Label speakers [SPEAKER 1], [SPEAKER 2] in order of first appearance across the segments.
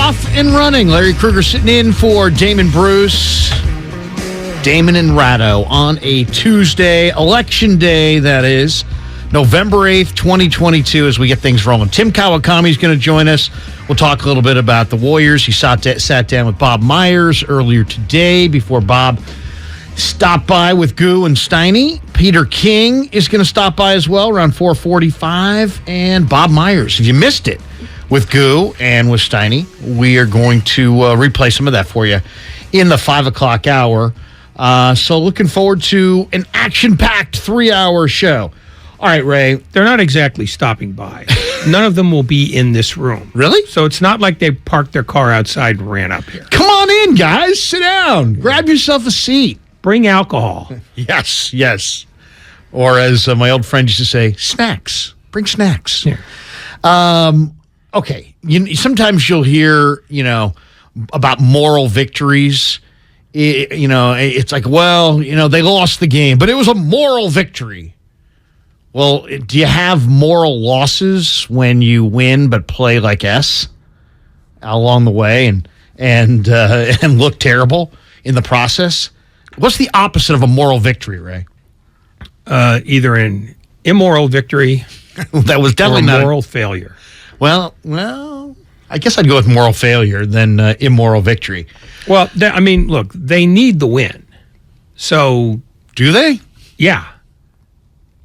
[SPEAKER 1] off and running. Larry Kruger sitting in for Damon Bruce. Damon and Ratto on a Tuesday, election day, that is. November 8th, 2022, as we get things rolling. Tim Kawakami is going to join us. We'll talk a little bit about the Warriors. He sat down with Bob Myers earlier today before Bob stopped by with Goo and Steiny. Peter King is going to stop by as well around 4:45. And Bob Myers, if you missed it with Goo and with Steiny, we are going to replay some of that for you in the 5 o'clock hour. So looking forward to an action-packed 3-hour show. All right, Ray.
[SPEAKER 2] They're not exactly stopping by. None of them will be in this room.
[SPEAKER 1] Really?
[SPEAKER 2] So it's not like they parked their car outside and ran up here.
[SPEAKER 1] Come on in, guys. Sit down. Grab yourself a seat.
[SPEAKER 2] Bring alcohol.
[SPEAKER 1] Yes. Or as my old friend used to say, snacks. Bring snacks.
[SPEAKER 2] Yeah.
[SPEAKER 1] Okay. Sometimes you'll hear, about moral victories. It's like, they lost the game, but it was a moral victory. Well, do you have moral losses when you win but play like S along the way and look terrible in the process? What's the opposite of a moral victory, Ray?
[SPEAKER 2] Either an immoral victory
[SPEAKER 1] that was definitely
[SPEAKER 2] or a
[SPEAKER 1] not
[SPEAKER 2] moral failure.
[SPEAKER 1] Well, I guess I'd go with moral failure than immoral victory.
[SPEAKER 2] Well, look, they need the win. So,
[SPEAKER 1] do they?
[SPEAKER 2] Yeah.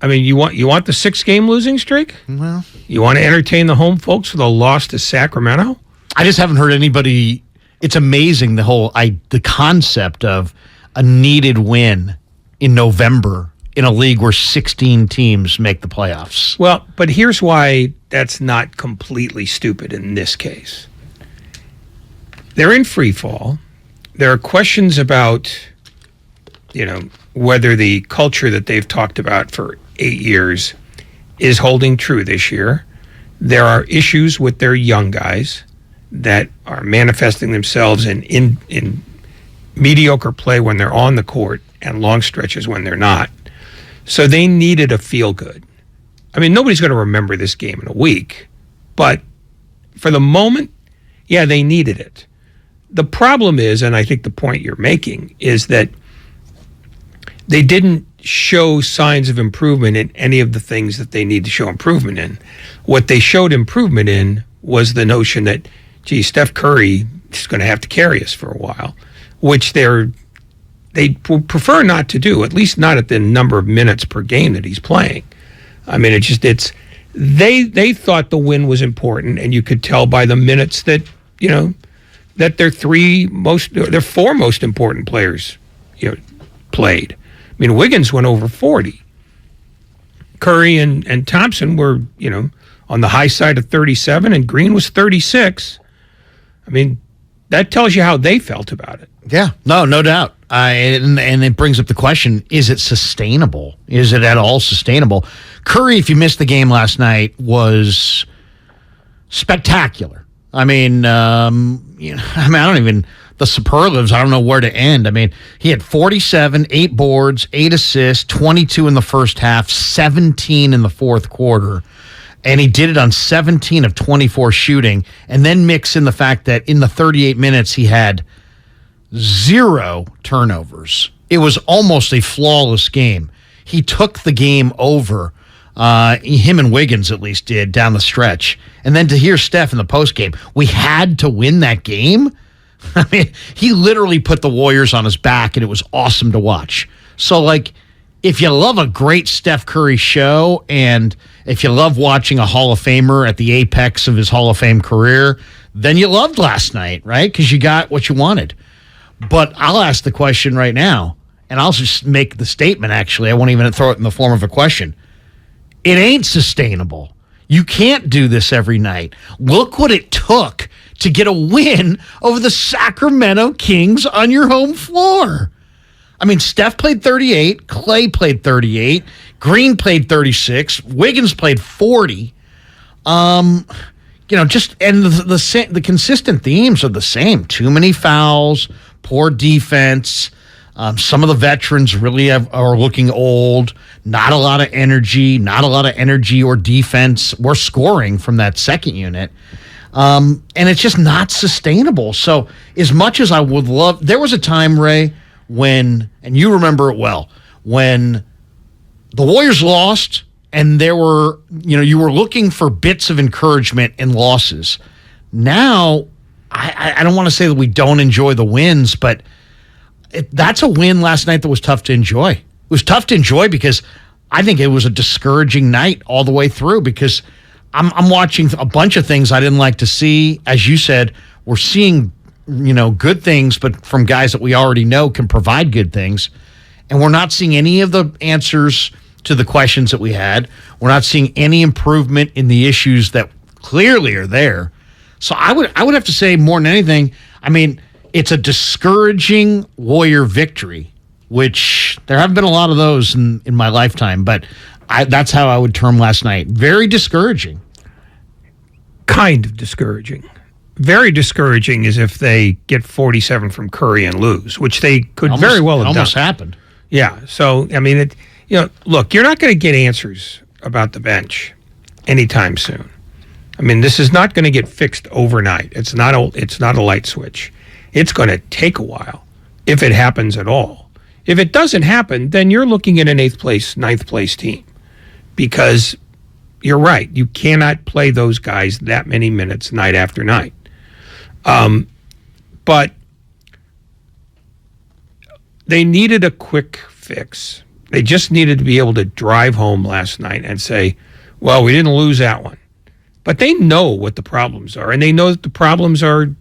[SPEAKER 2] You want the 6-game losing streak?
[SPEAKER 1] Well,
[SPEAKER 2] you want to entertain the home folks with a loss to Sacramento?
[SPEAKER 1] I just haven't heard anybody. It's amazing the concept of a needed win in November in a league where 16 teams make the playoffs.
[SPEAKER 2] Well, but here's why that's not completely stupid in this case. They're in free fall. There are questions about, whether the culture that they've talked about for 8 years is holding true this year. There are issues with their young guys that are manifesting themselves in mediocre play when they're on the court and long stretches when they're not. So they needed a feel-good. Nobody's going to remember this game in a week, but for the moment, yeah, they needed it. The problem is, and I think the point you're making, is that they didn't show signs of improvement in any of the things that they need to show improvement in. What they showed improvement in was the notion that, Steph Curry is going to have to carry us for a while, which they prefer not to do, at least not at the number of minutes per game that he's playing. They thought the win was important, and you could tell by the minutes that, that their four most important players, played. Wiggins went over 40. Curry and Thompson were, on the high side of 37, and Green was 36. That tells you how they felt about it.
[SPEAKER 1] Yeah, no doubt. And it brings up the question, is it sustainable? Is it at all sustainable? Curry, if you missed the game last night, was spectacular. I don't even... The superlatives, I don't know where to end. He had 47, 8 boards, 8 assists, 22 in the first half, 17 in the fourth quarter. And he did it on 17 of 24 shooting. And then mix in the fact that in the 38 minutes, he had 0 turnovers. It was almost a flawless game. He took the game over. Him and Wiggins at least did down the stretch. And then to hear Steph in the postgame, we had to win that game. He literally put the Warriors on his back, and it was awesome to watch. So, if you love a great Steph Curry show, and if you love watching a Hall of Famer at the apex of his Hall of Fame career, then you loved last night, right? Because you got what you wanted. But I'll ask the question right now, and I'll just make the statement, actually. I won't even throw it in the form of a question. It ain't sustainable. You can't do this every night. Look what it took to get a win over the Sacramento Kings on your home floor. Steph played 38, Clay played 38, Green played 36, Wiggins played 40. The consistent themes are the same. Too many fouls, poor defense. Some of the veterans really are looking old. Not a lot of energy or defense or scoring from that second unit. And it's just not sustainable. So as much as I would love, there was a time, Ray, when, and you remember it well, when the Warriors lost and there were, you were looking for bits of encouragement in losses. Now, I don't want to say that we don't enjoy the wins, but that's a win last night that was tough to enjoy. It was tough to enjoy because I think it was a discouraging night all the way through because I'm watching a bunch of things I didn't like to see. As you said, we're seeing, good things, but from guys that we already know can provide good things. And we're not seeing any of the answers to the questions that we had. We're not seeing any improvement in the issues that clearly are there. So I would have to say more than anything, it's a discouraging Warrior victory, which there haven't been a lot of those in my lifetime, but that's how I would term last night. Very discouraging.
[SPEAKER 2] Kind of discouraging. Very discouraging is if they get 47 from Curry and lose, which they could very well have done.
[SPEAKER 1] Almost happened.
[SPEAKER 2] Yeah. So, look, you're not going to get answers about the bench anytime soon. This is not going to get fixed overnight. It's not a light switch. It's going to take a while, if it happens at all. If it doesn't happen, then you're looking at an 9th place team, because you're right. You cannot play those guys that many minutes night after night. But they needed a quick fix. They just needed to be able to drive home last night and say, well, we didn't lose that one. But they know what the problems are, and they know that the problems are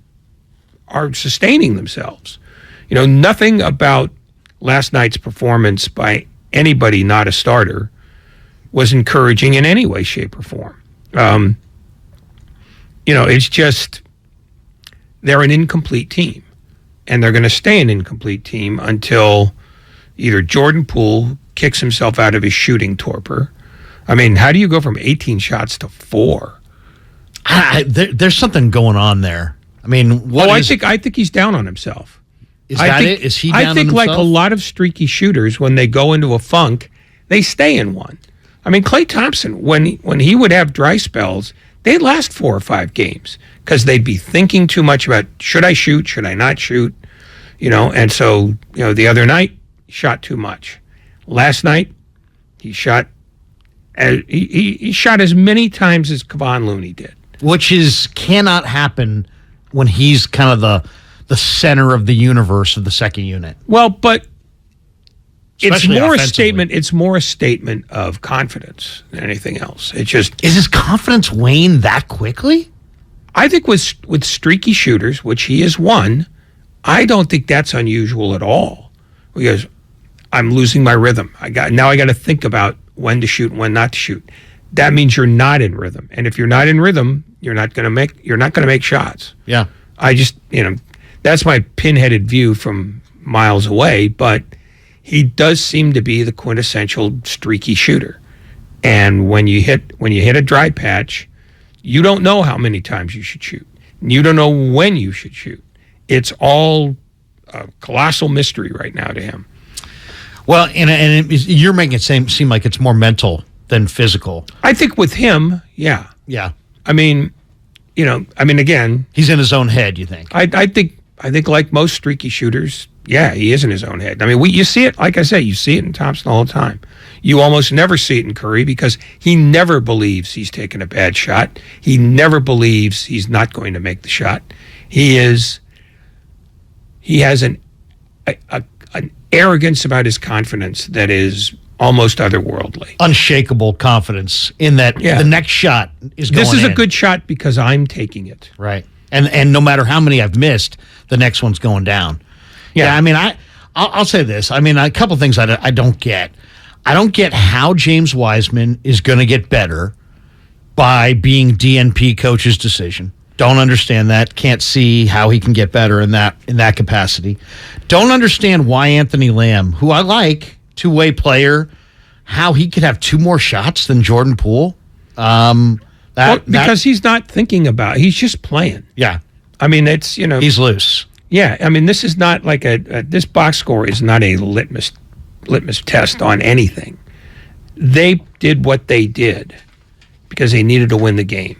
[SPEAKER 2] sustaining themselves. Nothing about last night's performance by anybody not a starter was encouraging in any way, shape, or form. It's just they're an incomplete team, and they're going to stay an incomplete team until either Jordan Poole kicks himself out of his shooting torpor. How do you go from 18 shots to 4?
[SPEAKER 1] There's something going on there.
[SPEAKER 2] I think he's down on himself.
[SPEAKER 1] Is it? Is he down on himself?
[SPEAKER 2] I think like a lot of streaky shooters, when they go into a funk, they stay in one. Klay Thompson, when he would have dry spells, they'd last 4 or 5 games because they'd be thinking too much about, should I shoot? Should I not shoot? And so, the other night, he shot too much. Last night, he shot as many times as Kevon Looney did.
[SPEAKER 1] Which cannot happen when he's kind of the center of the universe of the second unit.
[SPEAKER 2] Well, but
[SPEAKER 1] Especially
[SPEAKER 2] it's more a statement. It's more a statement of confidence than anything else. It just
[SPEAKER 1] is his confidence wane that quickly?
[SPEAKER 2] I think with streaky shooters, which he is one, I don't think that's unusual at all. Because I'm losing my rhythm. I got to think about when to shoot and when not to shoot. That means you're not in rhythm, and if you're not in rhythm, you're not going to make shots.
[SPEAKER 1] Yeah,
[SPEAKER 2] I just that's my pinheaded view from miles away, but he does seem to be the quintessential streaky shooter. And when you hit a dry patch, you don't know how many times you should shoot. You don't know when you should shoot. It's all a colossal mystery right now to him.
[SPEAKER 1] Well, and you're making it seem like it's more mental than physical.
[SPEAKER 2] I think with him, yeah.
[SPEAKER 1] Yeah.
[SPEAKER 2] Again,
[SPEAKER 1] he's in his own head, you think?
[SPEAKER 2] I think like most streaky shooters, yeah, he is in his own head. You see it, like I say, you see it in Thompson all the time. You almost never see it in Curry because he never believes he's taken a bad shot. He never believes he's not going to make the shot. He has an arrogance about his confidence that is almost otherworldly.
[SPEAKER 1] Unshakable confidence in that the next shot is going in.
[SPEAKER 2] This is a good shot because I'm taking it.
[SPEAKER 1] Right. And no matter how many I've missed, the next one's going down. Yeah, I'll say this. A couple things I don't get. I don't get how James Wiseman is going to get better by being DNP coach's decision. Don't understand that. Can't see how he can get better in that capacity. Don't understand why Anthony Lamb, who I like, two-way player, how he could have 2 more shots than Jordan Poole.
[SPEAKER 2] Because he's not thinking about it. He's just playing.
[SPEAKER 1] Yeah.
[SPEAKER 2] It's,
[SPEAKER 1] he's loose.
[SPEAKER 2] Yeah. This is not like this box score is not a litmus test on anything. They did what they did because they needed to win the game.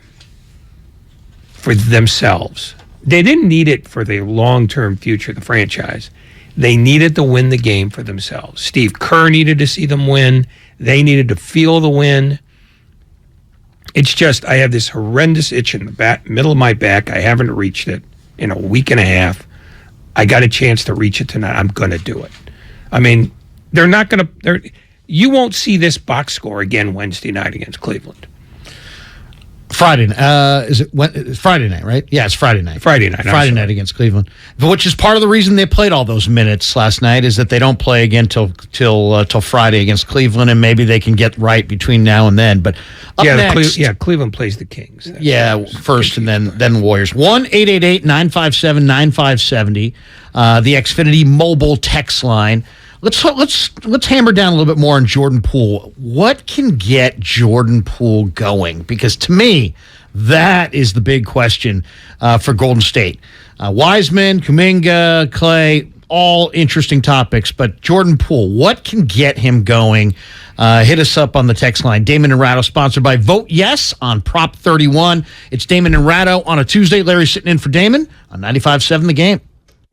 [SPEAKER 2] for themselves. They didn't need it for the long-term future of the franchise. They needed to win the game for themselves. Steve Kerr needed to see them win. They needed to feel the win. It's just, I have this horrendous itch in the middle of my back. I haven't reached it in a week and a half. I got a chance to reach it tonight. I'm going to do it. I mean, they're not going to... You won't see this box score again Wednesday night against Cleveland.
[SPEAKER 1] Friday. It's Friday night, right? Yeah, it's Friday night.
[SPEAKER 2] Friday night
[SPEAKER 1] against Cleveland, which is part of the reason they played all those minutes last night, is that they don't play again till Friday against Cleveland, and maybe they can get right between now and then. But next,
[SPEAKER 2] Cleveland plays the Kings.
[SPEAKER 1] First, and then Warriors. 1-888-957-9570, the Xfinity mobile text line. Let's hammer down a little bit more on Jordan Poole. What can get Jordan Poole going? Because to me, that is the big question for Golden State. Wiseman, Kuminga, Clay, all interesting topics. But Jordan Poole, what can get him going? Hit us up on the text line. Damon and Ratto, sponsored by Vote Yes on Prop 31. It's Damon and Ratto on a Tuesday. Larry sitting in for Damon on 95.7 The Game.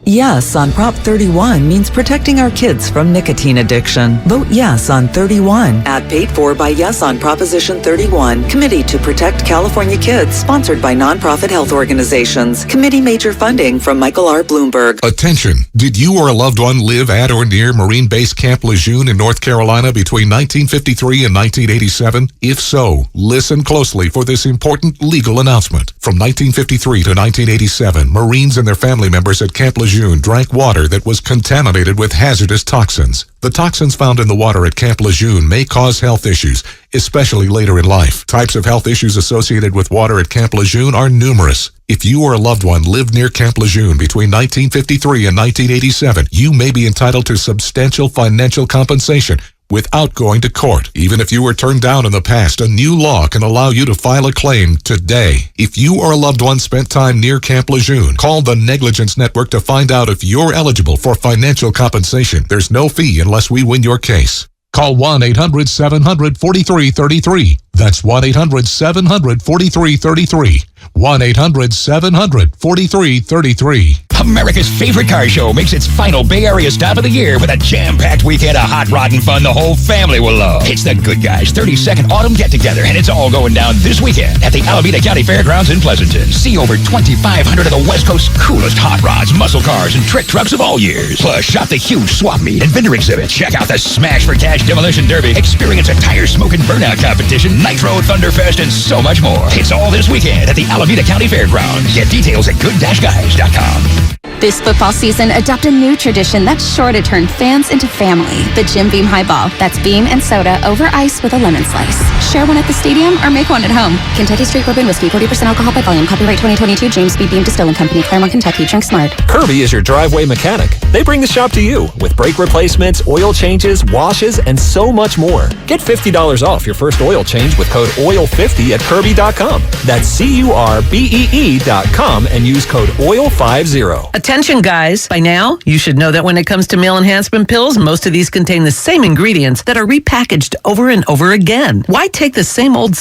[SPEAKER 3] Yes on Prop 31 means protecting our kids from nicotine addiction. Vote yes on 31. Ad paid for by Yes on Proposition 31. Committee to Protect California Kids, sponsored by nonprofit health organizations. Committee major funding from Michael R. Bloomberg.
[SPEAKER 4] Attention! Did you or a loved one live at or near Marine Base Camp Lejeune in North Carolina between 1953 and 1987? If so, listen closely for this important legal announcement. From 1953 to 1987, Marines and their family members at Camp Lejeune drank water that was contaminated with hazardous toxins. The toxins found in the water at Camp Lejeune may cause health issues, especially later in life. Types of health issues associated with water at Camp Lejeune are numerous. If you or a loved one lived near Camp Lejeune between 1953 and 1987, you may be entitled to substantial financial compensation without going to court. Even if you were turned down in the past, a new law can allow you to file a claim today. If you or a loved one spent time near Camp Lejeune, call the Negligence Network to find out if you're eligible for financial compensation. There's no fee unless we win your case. Call 1-800-700-4333. That's 1-800-700-4333. 1-800-700-4333.
[SPEAKER 5] America's favorite car show makes its final Bay Area stop of the year with a jam-packed weekend of hot rod and fun the whole family will love. It's the Good Guys 32nd Autumn Get-Together, and it's all going down this weekend at the Alameda County Fairgrounds in Pleasanton. See over 2,500 of the West Coast's coolest hot rods, muscle cars, and trick trucks of all years. Plus, shop the huge swap meet and vendor exhibit. Check out the Smash for Cash Demolition Derby. Experience a tire smoke and burnout competition, Nitro Thunderfest, and so much more. It's all this weekend at the Alameda County Fairgrounds. Get details at good-guys.com.
[SPEAKER 6] This football season, adopt a new tradition that's sure to turn fans into family. The Jim Beam Highball. That's beam and soda over ice with a lemon slice. Share one at the stadium or make one at home. Kentucky Straight Bourbon Whiskey, 40% alcohol by volume. Copyright 2022, James B. Beam Distilling Company, Claremont, Kentucky. Drink smart.
[SPEAKER 7] Kirby is your driveway mechanic. They bring the shop to you with brake replacements, oil changes, washes, and so much more. Get $50 off your first oil change with code OIL50 at Kirby.com. That's CURBEE.com and use code OIL50.
[SPEAKER 8] Attention, guys. By now, you should know that when it comes to meal enhancement pills, most of these contain the same ingredients that are repackaged over and over again. Why take the same old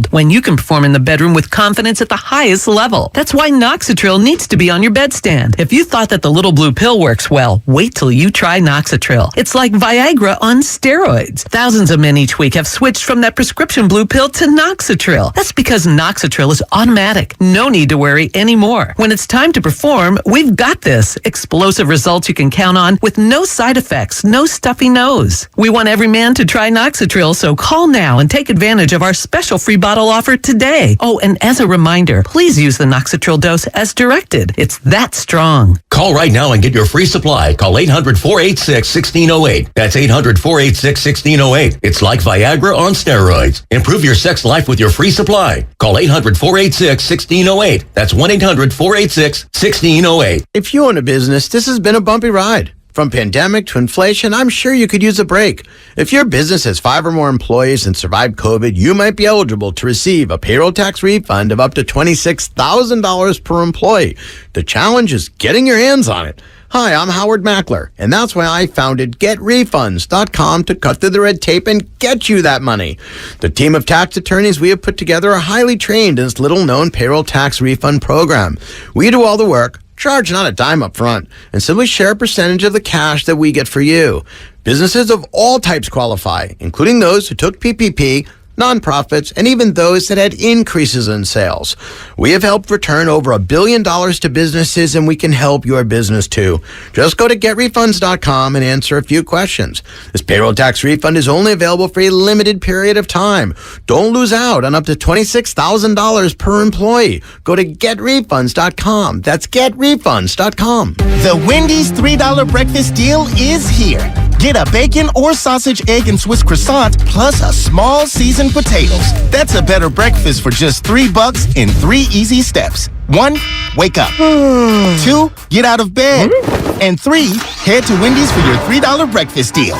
[SPEAKER 8] when you can perform in the bedroom with confidence at the highest level? That's why Noxitril needs to be on your bedstand. If you thought that the little blue pill works well, wait till you try Noxitril. It's like Viagra on steroids. Thousands of men each week have switched from that prescription blue pill to Noxitril. That's because Noxitril is automatic. No need to worry anymore. When it's time to perform, we've got this. Explosive results you can count on with no side effects, no stuffy nose. We want every man to try Noxitril, so call now and take advantage of our special free bottle offer today. Oh, and as a reminder, please use the Noxitril dose as directed. It's that strong.
[SPEAKER 9] Call right now and get your free supply. Call 800-486-1608. That's 800-486-1608. It's like Viagra on steroids. Improve your sex life with your free supply. Call 800-486-1608. That's 1-800-486-1608.
[SPEAKER 10] If you own a business, this has been a bumpy ride. From pandemic to inflation, I'm sure you could use a break. If your business has 5 or more employees and survived COVID, you might be eligible to receive a payroll tax refund of up to $26,000 per employee. The challenge is getting your hands on it. Hi, I'm Howard Mackler, and that's why I founded GetRefunds.com to cut through the red tape and get you that money. The team of tax attorneys we have put together are highly trained in this little-known payroll tax refund program. We do all the work, charge not a dime up front, and simply share a percentage of the cash that we get for you. Businesses of all types qualify, including those who took PPP, nonprofits, and even those that had increases in sales. We have helped return over $1 billion to businesses, and we can help your business too. Just go to getrefunds.com and answer a few questions. This payroll tax refund is only available for a limited period of time. Don't lose out on up to $26,000 per employee. Go to getrefunds.com. That's getrefunds.com.
[SPEAKER 11] The Wendy's $3 breakfast deal is here. Get a bacon or sausage, egg, and Swiss croissant, plus a small seasoned potatoes. That's a better breakfast for just $3 in 3 easy steps. 1, wake up. 2, get out of bed. And 3, head to Wendy's for your $3 breakfast deal.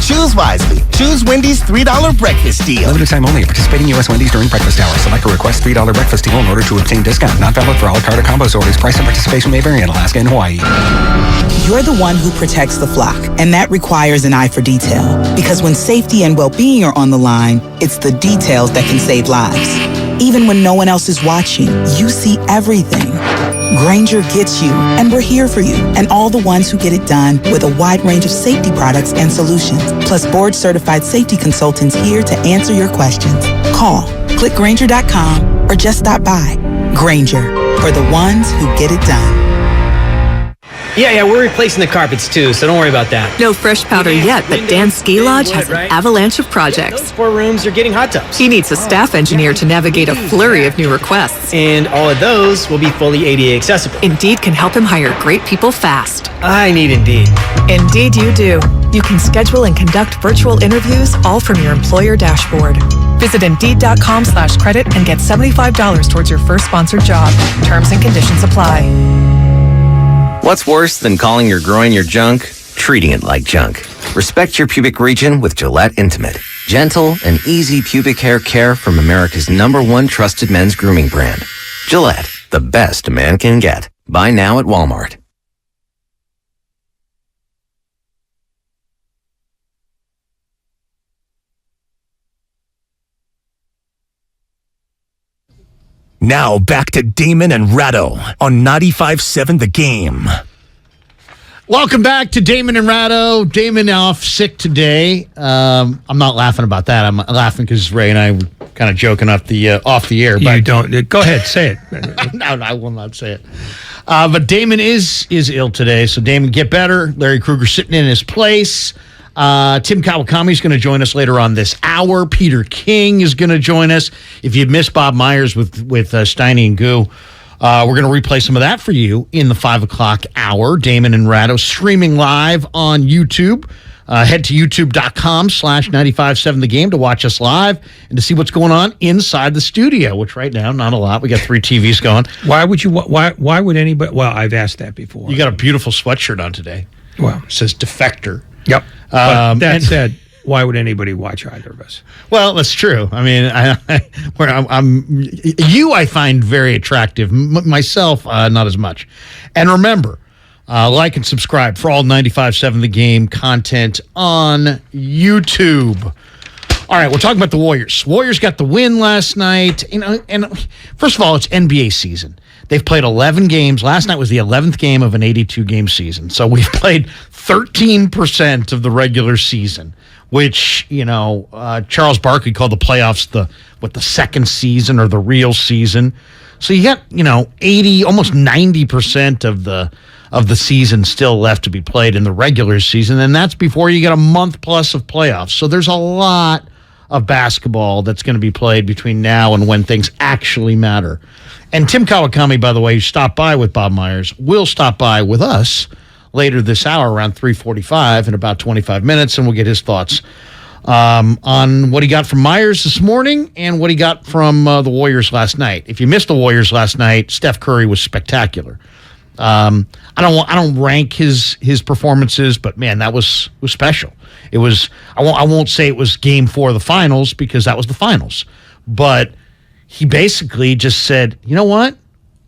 [SPEAKER 11] Choose wisely. Choose Wendy's $3 breakfast deal.
[SPEAKER 12] Limited time only. Participating U.S. Wendy's during breakfast hours. Select a request $3 breakfast deal in order to obtain discount. Not valid for a la carte or combos orders. Price and participation may vary in Alaska and Hawaii.
[SPEAKER 13] You're the one who protects the flock, and that requires an eye for detail. Because when safety and well-being are on the line, it's the details that can save lives. Even when no one else is watching, you see everything. Grainger gets you, and we're here for you, and all the ones who get it done with a wide range of safety products and solutions, plus board-certified safety consultants here to answer your questions. Call, click Grainger.com, or just stop by. Grainger, for the ones who get it done.
[SPEAKER 14] Yeah, we're replacing the carpets too, so don't worry about that.
[SPEAKER 15] No fresh powder yet, but Dan's Ski Lodge has an avalanche of projects.
[SPEAKER 14] Those 4 rooms are getting hot tubs.
[SPEAKER 15] He needs a staff engineer to navigate a flurry of new requests.
[SPEAKER 14] And all of those will be fully ADA accessible.
[SPEAKER 15] Indeed can help him hire great people fast.
[SPEAKER 14] I need Indeed.
[SPEAKER 16] Indeed you do. You can schedule and conduct virtual interviews all from your employer dashboard. Visit Indeed.com/credit and get $75 towards your first sponsored job. Terms and conditions apply.
[SPEAKER 17] What's worse than calling your groin your junk? Treating it like junk. Respect your pubic region with Gillette Intimate. Gentle and easy pubic hair care from America's #1 trusted men's grooming brand. Gillette, the best a man can get. Buy now at Walmart.
[SPEAKER 11] Now back to Damon and Ratto on 95.7 The Game.
[SPEAKER 1] Welcome back to Damon and Ratto. Damon off sick today. I'm not laughing about that. I'm laughing because Ray and I were kind of joking off the air.
[SPEAKER 2] You don't. Go ahead, say it.
[SPEAKER 1] No, I will not say it. But Damon is ill today. So Damon, get better. Larry Kruger sitting in his place. Tim Kawakami is going to join us later on this hour. Peter King is going to join us. If you missed Bob Myers with Steiny and Goo, we're going to replay some of that for you in the 5 o'clock hour. Damon and Ratto streaming live on YouTube. Head to youtube.com/957 The Game to watch us live and to see what's going on inside the studio, which right now, not a lot. We got 3 TVs going.
[SPEAKER 2] Why would anybody? Well, I've asked that before.
[SPEAKER 1] You got a beautiful sweatshirt on today.
[SPEAKER 2] Well,
[SPEAKER 1] it says Defector.
[SPEAKER 2] Yep. But that said, why would anybody watch either of us?
[SPEAKER 1] Well, that's true. I mean, I find very attractive. Myself, not as much. And remember, like and subscribe for all 95.7 The Game content on YouTube. All right, we're talking about the Warriors. Warriors got the win last night. And first of all, it's NBA season. They've played 11 games. Last night was the 11th game of an 82-game season. So we've played 13% of the regular season, which, Charles Barkley called the playoffs the second season or the real season. So you got, 80, almost 90% of the season still left to be played in the regular season, and that's before you get a month plus of playoffs. So there's a lot of basketball that's going to be played between now and when things actually matter. And Tim Kawakami, by the way, who stopped by with Bob Myers, will stop by with us later this hour around 3:45 in about 25 minutes, and we'll get his thoughts on what he got from Myers this morning and what he got from the Warriors last night. If you missed the Warriors last night, Steph Curry was spectacular. I don't rank his performances, but man, that was special. It was. I won't say it was Game 4 of the finals because that was the finals, but he basically just said, you know what?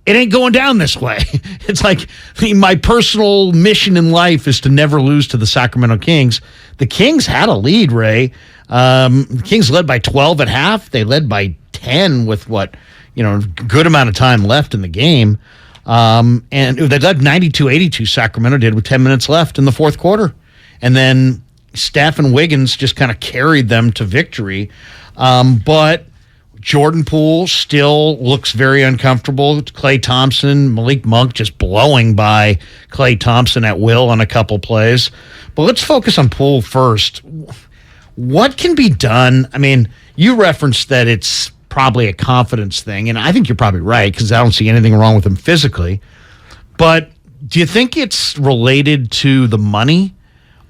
[SPEAKER 1] it ain't going down this way. It's like my personal mission in life is to never lose to the Sacramento Kings. The Kings had a lead, Ray. The Kings led by 12 at half. They led by 10 with good amount of time left in the game. And they led 92-82, Sacramento did, with 10 minutes left in the fourth quarter. And then Steph and Wiggins just kind of carried them to victory. But Jordan Poole still looks very uncomfortable. Klay Thompson, Malik Monk just blowing by Klay Thompson at will on a couple plays. But let's focus on Poole first. What can be done? I mean, you referenced that it's probably a confidence thing, and I think you're probably right because I don't see anything wrong with him physically. But do you think it's related to the money,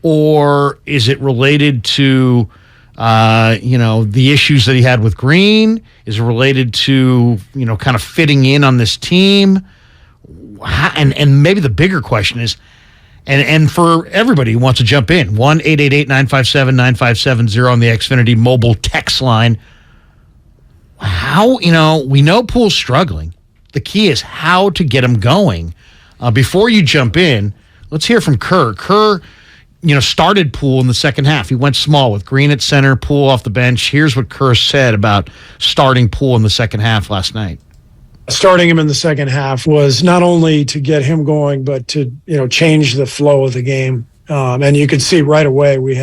[SPEAKER 1] or is it related to the issues that he had with Green? Is it related to, kind of fitting in on this team? And maybe the bigger question is, and for everybody who wants to jump in, 1-888-957-9570 on the Xfinity mobile text line. How, we know Poole's struggling. The key is how to get him going. Before you jump in, let's hear from Kerr. Kerr, started Poole in the second half. He went small with Green at center, Poole off the bench. Here's what Kerr said about starting Poole in the second half last night.
[SPEAKER 18] Starting him in the second half was not only to get him going, but to, change the flow of the game. And you could see right away we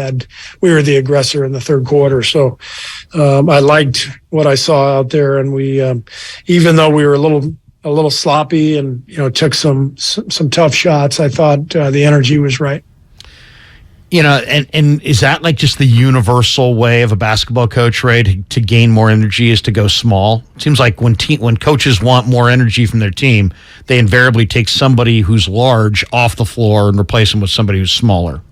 [SPEAKER 18] were the aggressor in the third quarter. So I liked what I saw out there, and we even though we were a little sloppy and took some tough shots, I thought the energy was right.
[SPEAKER 1] And is that like just the universal way of a basketball coach, Ray, to gain more energy is to go small? It seems like when coaches want more energy from their team, they invariably take somebody who's large off the floor and replace them with somebody who's smaller.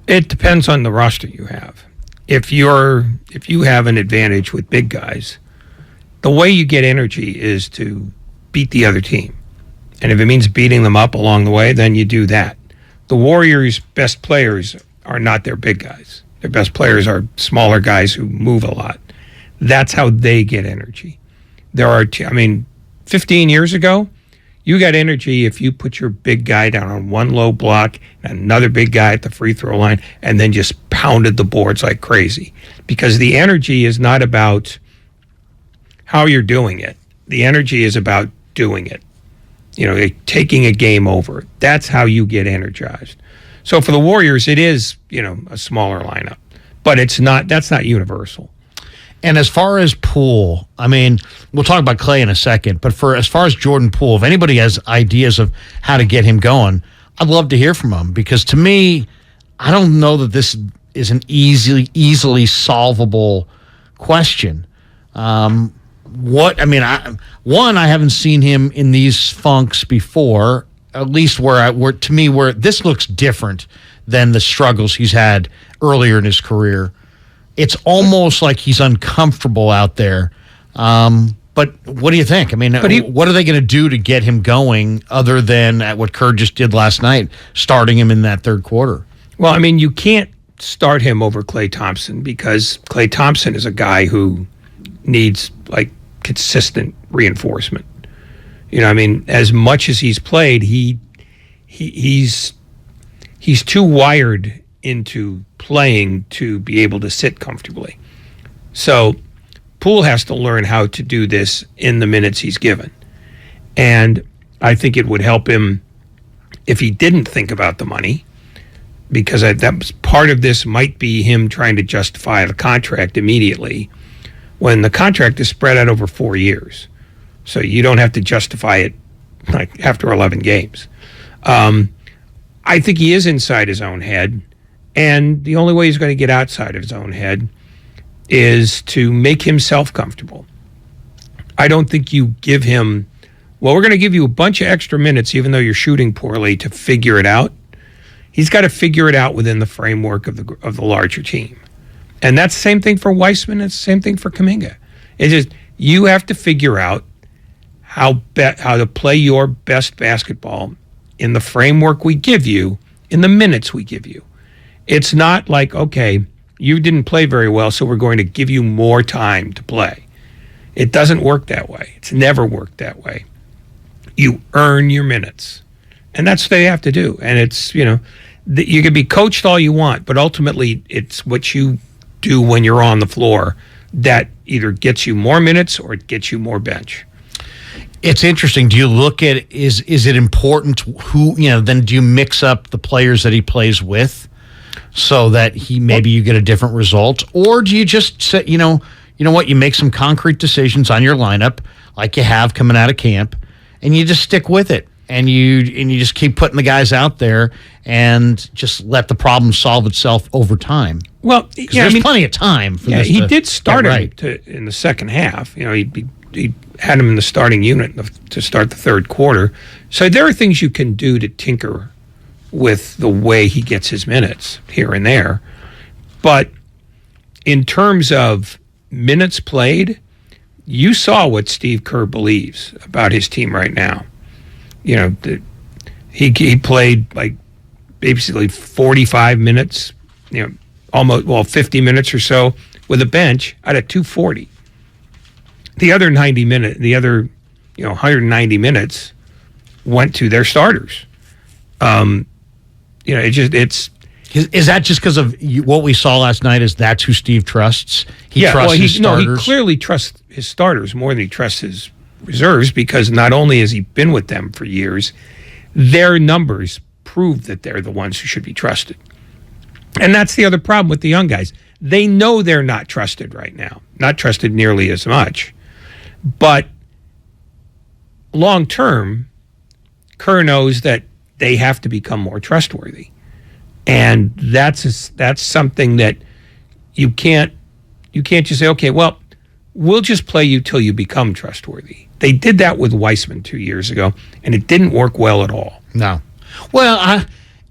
[SPEAKER 2] It depends on the roster you have. If you have an advantage with big guys, the way you get energy is to beat the other team. And if it means beating them up along the way, then you do that. The Warriors' best players are not their big guys. Their best players are smaller guys who move a lot. That's how they get energy. 15 years ago, you got energy if you put your big guy down on one low block and another big guy at the free throw line and then just pounded the boards like crazy. Because the energy is not about how you're doing it. The energy is about doing it. Taking a game over. That's how you get energized. So for the Warriors, it is, a smaller lineup, but that's not universal.
[SPEAKER 1] And as far as Poole, we'll talk about Klay in a second, but as far as Jordan Poole, if anybody has ideas of how to get him going, I'd love to hear from him, because to me, I don't know that this is an easily solvable question. I haven't seen him in these funks before, at least where this looks different than the struggles he's had earlier in his career. It's almost like he's uncomfortable out there. But what do you think? What are they going to do to get him going other than at what Kerr just did last night, starting him in that third quarter?
[SPEAKER 2] Well, you can't start him over Klay Thompson, because Klay Thompson is a guy who needs consistent reinforcement. As much as he's played, he's too wired into playing to be able to sit comfortably. So Poole has to learn how to do this in the minutes he's given. And I think it would help him if he didn't think about the money, because that was part of this might be him trying to justify the contract immediately when the contract is spread out over 4 years. So you don't have to justify it after 11 games. I think he is inside his own head, and the only way he's going to get outside of his own head is to make himself comfortable. I don't think you give him, we're going to give you a bunch of extra minutes even though you're shooting poorly to figure it out. He's got to figure it out within the framework of the larger team. And that's the same thing for Weissman, it's the same thing for Kuminga. It's just, you have to figure out how to play your best basketball in the framework we give you, in the minutes we give you. It's not like, okay, you didn't play very well, so we're going to give you more time to play. It doesn't work that way. It's never worked that way. You earn your minutes. And that's what they have to do. And it's, you can be coached all you want, but ultimately it's what you do when you're on the floor that either gets you more minutes or it gets you more bench.
[SPEAKER 1] It's interesting. Do you look at, is it important who, then do you mix up the players that he plays with so that maybe you get a different result? Or do you just say, you know what, you make some concrete decisions on your lineup like you have coming out of camp and you just stick with it. And you just keep putting the guys out there and just let the problem solve itself over time.
[SPEAKER 2] Well,
[SPEAKER 1] there's plenty of time for this.
[SPEAKER 2] He did start him
[SPEAKER 1] right.
[SPEAKER 2] in the second half. He had him in the starting unit to start the third quarter. So there are things you can do to tinker with the way he gets his minutes here and there. But in terms of minutes played, you saw what Steve Kerr believes about his team right now. He played like basically 45 minutes, almost 50 minutes or so with a bench out of 240. The other 190 minutes went to their starters. Is
[SPEAKER 1] that just because of what we saw last night? Is that's who Steve trusts? He trusts his starters.
[SPEAKER 2] No, he clearly trusts his starters more than he trusts his reserves, because not only has he been with them for years, their numbers prove that they're the ones who should be trusted. And that's the other problem with the young guys. They know they're not trusted right now, not trusted nearly as much. But long term, Kerr knows that they have to become more trustworthy. And that's something that you can't just say, okay, well, we'll just play you till you become trustworthy. They did that with Weissman 2 years ago, and it didn't work well at all.
[SPEAKER 1] No. Well,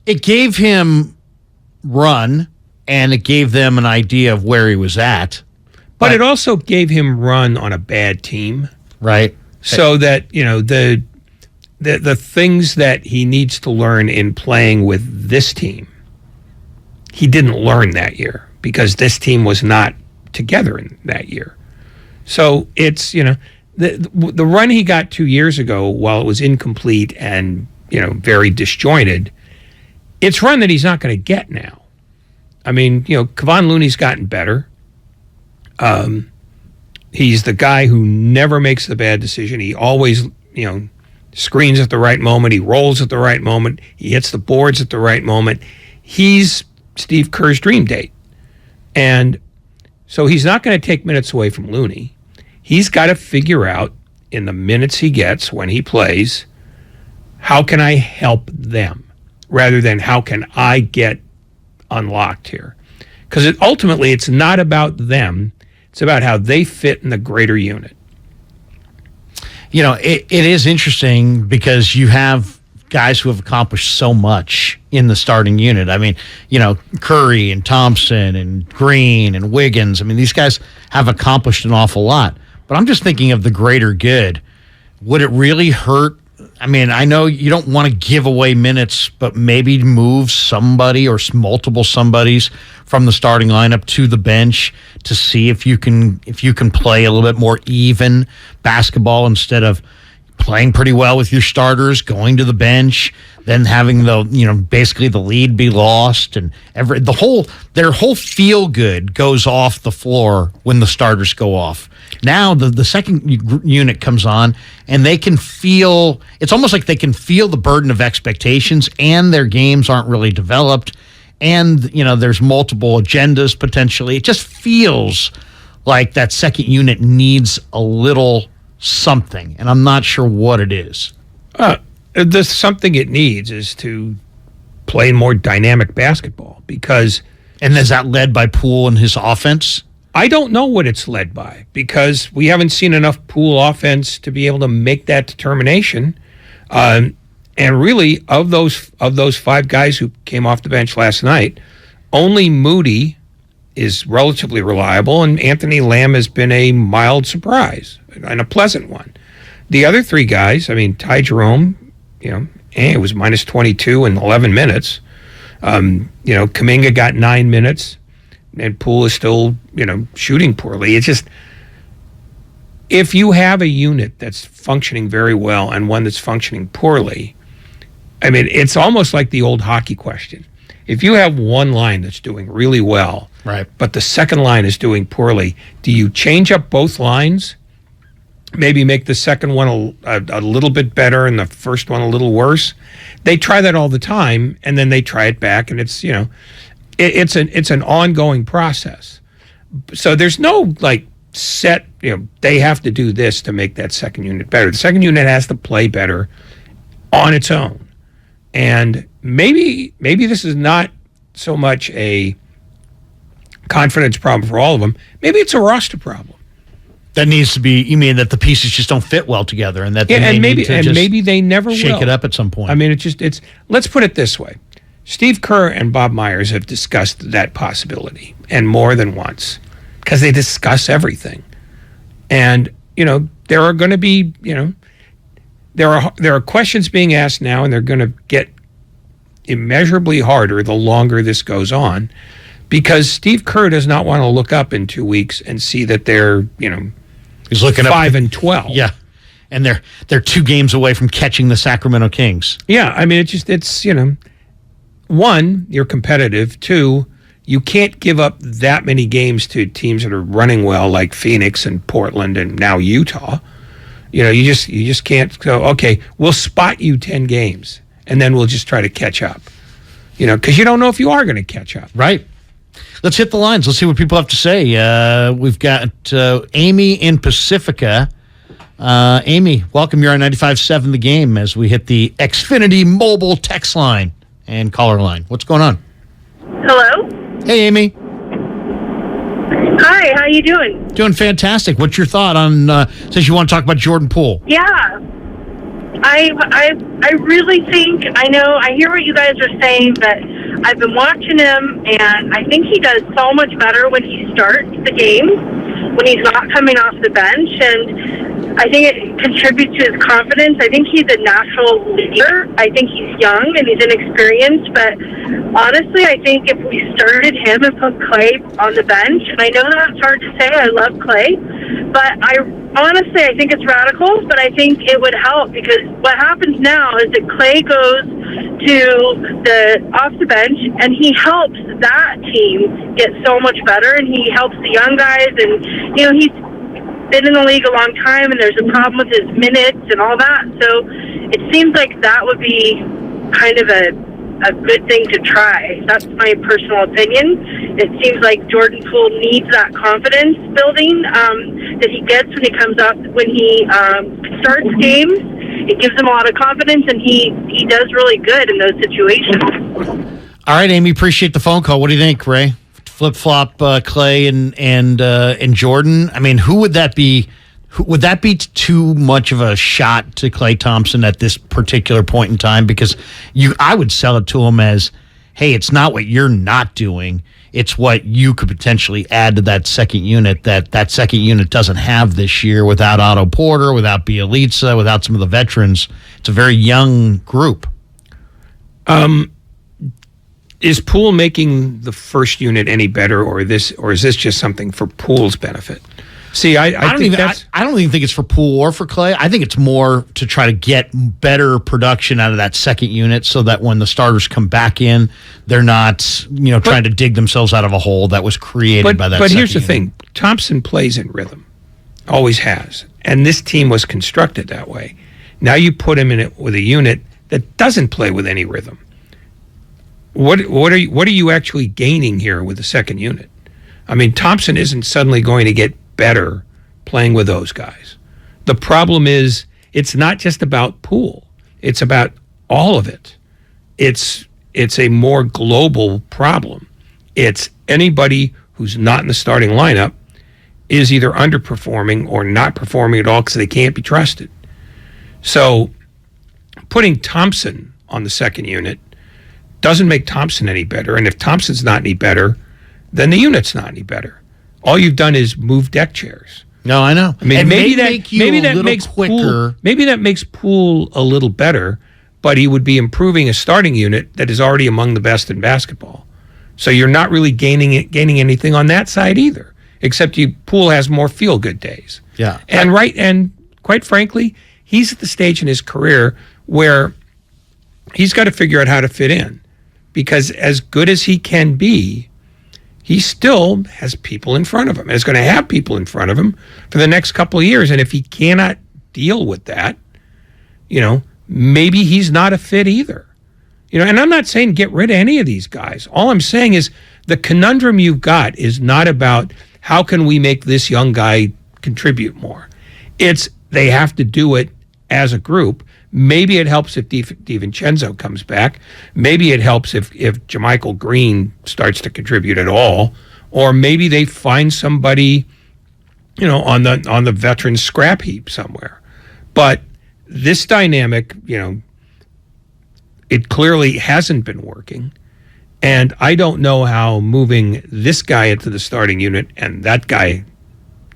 [SPEAKER 1] it gave him run, and it gave them an idea of where he was at.
[SPEAKER 2] But it also gave him run on a bad team.
[SPEAKER 1] Right.
[SPEAKER 2] So that, the things that he needs to learn in playing with this team, he didn't learn that year because this team was not together in that year. So it's, the run he got 2 years ago, while it was incomplete and, very disjointed, it's run that he's not going to get now. I mean, Kevon Looney's gotten better. He's the guy who never makes the bad decision. He always, screens at the right moment. He rolls at the right moment. He hits the boards at the right moment. He's Steve Kerr's dream date. And so he's not going to take minutes away from Looney. He's got to figure out in the minutes he gets when he plays, how can I help them rather than how can I get unlocked here? Because ultimately it's not about them. It's about how they fit in the greater unit.
[SPEAKER 1] It is interesting because you have guys who have accomplished so much in the starting unit. I mean, Curry and Thompson and Green and Wiggins. I mean, these guys have accomplished an awful lot. But I'm just thinking of the greater good. Would it really hurt? I mean, I know you don't want to give away minutes, but maybe move somebody or multiple somebodies from the starting lineup to the bench to see if you can play a little bit more even basketball instead of playing pretty well with your starters, going to the bench, then having basically the lead be lost, and their whole feel good goes off the floor when the starters go off. Now the second unit comes on, and they can feel, it's almost like they can feel the burden of expectations, and their games aren't really developed, and there's multiple agendas potentially. It just feels like that second unit needs a little something, and I'm not sure what it is.
[SPEAKER 2] The something it needs is to play more dynamic basketball because...
[SPEAKER 1] And is that led by Poole and his offense?
[SPEAKER 2] I don't know what it's led by because we haven't seen enough Poole offense to be able to make that determination. And really, of those five guys who came off the bench last night, only Moody is relatively reliable, and Anthony Lamb has been a mild surprise and a pleasant one. The other three guys, I mean, Ty Jerome, it was minus 22 in 11 minutes. Kuminga got 9 minutes, and Poole is still, shooting poorly. It's just, if you have a unit that's functioning very well and one that's functioning poorly, I mean, it's almost like the old hockey question. If you have one line that's doing really well,
[SPEAKER 1] right,
[SPEAKER 2] but the second line is doing poorly, do you change up both lines? Maybe make the second one a little bit better and the first one a little worse? They try that all the time, and then they try it back, and it's, it's an ongoing process. So there's no like set, they have to do this to make that second unit better. The second unit has to play better on its own. And maybe this is not so much a confidence problem for all of them. Maybe it's a roster problem.
[SPEAKER 1] That needs to be. You mean that the pieces just don't fit well together, and that
[SPEAKER 2] maybe they never
[SPEAKER 1] shake
[SPEAKER 2] will.
[SPEAKER 1] it up at some point.
[SPEAKER 2] I mean, it's. Let's put it this way: Steve Kerr and Bob Myers have discussed that possibility, and more than once, because they discuss everything. And there are going to be there are questions being asked now, and they're going to get immeasurably harder the longer this goes on, because Steve Kerr does not want to look up in 2 weeks and see that they're
[SPEAKER 1] he's looking
[SPEAKER 2] 5-12.
[SPEAKER 1] Yeah, and they're 2 games away from catching the Sacramento Kings.
[SPEAKER 2] Yeah, I mean, it's one, you're competitive. 2, you can't give up that many games to teams that are running well, like Phoenix and Portland and now Utah. You just can't go, okay, we'll spot you 10 games and then we'll just try to catch up. Because you don't know if you are going to catch up.
[SPEAKER 1] Right. Let's hit the lines. Let's see what people have to say. We've got Amy in Pacifica. Amy, welcome. You're on 95.7 The Game as we hit the Xfinity mobile text line and caller line. What's going on?
[SPEAKER 19] Hello?
[SPEAKER 1] Hey, Amy.
[SPEAKER 19] Hi, how you doing?
[SPEAKER 1] Doing fantastic. What's your thought on, since you want to talk about Jordan Poole?
[SPEAKER 19] Yeah. I really think, I hear what you guys are saying, but I've been watching him, and I think he does so much better when he starts the game, when he's not coming off the bench, and I think it contributes to his confidence. I think he's a natural leader. I think he's young and he's inexperienced, but honestly, I think if we started him and put Clay on the bench, and I know that's hard to say, I love Clay, but I think it's radical, but I think it would help, because what happens now is that Clay goes off the bench and he helps that team get so much better, and he helps the young guys, and he's been in the league a long time, and there's a problem with his minutes and all that. So it seems like that would be kind of a good thing to try. That's my personal opinion. It seems like Jordan Poole needs that confidence building that he gets when he comes up, when he starts games. It gives him a lot of confidence, and he does really good in those situations.
[SPEAKER 1] All right, Amy, appreciate the phone call. What do you think, Ray? Flip-flop Clay and Jordan. I mean, who would that be? Would that be too much of a shot to Klay Thompson at this particular point in time? Because I would sell it to him as, hey, it's not what you're not doing. It's what you could potentially add to that second unit that second unit doesn't have this year without Otto Porter, without Bielitsa, without some of the veterans. It's a very young group.
[SPEAKER 2] Is Poole making the first unit any better, or is this just something for Poole's benefit? See, I don't
[SPEAKER 1] even think it's for Poole or for Clay. I think it's more to try to get better production out of that second unit, so that when the starters come back in, they're not trying to dig themselves out of a hole that was created by that.
[SPEAKER 2] But
[SPEAKER 1] second
[SPEAKER 2] here's the
[SPEAKER 1] unit.
[SPEAKER 2] thing: Thompson plays in rhythm, always has, and this team was constructed that way. Now you put him in it with a unit that doesn't play with any rhythm. What are you actually gaining here with the second unit? I mean, Thompson isn't suddenly going to get better playing with those guys. The problem is, it's not just about Poole. It's about all of it. It's a more global problem. It's anybody who's not in the starting lineup is either underperforming or not performing at all because they can't be trusted. So putting Thompson on the second unit doesn't make Thompson any better. And if Thompson's not any better, then the unit's not any better. All you've done is move deck chairs.
[SPEAKER 1] No, I know.
[SPEAKER 2] I mean,
[SPEAKER 1] and
[SPEAKER 2] maybe
[SPEAKER 1] that makes quicker.
[SPEAKER 2] Maybe that makes Poole a little better, but he would be improving a starting unit that is already among the best in basketball. So you're not really gaining anything on that side either. except Poole has more feel-good days.
[SPEAKER 1] Yeah.
[SPEAKER 2] And quite frankly, he's at the stage in his career where he's got to figure out how to fit in, because as good as he can be, he still has people in front of him. And is going to have people in front of him for the next couple of years. And if he cannot deal with that, maybe he's not a fit either. And I'm not saying get rid of any of these guys. All I'm saying is the conundrum you've got is not about how can we make this young guy contribute more. It's they have to do it as a group. Maybe it helps if DiVincenzo comes back. Maybe it helps if Jermichael Green starts to contribute at all. Or maybe they find somebody, on the veteran scrap heap somewhere. But this dynamic, it clearly hasn't been working. And I don't know how moving this guy into the starting unit and that guy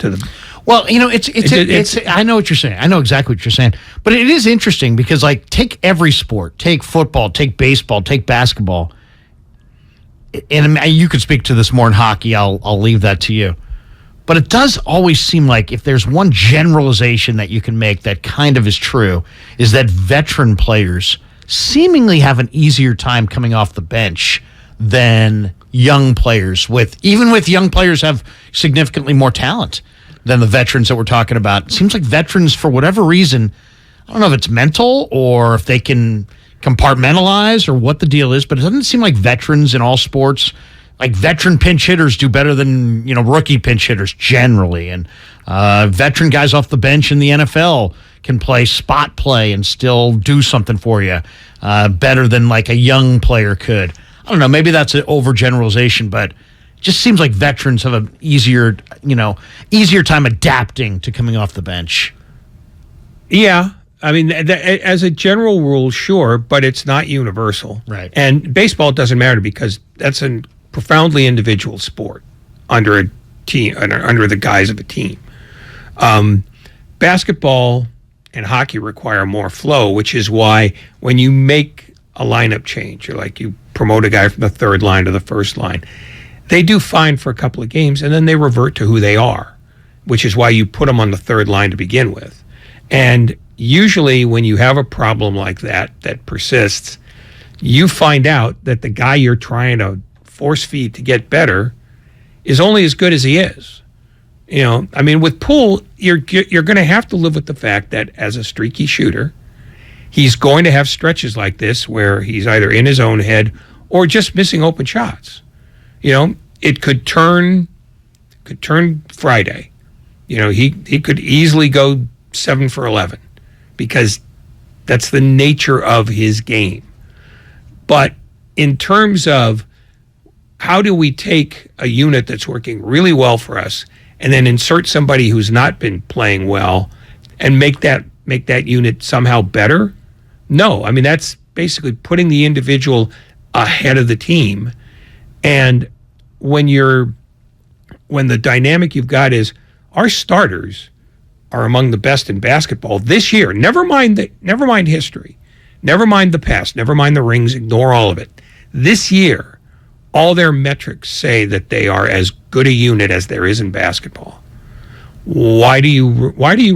[SPEAKER 2] to the...
[SPEAKER 1] Well, it's I know what you're saying. I know exactly what you're saying. But it is interesting because, take every sport. Take football, take baseball, take basketball. And you could speak to this more in hockey. I'll leave that to you. But it does always seem like if there's one generalization that you can make that kind of is true, is that veteran players seemingly have an easier time coming off the bench than young players. Even with young players have significantly more talent than the veterans that we're talking about. It seems like veterans, for whatever reason, I don't know if it's mental or if they can compartmentalize or what the deal is, but it doesn't seem like veterans in all sports, like veteran pinch hitters do better than, rookie pinch hitters generally. And veteran guys off the bench in the NFL can play spot play and still do something for you better than like a young player could. I don't know, maybe that's an overgeneralization, but just seems like veterans have an easier time adapting to coming off the bench.
[SPEAKER 2] Yeah. I mean, as a general rule, sure, but it's not universal.
[SPEAKER 1] Right.
[SPEAKER 2] And baseball doesn't matter because that's a profoundly individual sport under a team, under the guise of a team. Basketball and hockey require more flow, which is why when you make a lineup change, you promote a guy from the third line to the first line, they do fine for a couple of games, and then they revert to who they are, which is why you put them on the third line to begin with. And usually when you have a problem like that persists, you find out that the guy you're trying to force feed to get better is only as good as he is. With Poole, you're going to have to live with the fact that as a streaky shooter, he's going to have stretches like this where he's either in his own head or just missing open shots. It could turn Friday. He could easily go 7 for 11 because that's the nature of his game. But in terms of how do we take a unit that's working really well for us and then insert somebody who's not been playing well and make that unit somehow better? No, that's basically putting the individual ahead of the team. And when the dynamic you've got is our starters are among the best in basketball this year. Never mind history, never mind the past, never mind the rings, ignore all of it. This year, all their metrics say that they are as good a unit as there is in basketball. Why do you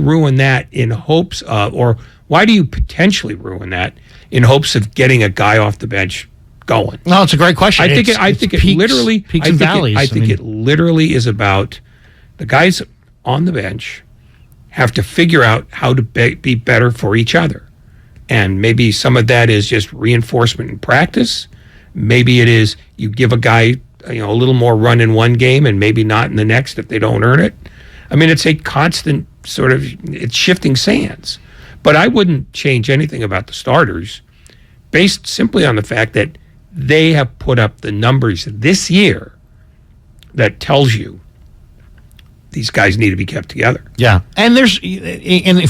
[SPEAKER 2] ruin that in hopes of, or why do you potentially ruin that in hopes of getting a guy off the bench going?
[SPEAKER 1] No, it's a great question.
[SPEAKER 2] I think it literally is about the guys on the bench have to figure out how to be better for each other. And maybe some of that is just reinforcement in practice. Maybe it is you give a guy a little more run in one game and maybe not in the next if they don't earn it. It's a constant it's shifting sands. But I wouldn't change anything about the starters based simply on the fact that they have put up the numbers this year that tells you these guys need to be kept together.
[SPEAKER 1] Yeah. And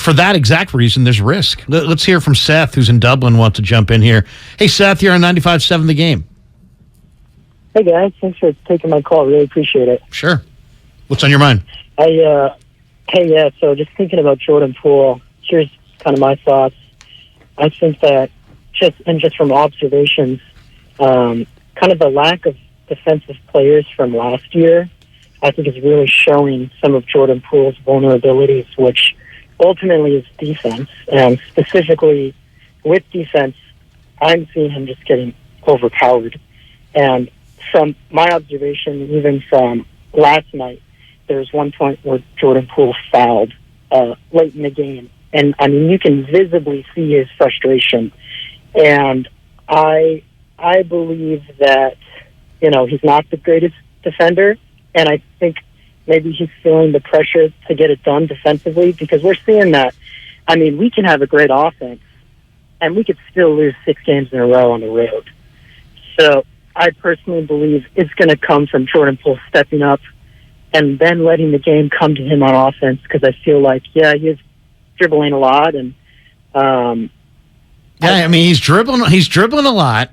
[SPEAKER 1] for that exact reason, there's risk. Let's hear from Seth, who's in Dublin, wants to jump in here. Hey, Seth, you're on 95.7 The Game.
[SPEAKER 20] Hey, guys. Thanks for taking my call. Really appreciate it.
[SPEAKER 1] Sure. What's on your mind?
[SPEAKER 20] So just thinking about Jordan Poole, here's kind of my thoughts. I think that just from observations, kind of the lack of defensive players from last year I think is really showing some of Jordan Poole's vulnerabilities, which ultimately is defense. And specifically with defense, I'm seeing him just getting overpowered. And from my observation, even from last night, there was one point where Jordan Poole fouled late in the game. And, I mean, you can visibly see his frustration. And I believe that, you know, he's not the greatest defender, and I think maybe he's feeling the pressure to get it done defensively, because we're seeing that. I mean, we can have a great offense, and we could still lose 6 games in a row on the road. So I personally believe it's going to come from Jordan Poole stepping up and then letting the game come to him on offense, because I feel like, yeah, he's dribbling a lot, and
[SPEAKER 1] I mean, he's dribbling a lot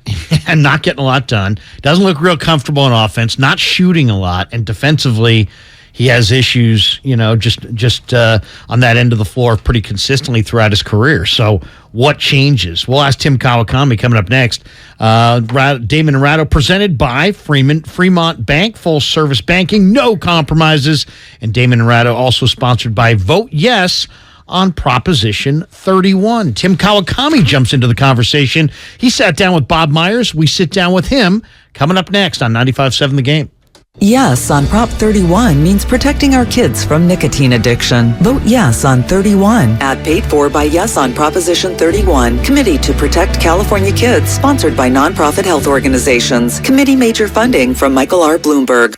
[SPEAKER 1] and not getting a lot done. Doesn't look real comfortable on offense, not shooting a lot, and defensively he has issues, you know, just on that end of the floor pretty consistently throughout his career. So what changes? We'll ask Tim Kawakami coming up next. Damon and Ratto, presented by Fremont Bank, full service banking, no compromises. And Damon and Ratto also sponsored by Vote Yes on Proposition 31. Tim Kawakami jumps into the conversation. He sat down with Bob Myers. We sit down with him coming up next on 95.7 The Game.
[SPEAKER 3] Yes on Prop 31 means protecting our kids from nicotine addiction. Vote yes on 31. Ad paid for by Yes on Proposition 31. Committee to Protect California Kids, sponsored by nonprofit health organizations. Committee major funding from Michael R. Bloomberg.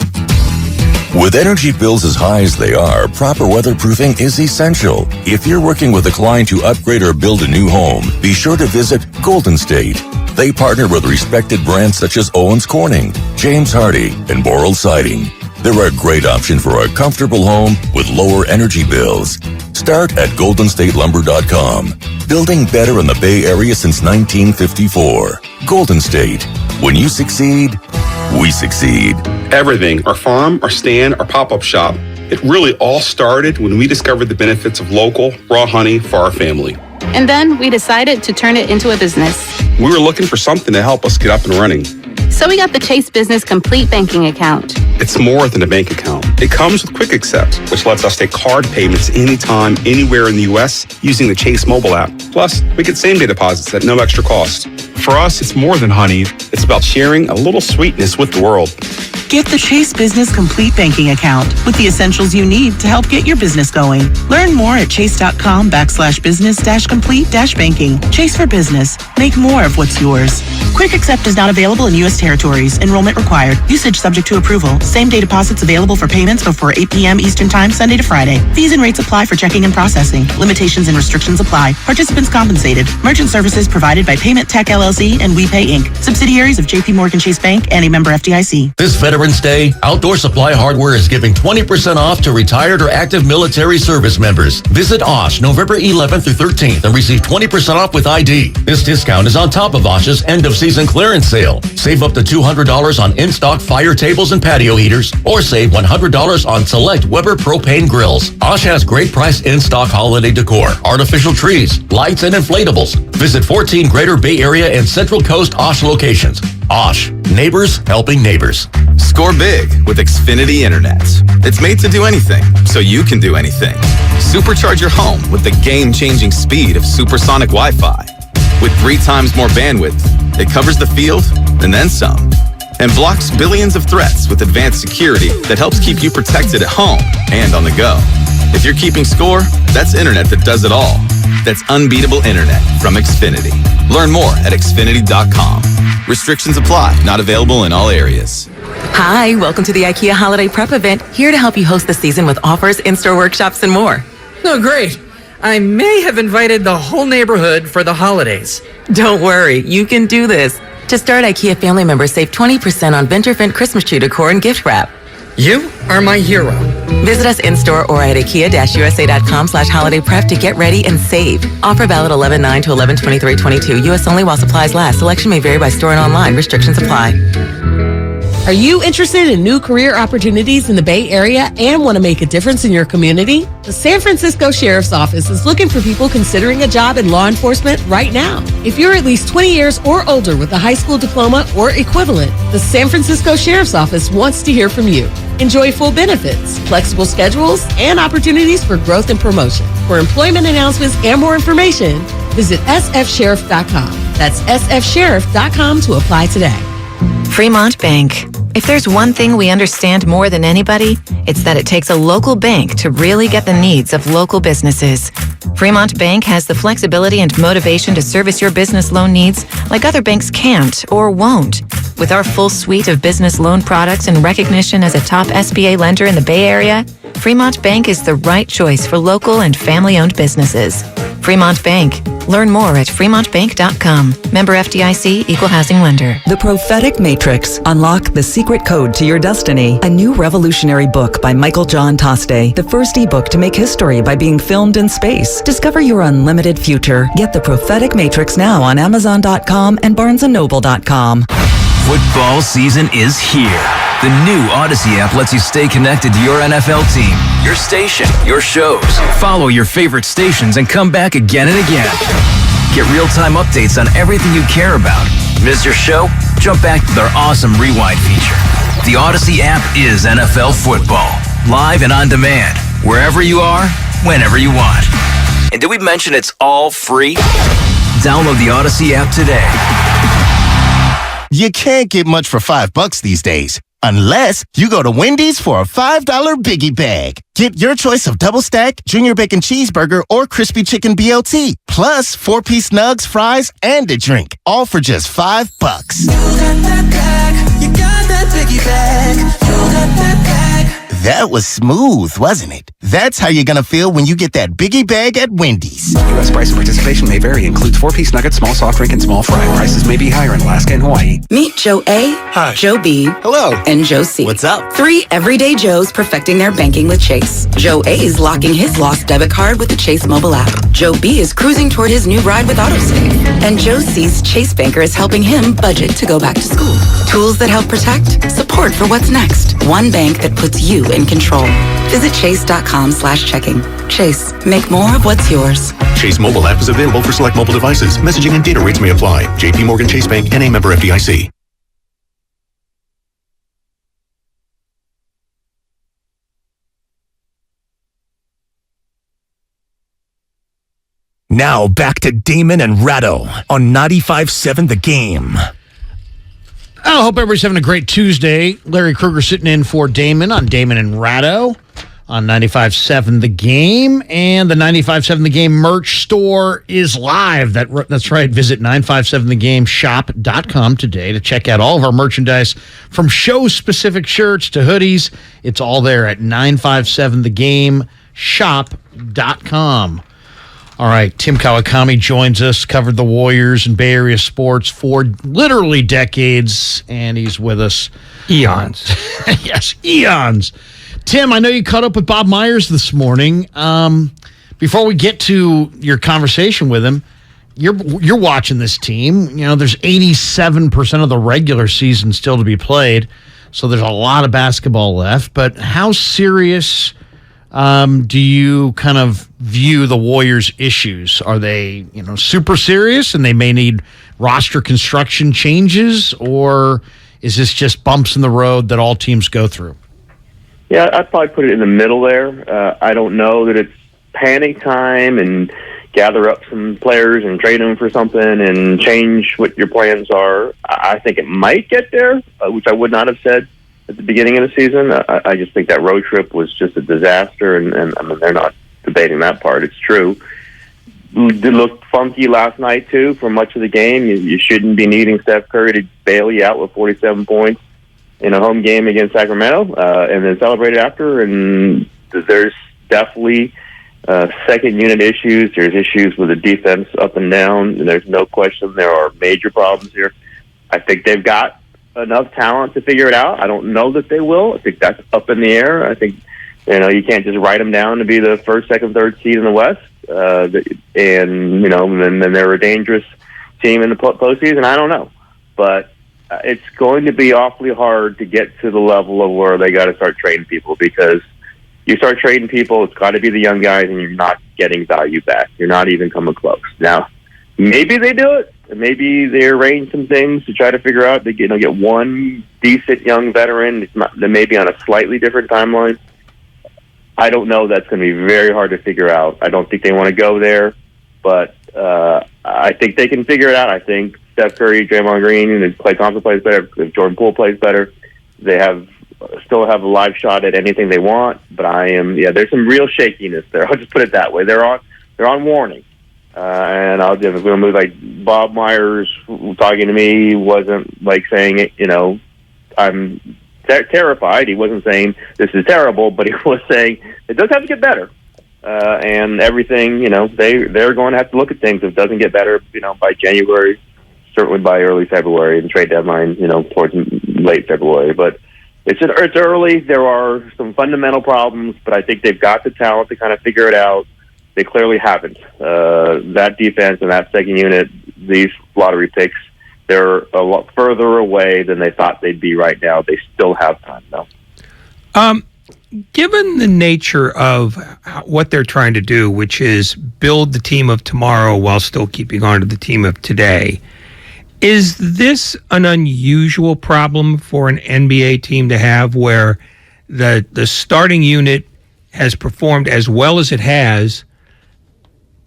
[SPEAKER 21] With energy bills as high as they are, proper weatherproofing is essential. If you're working with a client to upgrade or build a new home, be sure to visit Golden State. They partner with respected brands such as Owens Corning, James Hardie, and Boral Siding. They're a great option for a comfortable home with lower energy bills. Start at goldenstatelumber.com. Building better in the Bay Area since 1954. Golden State. When you succeed, we succeed.
[SPEAKER 22] Everything, our farm, our stand, our pop-up shop, it really all started when we discovered the benefits of local, raw honey for our family.
[SPEAKER 6] And then we decided to turn it into a business.
[SPEAKER 22] We were looking for something to help us get up and running.
[SPEAKER 6] So we got the Chase Business Complete Banking Account.
[SPEAKER 22] It's more than a bank account. It comes with Quick Accept, which lets us take card payments anytime, anywhere in the U.S. using the Chase mobile app. Plus, we get same-day deposits at no extra cost. For us, it's more than honey. It's about sharing a little sweetness with the world.
[SPEAKER 23] Get the Chase Business Complete Banking Account with the essentials you need to help get your business going. Learn more at chase.com/business-complete-banking. Chase for business. Make more of what's yours. Quick Accept is not available in U.S. territories. Enrollment required. Usage subject to approval. Same-day deposits available for payments before 8 p.m. Eastern Time, Sunday to Friday. Fees and rates apply for checking and processing. Limitations and restrictions apply. Participants compensated. Merchant services provided by Payment Tech LLC and WePay Inc. Subsidiaries of J.P. Morgan Chase Bank and a member FDIC.
[SPEAKER 9] This Veterans Day, Outdoor Supply Hardware is giving 20% off to retired or active military service members. Visit Osh November 11th through 13th and receive 20% off with ID. This discount is on top of Osh's end-of-season clearance sale. Save up to $200 on in-stock fire tables and patio heaters, or save $100 on select Weber propane grills. Osh has great price in-stock holiday decor, artificial trees, lights, and inflatables. Visit 14 Greater Bay Area and Central Coast Osh locations. Osh, neighbors helping neighbors.
[SPEAKER 24] Score big with Xfinity Internet. It's made to do anything, so you can do anything. Supercharge your home with the game-changing speed of supersonic Wi-Fi. With 3 times more bandwidth, it covers the field and then some. And blocks billions of threats with advanced security that helps keep you protected at home and on the go. If you're keeping score, that's internet that does it all. That's unbeatable internet from Xfinity. Learn more at Xfinity.com. Restrictions apply. Not available in all areas.
[SPEAKER 25] Hi, welcome to the IKEA Holiday Prep event. Here to help you host the season with offers, in-store workshops, and more.
[SPEAKER 26] Oh, great. I may have invited the whole neighborhood for the holidays.
[SPEAKER 25] Don't worry, you can do this. To start, IKEA family members save 20% on Venturfent Christmas tree decor and gift wrap.
[SPEAKER 26] You are my hero.
[SPEAKER 25] Visit us in-store or at IKEA-USA.com/holiday prep to get ready and save. Offer valid 11/9 to 11/23/22. U.S. only while supplies last. Selection may vary by store and online. Restrictions apply.
[SPEAKER 4] Are you interested in new career opportunities in the Bay Area and want to make a difference in your community? The San Francisco Sheriff's Office is looking for people considering a job in law enforcement right now. If you're at least 20 years or older with a high school diploma or equivalent, the San Francisco Sheriff's Office wants to hear from you. Enjoy full benefits, flexible schedules, and opportunities for growth and promotion. For employment announcements and more information, visit sfsheriff.com. That's sfsheriff.com to apply today.
[SPEAKER 5] Fremont Bank. If there's one thing we understand more than anybody, it's that it takes a local bank to really get the needs of local businesses. Fremont Bank has the flexibility and motivation to service your business loan needs like other banks can't or won't. With our full suite of business loan products and recognition as a top SBA lender in the Bay Area, Fremont Bank is the right choice for local and family-owned businesses. Fremont Bank. Learn more at fremontbank.com. Member FDIC, Equal Housing Lender.
[SPEAKER 3] The Prophetic Matrix. Unlock the secret code to your destiny. A new revolutionary book by Michael John Toste. The first ebook to make history by being filmed in space. Discover your unlimited future. Get The Prophetic Matrix now on Amazon.com and BarnesandNoble.com.
[SPEAKER 7] Football season is here. The new Odyssey app lets you stay connected to your NFL team, your station, your shows. Follow your favorite stations and come back again and again. Get real-time updates on everything you care about. Miss your show? Jump back to their awesome rewind feature. The Odyssey app is NFL football. Live and on demand. Wherever you are, whenever you want. And did we mention it's all free? Download the Odyssey app today.
[SPEAKER 11] You can't get much for $5 these days. Unless you go to Wendy's for a $5 Biggie Bag. Get your choice of double stack, junior bacon cheeseburger, or crispy chicken BLT. Plus 4-piece nugs, fries, and a drink. All for just $5. You got that bag. You got that Biggie Bag. You got that bag. That was smooth, wasn't it? That's how you're gonna feel when you get that Biggie Bag at Wendy's.
[SPEAKER 8] U.S. price and participation may vary. Includes 4-piece nuggets, small soft drink, and small fry. Prices may be higher in Alaska and Hawaii.
[SPEAKER 10] Meet Joe A,
[SPEAKER 8] Hi.
[SPEAKER 10] Joe B,
[SPEAKER 8] Hello.
[SPEAKER 10] and Joe C.
[SPEAKER 8] What's up?
[SPEAKER 10] 3 everyday Joes perfecting their banking with Chase. Joe A is locking his lost debit card with the Chase mobile app. Joe B is cruising toward his new ride with AutoSave. And Joe C's Chase banker is helping him budget to go back to school. Tools that help protect, support for what's next. One bank that puts you in control. Visit chase.com/checking. Chase, make more of what's yours.
[SPEAKER 12] Chase mobile app is available for select mobile devices. Messaging and data rates may apply. JP Morgan Chase Bank, N.A. member FDIC.
[SPEAKER 27] Now back to Damon and Ratto on 95.7 The Game.
[SPEAKER 1] I hope everybody's having a great Tuesday. Larry Kruger sitting in for Damon on Damon and Ratto on 95.7 The Game. And the 95.7 The Game merch store is live. That's right. Visit 957thegameshop.com today to check out all of our merchandise, from show-specific shirts to hoodies. It's all there at 957thegameshop.com. All right, Tim Kawakami joins us, covered the Warriors and Bay Area sports for literally decades, and he's with us.
[SPEAKER 2] Eons.
[SPEAKER 1] Yes, eons. Tim, I know you caught up with Bob Myers this morning. Before we get to your conversation with him, you're watching this team. You know, there's 87% of the regular season still to be played, so there's a lot of basketball left. But how serious do you kind of view the Warriors' issues? Are they, super serious and they may need roster construction changes, or is this just bumps in the road that all teams go through?
[SPEAKER 28] Yeah, I'd probably put it in the middle there. I don't know that it's panic time and gather up some players and trade them for something and change what your plans are. I think it might get there, which I would not have said at the beginning of the season. I just think that road trip was just a disaster, and I mean, they're not debating that part. It's true. It looked funky last night, too, for much of the game. You shouldn't be needing Steph Curry to bail you out with 47 points in a home game against Sacramento, and then celebrate it after. And there's definitely second unit issues. There's issues with the defense up and down, and there's no question there are major problems here. I think they've got enough talent to figure it out. I don't know that they will. I think that's up in the air. I think, you can't just write them down to be the first, second, third seed in the West. And then they're a dangerous team in the postseason. I don't know. But it's going to be awfully hard to get to the level of where they got to start trading people, because you start trading people, it's got to be the young guys, and you're not getting value back. You're not even coming close. Now, maybe they do it. Maybe they arrange some things to try to figure out to get one decent young veteran. They may be on a slightly different timeline. I don't know. That's going to be very hard to figure out. I don't think they want to go there, but I think they can figure it out. I think Steph Curry, Draymond Green, and if Klay Thompson plays better, if Jordan Poole plays better, they still have a live shot at anything they want. But there's some real shakiness there. I'll just put it that way. They're on warning. And I'll give a move like Bob Myers talking to me wasn't like saying it, I'm terrified. He wasn't saying this is terrible, but he was saying it does have to get better. And everything, they're going to have to look at things. If it doesn't get better, by January, certainly by early February, and trade deadline, towards late February. But it's early. There are some fundamental problems, but I think they've got the talent to kind of figure it out. They clearly haven't. That defense and that second unit, these lottery picks, they're a lot further away than they thought they'd be right now. They still have time, though.
[SPEAKER 2] Given the nature of what they're trying to do, which is build the team of tomorrow while still keeping on to the team of today, is this an unusual problem for an NBA team to have, where the starting unit has performed as well as it has,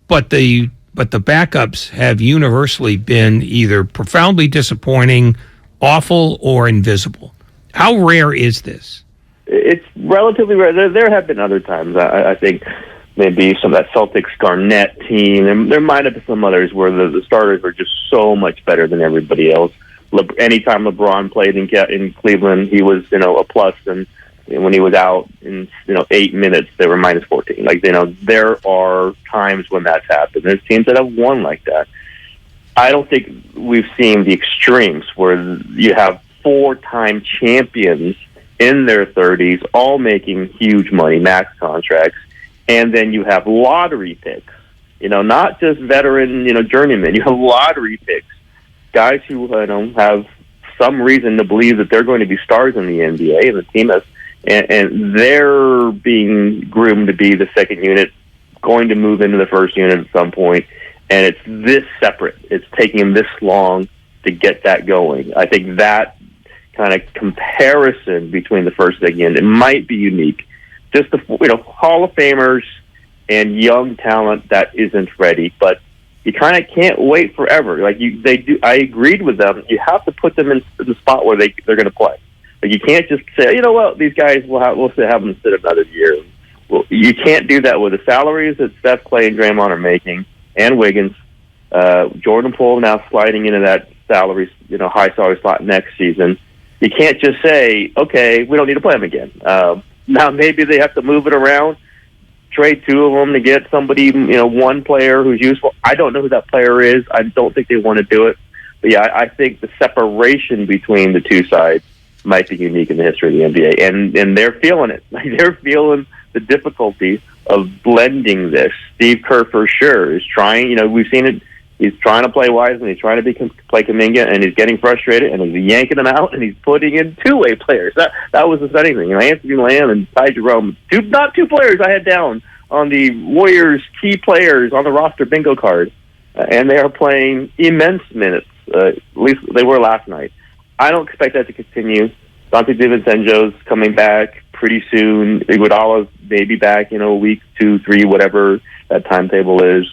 [SPEAKER 2] but the backups have universally been either profoundly disappointing, awful, or invisible? How rare is this?
[SPEAKER 28] It's relatively rare. There have been other times. I think maybe some of that Celtics Garnett team, and there might have been some others where the starters were just so much better than everybody else. Anytime LeBron played in Cleveland, he was a plus, and when he was out in 8 minutes, they were minus 14. There are times when that's happened. There's teams that have won like that. I don't think we've seen the extremes where you have 4-time champions in their 30s, all making huge money, max contracts, and then you have lottery picks. Not just veteran, journeymen. You have lottery picks, guys who have some reason to believe that they're going to be stars in the NBA, and the team has. And they're being groomed to be the second unit, going to move into the first unit at some point. And it's this separate. It's taking this long to get that going. I think that kind of comparison between the first and second unit, it might be unique. Just the Hall of Famers and young talent that isn't ready, but you kind of can't wait forever. They do. I agreed with them. You have to put them in the spot where they're going to play. You can't just say, these guys, we'll still have them sit another year. Well, you can't do that with the salaries that Steph, Klay, and Draymond are making, and Wiggins. Jordan Poole now sliding into that salary, high salary slot next season. You can't just say, okay, we don't need to play them again. Now maybe they have to move it around, trade 2 of them to get somebody, one player who's useful. I don't know who that player is. I don't think they want to do it. But yeah, I think the separation between the two sides might be unique in the history of the NBA, and they're feeling it. They're feeling the difficulty of blending this. Steve Kerr, for sure, is trying. We've seen it. He's trying to play Wiseman. He's trying to play Kuminga, and he's getting frustrated, and he's yanking them out, and he's putting in two-way players. That was the stunning thing. Anthony Lamb and Ty Jerome, not two players I had down on the Warriors' key players on the roster bingo card, and they are playing immense minutes. At least they were last night. I don't expect that to continue. Dante DiVincenzo's coming back pretty soon. Iguodala's maybe back in a week, 2, 3, whatever that timetable is.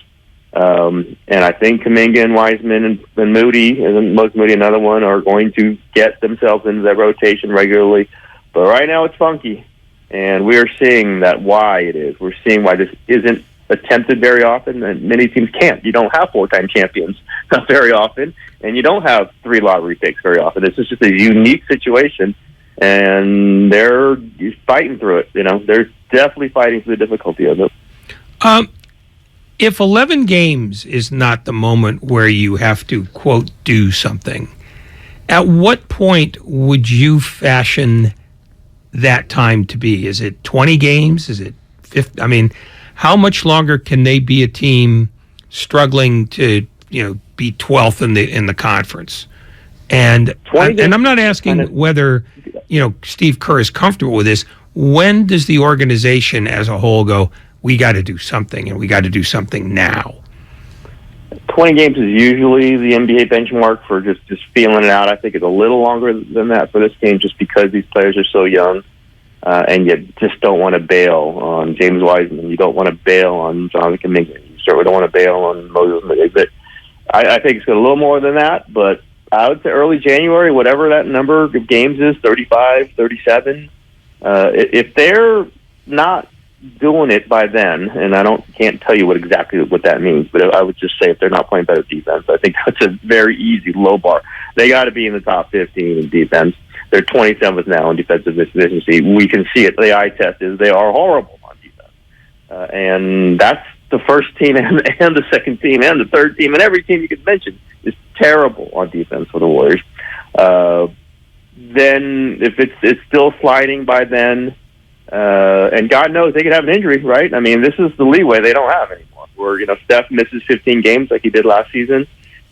[SPEAKER 28] And I think Kuminga and Wiseman and Moody, and Moses Moody, another one, are going to get themselves into that rotation regularly. But right now it's funky, and we are seeing that why it is. We're seeing why this isn't attempted very often, and many teams can't. You don't have 4-time champions very often, and you don't have 3 lottery picks very often. This is just a unique situation, and they're fighting through it. They're definitely fighting through the difficulty of it.
[SPEAKER 2] If 11 games is not the moment where you have to, quote, do something, at what point would you fashion that time to be? Is it 20 games? Is it 50? How much longer can they be a team struggling to, be 12th in the conference And I'm not asking whether, Steve Kerr is comfortable with this. When does the organization as a whole go, we got to do something, and we got to do something now?
[SPEAKER 28] 20 games is usually the NBA benchmark for just feeling it out. I think it's a little longer than that for this game just because these players are so young. And you just don't want to bail on James Wiseman. You don't want to bail on Jonathan Kuminga. You certainly don't want to bail on Moses Moody. But I think it's got a little more than that. But I would say early January, whatever that number of games is, 35, 37, if they're not doing it by then, and can't tell you exactly what that means, but I would just say if they're not playing better defense, I think that's a very easy low bar. They got to be in the top 15 in defense. They're 27th now in defensive efficiency. We can see it. The eye test is they are horrible on defense. And that's the first team and the second team and the third team and every team you could mention is terrible on defense for the Warriors. Then if it's still sliding by then, and God knows they could have an injury, right? I mean, this is the leeway they don't have anymore. Where, Steph misses 15 games like he did last season.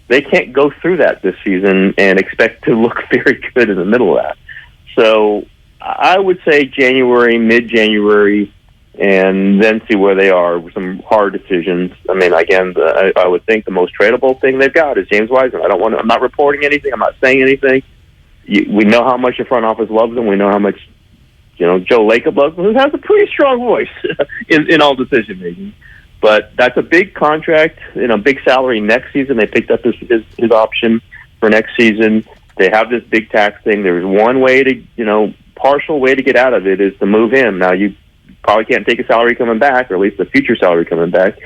[SPEAKER 28] They can't go through that this season and expect to look very good in the middle of that. So I would say January, mid-January, and then see where they are with some hard decisions. I mean, again, I would think the most tradable thing they've got is James Wiseman. I'm not reporting anything. I'm not saying anything. We know how much the front office loves him. We know how much, Joe Lacob loves him, who has a pretty strong voice in all decision making. But that's a big contract, big salary next season. They picked up his option for next season. They have this big tax thing. There's one way to, partial way to get out of it is to move him. Now, you probably can't take a salary coming back, or at least a future salary coming back.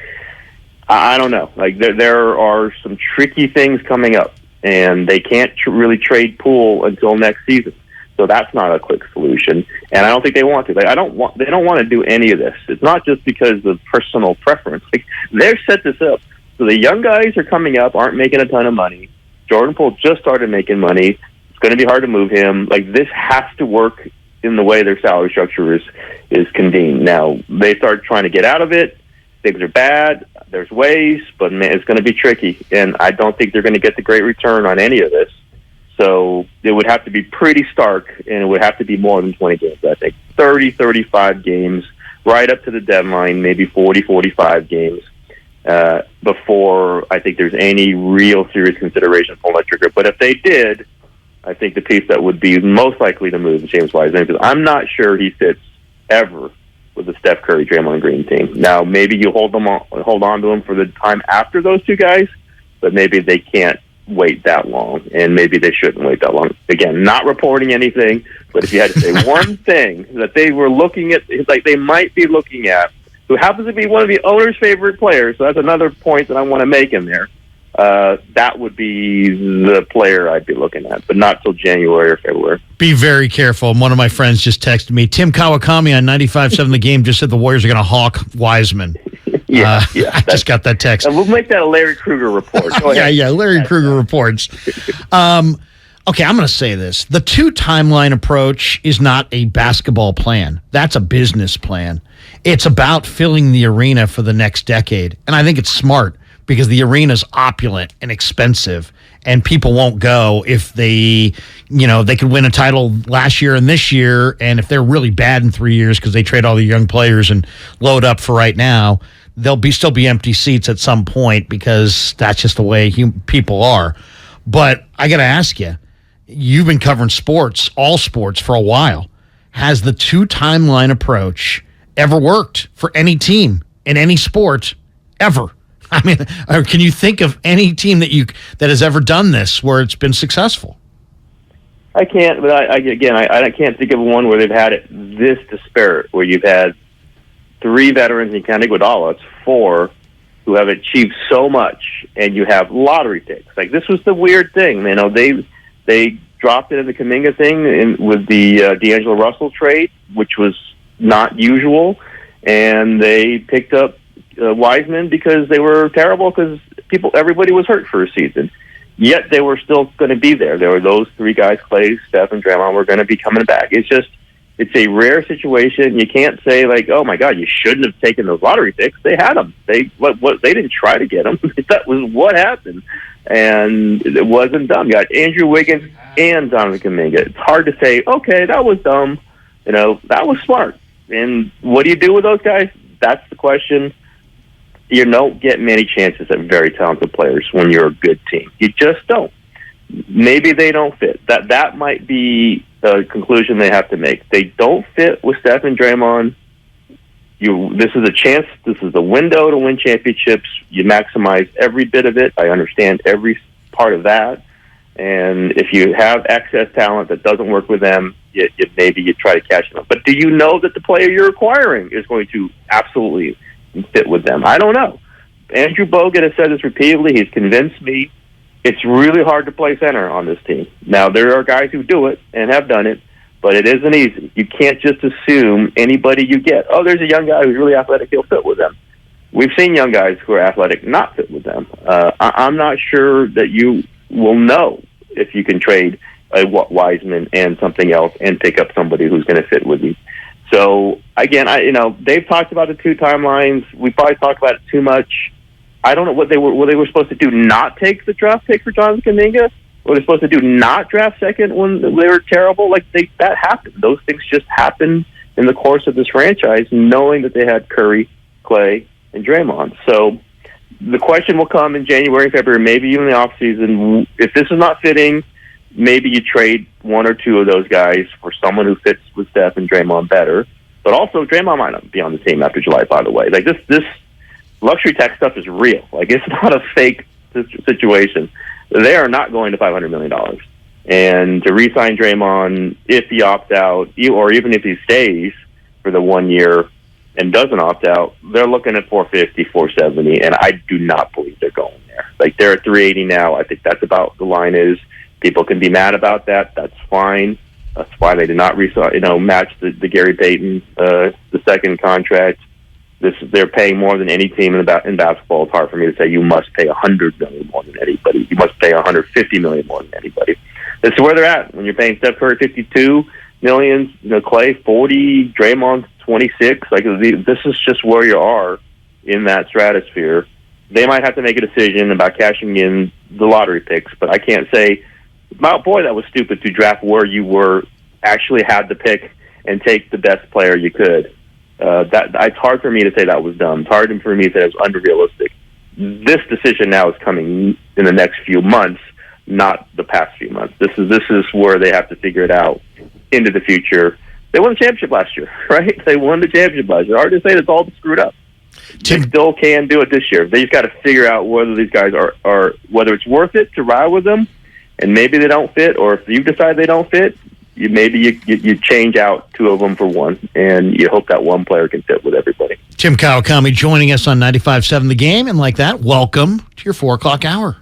[SPEAKER 28] I don't know. Like, there are some tricky things coming up, and they can't really trade Poole until next season. So that's not a quick solution, and I don't think they want to. They don't want to do any of this. It's not just because of personal preference. Like, they've set this up so the young guys are coming up, aren't making a ton of money. Jordan Poole just started making money. It's going to be hard to move him. Like, this has to work in the way their salary structure is convened. Now they start trying to get out of it. Things are bad. There's ways, but man, it's going to be tricky, and I don't think they're going to get the great return on any of this. So it would have to be pretty stark, and it would have to be more than 20 games, I think. 30, 35 games, right up to the deadline, maybe 40, 45 games, before I think there's any real serious consideration for that trigger. But if they did, I think the piece that would be most likely to move is James Wiseman, because I'm not sure he fits ever with the Steph Curry, Draymond Green team. Now, maybe you hold on to him for the time after those two guys, but maybe they can't wait that long, and maybe they shouldn't wait that long. Again, not reporting anything, but if you had to say one thing that they were looking at, like they might be looking at, who happens to be one of the owner's favorite players, so that's another point that I want to make in there, that would be the player I'd be looking at, but not till January or February.
[SPEAKER 1] Be very careful. One of my friends just texted me, Tim Kawakami on 95.7 The Game just said the Warriors are going to hawk Wiseman.
[SPEAKER 28] Yeah,
[SPEAKER 1] I just got that text.
[SPEAKER 28] We'll make that a Larry Kruger report.
[SPEAKER 1] Yeah, Larry Kruger reports. Okay, I'm going to say this. The two-timeline approach is not a basketball plan. That's a business plan. It's about filling the arena for the next decade. And I think it's smart because the arena's opulent and expensive, and people won't go if they could win a title last year and this year, and if they're really bad in 3 years because they trade all the young players and load up for right now, there'll still be empty seats at some point because that's just the way people are. But I got to ask you, you've been covering sports, all sports, for a while. Has the two-timeline approach ever worked for any team in any sport ever? I mean, can you think of any team that has ever done this where it's been successful?
[SPEAKER 28] I can't, but I can't think of one where they've had it this disparate, where you've had three veterans, and you can't Iguodala, it's four, who have achieved so much, and you have lottery picks. Like, this was the weird thing. They dropped it in the Kuminga thing with the D'Angelo Russell trade, which was not usual, and they picked up Wiseman because they were terrible because everybody was hurt for a season. Yet they were still going to be there. There were those three guys, Clay, Steph, and Draymond, were going to be coming back. It's just, It's a rare situation. You can't say like, "Oh my God, you shouldn't have taken those lottery picks." They had them. They didn't try to get them. That was what happened, and it wasn't dumb. You got Andrew Wiggins and Jonathan Kuminga. It's hard to say, "Okay, that was dumb." That was smart. And what do you do with those guys? That's the question. You don't get many chances at very talented players when you're a good team. You just don't. Maybe they don't fit. That might be a conclusion they have to make. They don't fit with Steph and Draymond. This is a chance. This is the window to win championships. You maximize every bit of it. I understand every part of that. And if you have excess talent that doesn't work with them, maybe you try to catch them up. But do you know that the player you're acquiring is going to absolutely fit with them? I don't know. Andrew Bogut has said this repeatedly. He's convinced me it's really hard to play center on this team. Now, there are guys who do it and have done it, but it isn't easy. You can't just assume anybody you get, oh, there's a young guy who's really athletic, he'll fit with them. We've seen young guys who are athletic not fit with them. I'm not sure that you will know if you can trade a Wiseman and something else and pick up somebody who's going to fit with you. So, again, they've talked about the two timelines. We probably talked about it too much. I don't know what they were supposed to do. Not take the draft pick for Jonathan Kuminga? Were they supposed to do? Not draft second when they were terrible? That happened. Those things just happened in the course of this franchise, knowing that they had Curry, Clay, and Draymond. So the question will come in January, February, maybe even in the offseason. If this is not fitting, maybe you trade one or two of those guys for someone who fits with Steph and Draymond better. But also, Draymond might not be on the team after July, by the way. This luxury tax stuff is real. It's not a fake situation. They are not going to $500 million. And to re-sign Draymond, if he opts out, or even if he stays for the 1 year and doesn't opt out, they're looking at 450, 470, and I do not believe they're going there. They're at 380 now. I think that's about the line is. People can be mad about that. That's fine. That's why they did not match the Gary Payton the second contract. They're paying more than any team in basketball. It's hard for me to say you must pay $100 million more than anybody. You must pay $150 million more than anybody. This is where they're at. When you're paying Steph Curry $52 million, Clay $40, Draymond $26. This is just where you are in that stratosphere. They might have to make a decision about cashing in the lottery picks, but I can't say, boy, that was stupid to draft where you were actually had the pick and take the best player you could. It's hard for me to say that was dumb. It's hard for me to say it was unrealistic. This decision now is coming in the next few months, not the past few months. This is where they have to figure it out into the future. They won the championship last year, right? They won the championship last year. Hard to say it's all screwed up. They still can do it this year. They just got to figure out whether these guys are whether it's worth it to ride with them, and maybe they don't fit, or if you decide they don't fit, you change out two of them for one, and you hope that one player can fit with everybody.
[SPEAKER 1] Tim Kawakami joining us on 95.7 The Game, and like that, welcome to your 4 o'clock hour.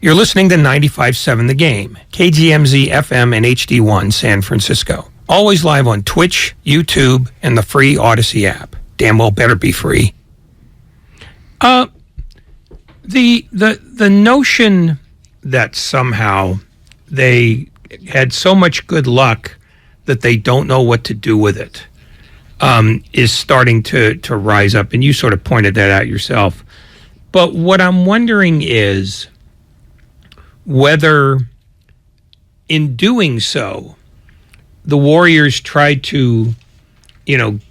[SPEAKER 2] You're listening to 95.7 The Game, KGMZ FM and HD1 San Francisco. Always live on Twitch, YouTube, and the free Odyssey app. Damn well better be free. The notion that somehow they had so much good luck that they don't know what to do with it is starting to rise up, and you sort of pointed that out yourself. But what I'm wondering is whether in doing so, the Warriors tried to,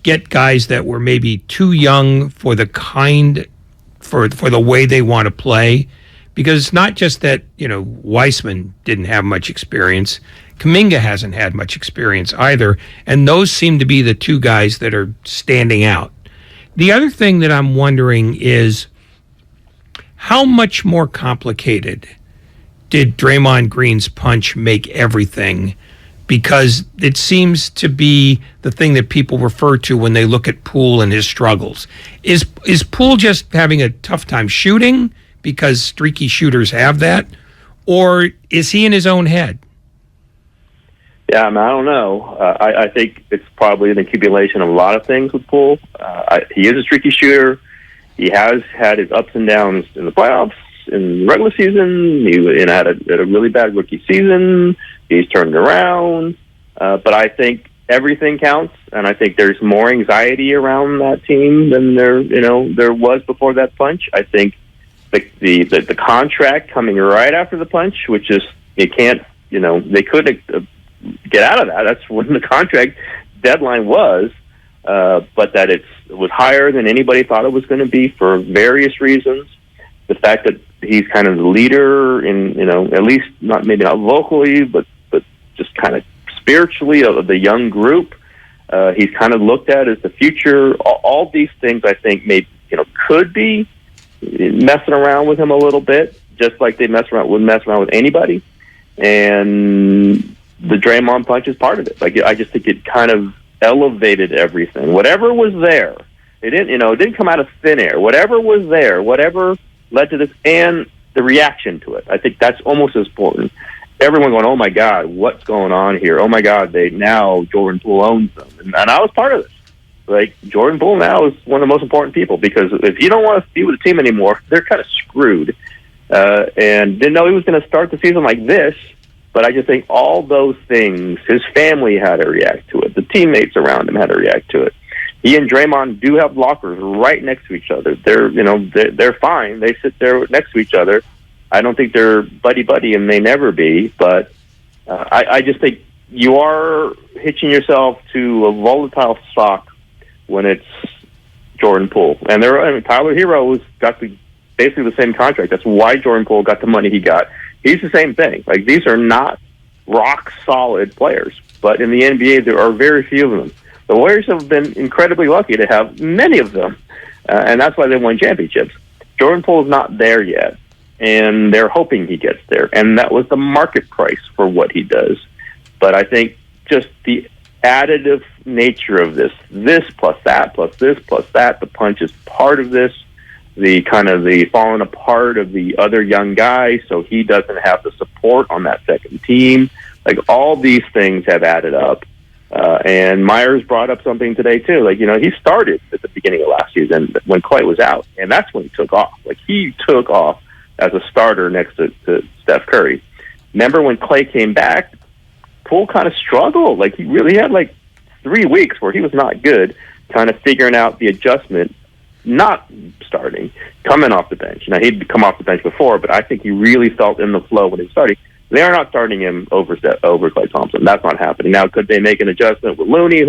[SPEAKER 2] get guys that were maybe too young for the way they want to play. Because it's not just that, Weissman didn't have much experience. Kuminga hasn't had much experience either. And those seem to be the two guys that are standing out. The other thing that I'm wondering is how much more complicated did Draymond Green's punch make everything? Because it seems to be the thing that people refer to when they look at Poole and his struggles. Is Poole just having a tough time shooting because streaky shooters have that? Or is he in his own head?
[SPEAKER 28] Yeah, I don't know. I think it's probably an accumulation of a lot of things with Poole. He is a streaky shooter. He has had his ups and downs in the playoffs, in the regular season. He had a really bad rookie season. He's turned around. But I think everything counts, and I think there's more anxiety around that team than there was before that punch. I think the contract coming right after the punch, which is they couldn't get out of that. That's when the contract deadline was, but that it was higher than anybody thought it was going to be for various reasons. The fact that he's kind of the leader in, at least maybe not vocally, but just kind of spiritually of the young group. He's kind of looked at as the future. All these things I think could be messing around with him a little bit, just like they mess around with anybody. And the Draymond punch is part of it. Like, I just think it kind of elevated everything. Whatever was there, it didn't come out of thin air. Whatever was there, whatever led to this, and the reaction to it. I think that's almost as important. Everyone going, "Oh my God, what's going on here? Oh my God, now Jordan Poole owns them," and I was part of this. Like, Jordan Poole now is one of the most important people, because if you don't want to be with the team anymore, they're kind of screwed. And didn't know he was going to start the season like this, but I just think all those things, his family had to react to it. The teammates around him had to react to it. He and Draymond do have lockers right next to each other. They're fine. They sit there next to each other. I don't think they're buddy-buddy, and may never be, but I just think you are hitching yourself to a volatile stock when it's Jordan Poole. And Tyler Hero got basically the same contract. That's why Jordan Poole got the money he got. He's the same thing. Like, these are not rock-solid players, but in the NBA, there are very few of them. The Warriors have been incredibly lucky to have many of them, and that's why they won championships. Jordan Poole is not there yet, and they're hoping he gets there, and that was the market price for what he does. But I think just the additive nature of this plus that, plus this, plus that, the punch is part of this, the kind of the falling apart of the other young guy, so he doesn't have the support on that second team. Like, all these things have added up. And Myers brought up something today too. Like, he started at the beginning of last season when Clay was out, and that's when he took off. Like, he took off as a starter next to Steph Curry. Remember when Clay came back, Poole kind of struggled. Like, he really had 3 weeks where he was not good, kind of figuring out the adjustment, not starting, coming off the bench. Now, he'd come off the bench before, but I think he really felt in the flow when he was starting. They are not starting him over Klay Thompson. That's not happening. Now, could they make an adjustment with Looney?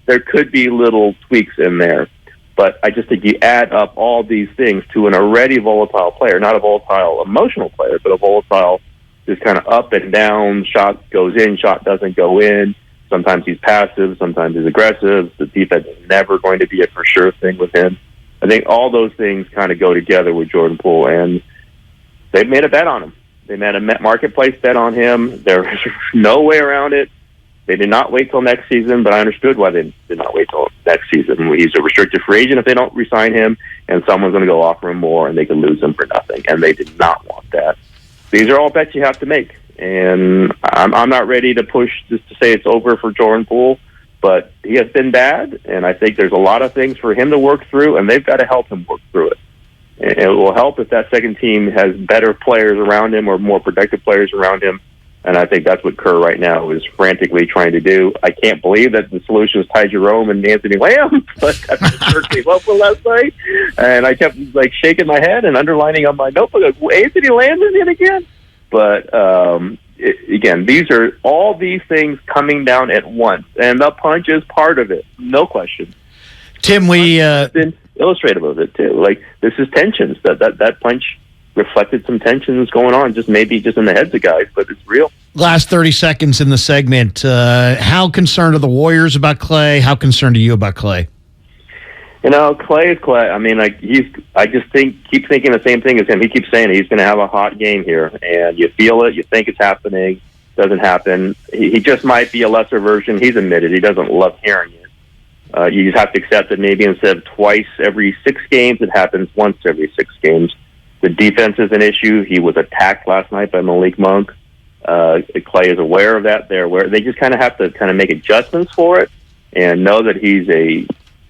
[SPEAKER 28] There could be little tweaks in there. But I just think you add up all these things to an already volatile player, not a volatile emotional player, but a volatile, just kind of up and down, shot goes in, shot doesn't go in. Sometimes he's passive, sometimes he's aggressive. The defense is never going to be a for sure thing with him. I think all those things kind of go together with Jordan Poole, and they've made a bet on him. They made a marketplace bet on him. There's no way around it. They did not wait till next season, but I understood why they did not wait till next season. He's a restricted free agent if they don't re-sign him, and someone's going to go offer him more, and they could lose him for nothing, and they did not want that. These are all bets you have to make, and I'm not ready to push just to say it's over for Jordan Poole, but he has been bad, and I think there's a lot of things for him to work through, and they've got to help him work through it. And it will help if that second team has better players around him or more productive players around him. And I think that's what Kerr right now is frantically trying to do. I can't believe that the solution is Ty Jerome and Anthony Lamb, but that's what Kerr came up with last night. And I kept shaking my head and underlining on my notebook, Anthony Lamb's in again. But again, these are all these things coming down at once, and the punch is part of it, no question.
[SPEAKER 1] Tim, we
[SPEAKER 28] illustrative of it too. Like, this is tensions. That punch reflected some tensions going on, maybe just in the heads of guys, but it's real.
[SPEAKER 1] Last 30 seconds in the segment. How concerned are the Warriors about Clay? How concerned are you about Clay?
[SPEAKER 28] Clay is Clay. I mean, I just keep thinking the same thing as him. He keeps saying he's going to have a hot game here, and you feel it. You think it's happening. Doesn't happen. He just might be a lesser version. He's admitted he doesn't love hearing it. You just have to accept that maybe instead of twice every 6 games, it happens once every 6 games. The defense is an issue. He was attacked last night by Malik Monk. Clay is aware of that. They're aware. They just kind of have to make adjustments for it and know that he's a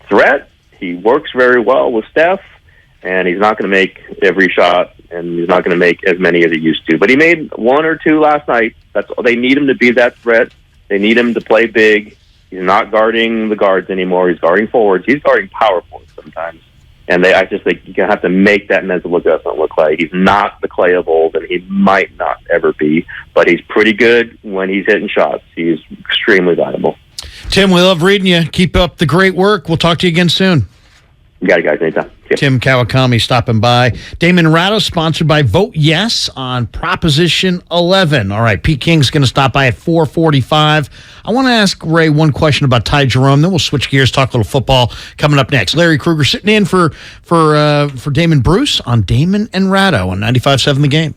[SPEAKER 28] threat. He works very well with Steph, and he's not going to make every shot, and he's not going to make as many as he used to. But he made 1 or 2 last night. They need him to be that threat. They need him to play big. He's not guarding the guards anymore. He's guarding forwards. He's guarding power forwards sometimes. And I just think you're going to have to make that mental adjustment with Clay. He's not the Clay of old, and he might not ever be, but he's pretty good when he's hitting shots. He's extremely valuable.
[SPEAKER 1] Tim, we love reading you. Keep up the great work. We'll talk to you again soon.
[SPEAKER 28] You got it, guys. Anytime. Yep.
[SPEAKER 1] Tim Kawakami stopping by. Damon and Ratto, sponsored by Vote Yes on Proposition 11. All right, Pete King's going to stop by at 4:45. I want to ask Ray one question about Ty Jerome, then we'll switch gears, talk a little football coming up next. Larry Kruger sitting in for Damon Bruce on Damon and Ratto on 95.7 The Game.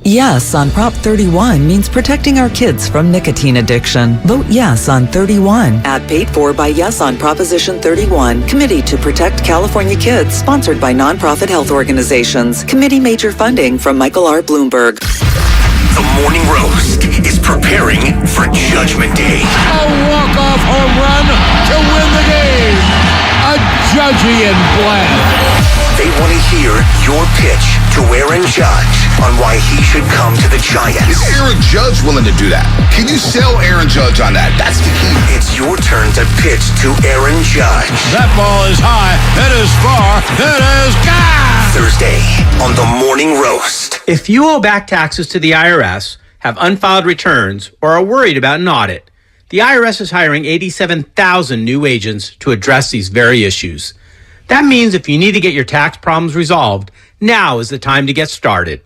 [SPEAKER 3] Yes on Prop 31 means protecting our kids from nicotine addiction. Vote yes on 31. Ad paid for by Yes on Proposition 31. Committee to Protect California Kids, sponsored by nonprofit health organizations. Committee major funding from Michael R. Bloomberg.
[SPEAKER 27] The Morning Roast is preparing for Judgment Day.
[SPEAKER 13] A walk-off home run to win the game. A Judgian blast.
[SPEAKER 27] They want to hear your pitch to Aaron Judge on why he should come to the Giants.
[SPEAKER 14] Is Aaron Judge willing to do that? Can you sell Aaron Judge on that? That's the key.
[SPEAKER 27] It's your turn to pitch to Aaron Judge.
[SPEAKER 13] That ball is high. That is far. That is gone.
[SPEAKER 27] Thursday on The Morning Roast.
[SPEAKER 15] If you owe back taxes to the IRS, have unfiled returns, or are worried about an audit, the IRS is hiring 87,000 new agents to address these very issues. That means if you need to get your tax problems resolved, now is the time to get started.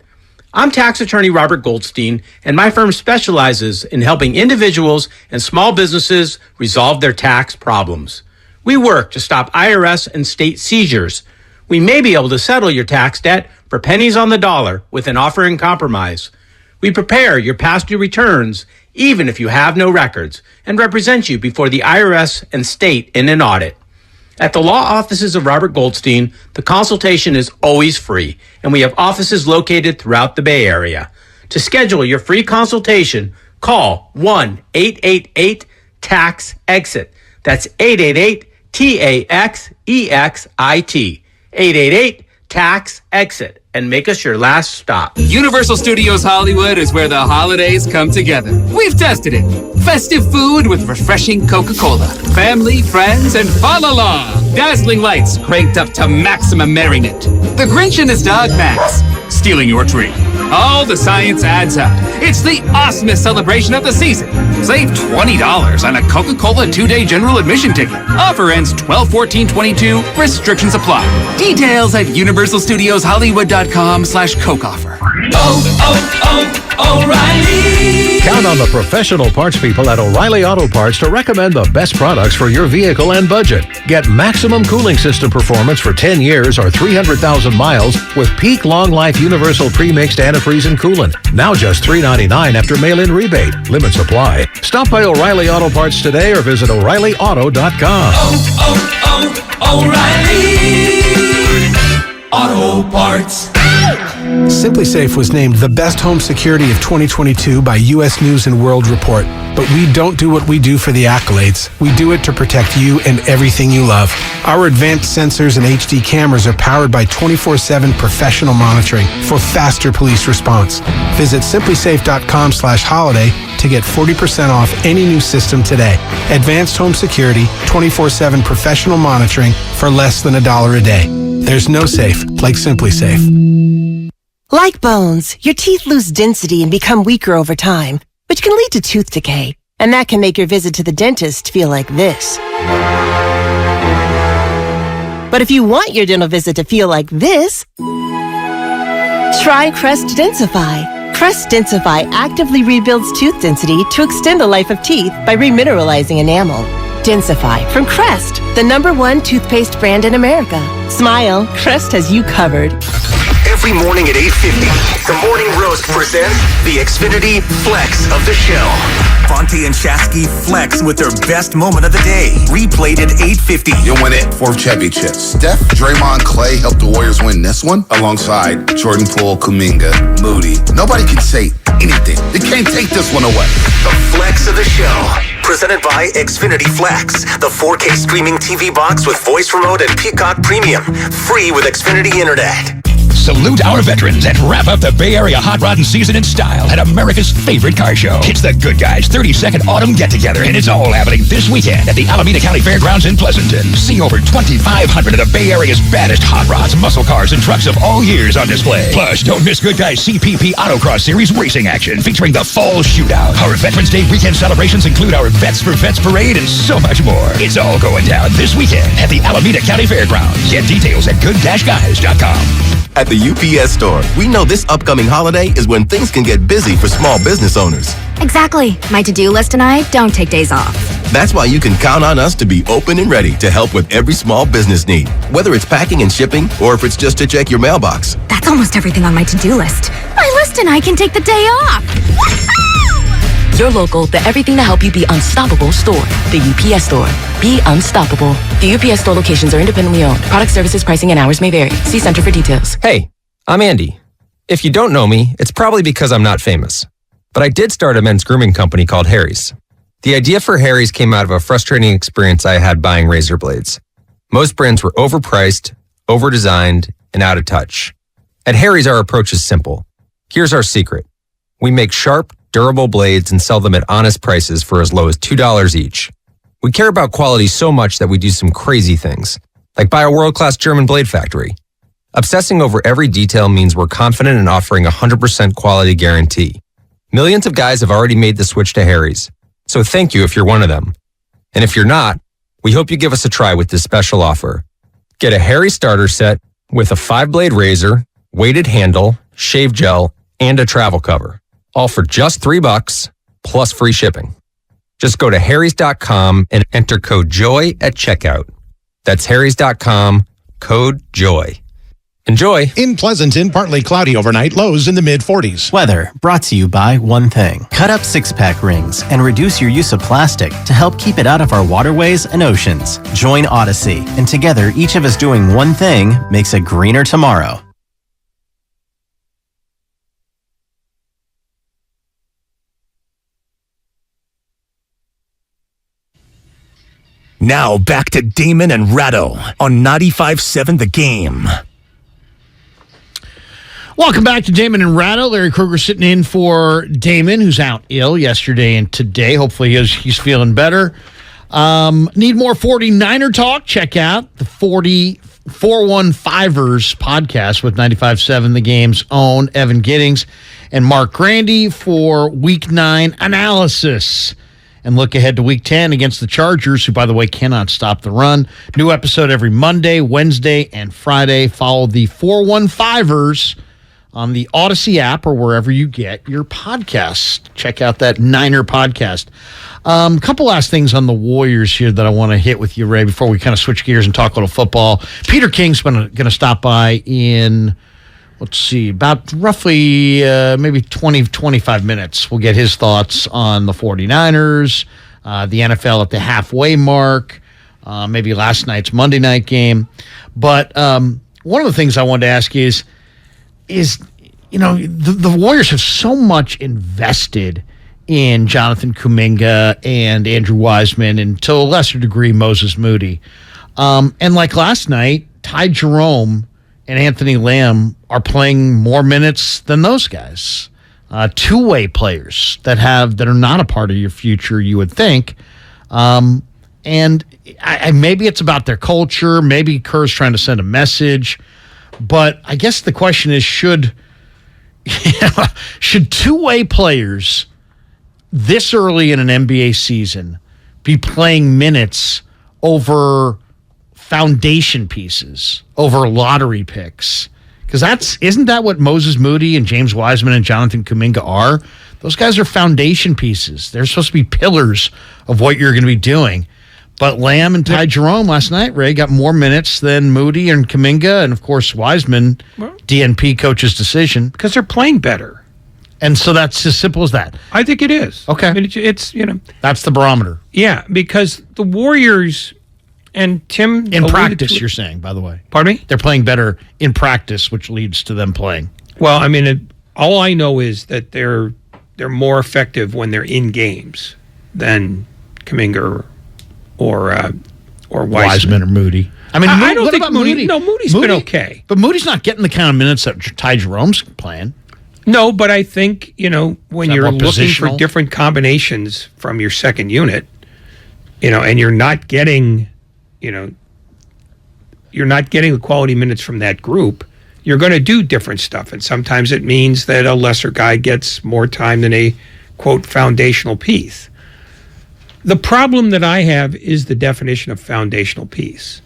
[SPEAKER 15] I'm tax attorney Robert Goldstein, and my firm specializes in helping individuals and small businesses resolve their tax problems. We work to stop IRS and state seizures. We may be able to settle your tax debt for pennies on the dollar with an offer in compromise. We prepare your past due returns, even if you have no records, and represent you before the IRS and state in an audit. At the law offices of Robert Goldstein, the consultation is always free, and we have offices located throughout the Bay Area. To schedule your free consultation, call 1-888-TAX-EXIT. That's 888-TAXEXIT. 888-TAX-EXIT. And make us your last stop.
[SPEAKER 16] Universal Studios Hollywood is where the holidays come together. We've tested it. Festive food with refreshing Coca-Cola. Family, friends, and fun along. Dazzling lights cranked up to maximum merriment. The Grinch and his dog Max stealing your tree. All the science adds up. It's the awesomest celebration of the season. Save $20 on a Coca-Cola 2-day general admission ticket. Offer ends 12/14/22. Restrictions apply. Details at universalstudioshollywood.com/Coke offer.
[SPEAKER 17] O'Reilly. Count on the professional parts people at O'Reilly Auto Parts to recommend the best products for your vehicle and budget. Get maximum cooling system performance for 10 years or 300,000 miles with peak long life universal pre-mixed antifreeze and coolant. Now just $3.99 after mail-in rebate. Limits apply. Stop by O'Reilly Auto Parts today or visit O'ReillyAuto.com.
[SPEAKER 13] O'Reilly Auto Parts.
[SPEAKER 18] Simply Safe was named the best home security of 2022 by U.S. News and World Report. But we don't do what we do for the accolades. We do it to protect you and everything you love. Our advanced sensors and HD cameras are powered by 24/7 professional monitoring for faster police response. Visit simplysafe.com/holiday to get 40% off any new system today. Advanced home security, 24/7 professional monitoring for less than $1 a day. There's no safe like Simply Safe.
[SPEAKER 19] Like bones, your teeth lose density and become weaker over time, which can lead to tooth decay. And that can make your visit to the dentist feel like this. But if you want your dental visit to feel like this, try Crest Densify. Crest Densify actively rebuilds tooth density to extend the life of teeth by remineralizing enamel. Densify from Crest, the #1 toothpaste brand in America. Smile, Crest has you covered.
[SPEAKER 27] Every morning at 8:50, The Morning Roast presents the Xfinity Flex of the show. Fonte and Shasky flex with their best moment of the day. Replayed at 8:50.
[SPEAKER 14] You'll win it. 4th championship. Steph, Draymond, Clay helped the Warriors win this one alongside Jordan Poole, Kuminga, Moody. Nobody can say anything. They can't take this one away.
[SPEAKER 27] The Flex of the show. Presented by Xfinity Flex, the 4K streaming TV box with voice remote and Peacock Premium. Free with Xfinity Internet.
[SPEAKER 6] salute our veterans, and wrap up the Bay Area hot rodding season in style at America's favorite car show. It's the Good Guys 32nd Autumn Get-Together, and it's all happening this weekend at the Alameda County Fairgrounds in Pleasanton. See over 2,500 of the Bay Area's baddest hot rods, muscle cars, and trucks of all years on display. Plus, don't miss Good Guys CPP Autocross Series racing action featuring the Fall Shootout. Our Veterans Day weekend celebrations include our Vets for Vets Parade and so much more. It's all going down this weekend at the Alameda County Fairgrounds. Get details at good-guys.com.
[SPEAKER 9] At the UPS Store, we know this upcoming holiday is when things can get busy for small business owners.
[SPEAKER 20] Exactly. My to-do list and I don't take days off.
[SPEAKER 9] That's why you can count on us to be open and ready to help with every small business need, whether it's packing and shipping or if it's just to check your mailbox.
[SPEAKER 20] That's almost everything on my to-do list. My list and I can take the day off.
[SPEAKER 25] Your local, the everything to help you be unstoppable store. The UPS Store. Be unstoppable. The UPS Store locations are independently owned. Product services, pricing, and hours may vary. See Center for details.
[SPEAKER 21] Hey, I'm Andy. If you don't know me, it's probably because I'm not famous. But I did start a men's grooming company called Harry's. The idea for Harry's came out of a frustrating experience I had buying razor blades. Most brands were overpriced, overdesigned, and out of touch. At Harry's, our approach is simple. Here's our secret. We make sharp, durable blades and sell them at honest prices for as low as $2 each. We care about quality so much that we do some crazy things, like buy a world-class German blade factory. Obsessing over every detail means we're confident in offering a 100% quality guarantee. Millions of guys have already made the switch to Harry's, so thank you if you're one of them. And if you're not, we hope you give us a try with this special offer. Get a Harry starter set with a 5-blade razor, weighted handle, shave gel, and a travel cover. All for just $3 plus free shipping. Just go to harrys.com and enter code JOY at checkout. That's harrys.com, code JOY. Enjoy.
[SPEAKER 22] In Pleasanton, partly cloudy overnight, lows in the mid-40s.
[SPEAKER 23] Weather brought to you by one thing. Cut up six-pack rings and reduce your use of plastic to help keep it out of our waterways and oceans. Join Odyssey, and together, each of us doing one thing makes a greener tomorrow.
[SPEAKER 27] Now back to Damon and Ratto on 95.7 The Game.
[SPEAKER 1] Welcome back to Damon and Ratto. Larry Kruger sitting in for Damon, who's out ill yesterday and today. Hopefully he's feeling better. Need more 49er talk? Check out the 415ers podcast with 95.7 The Game's own Evan Giddings and Mark Grandy for Week 9 analysis. And look ahead to Week 10 against the Chargers, who, by the way, cannot stop the run. New episode every Monday, Wednesday, and Friday. Follow the 415ers on the Odyssey app or wherever you get your podcasts. Check out that Niner podcast. Couple last things on the Warriors here that I want to hit with you, Ray, before we kind of switch gears and talk a little football. Peter King's going to stop by in, let's see, about roughly maybe 20, 25 minutes. We'll get his thoughts on the 49ers, the NFL at the halfway mark, maybe last night's Monday night game. But one of the things I wanted to ask you is the Warriors have so much invested in Jonathan Kuminga and Andrew Wiseman, and to a lesser degree, Moses Moody. And like last night, Ty Jerome and Anthony Lamb are playing more minutes than those guys. Two-way players that are not a part of your future, you would think. And maybe it's about their culture. Maybe Kerr's trying to send a message. But I guess the question is, should two-way players this early in an NBA season be playing minutes over foundation pieces, over lottery picks? Because isn't that what Moses Moody and James Wiseman and Jonathan Kuminga are? Those guys are foundation pieces. They're supposed to be pillars of what you're going to be doing. But Lamb and Ty Jerome last night, Ray, got more minutes than Moody and Kuminga, and of course Wiseman, DNP coach's decision.
[SPEAKER 2] Because they're playing better.
[SPEAKER 1] And so that's as simple as that.
[SPEAKER 2] I think it is.
[SPEAKER 1] Okay.
[SPEAKER 2] I mean, it's
[SPEAKER 1] that's the barometer.
[SPEAKER 2] Yeah, because the Warriors and Tim...
[SPEAKER 1] In practice, you're saying, by the way.
[SPEAKER 2] Pardon me?
[SPEAKER 1] They're playing better in practice, which leads to them playing.
[SPEAKER 2] Well, I mean, all I know is that they're more effective when they're in games than Kuminga or or Wiseman
[SPEAKER 1] or Moody. I mean,
[SPEAKER 2] I don't
[SPEAKER 1] what
[SPEAKER 2] think
[SPEAKER 1] about
[SPEAKER 2] Moody. No, Moody's been okay.
[SPEAKER 1] But Moody's not getting the kind of minutes that Ty Jerome's playing.
[SPEAKER 2] No, but I think, when you're looking for
[SPEAKER 1] positional?
[SPEAKER 2] different combinations from your second unit, and you're not getting, the quality minutes from that group, you're going to do different stuff. And sometimes it means that a lesser guy gets more time than a, quote, foundational piece. The problem that I have is the definition of foundational piece.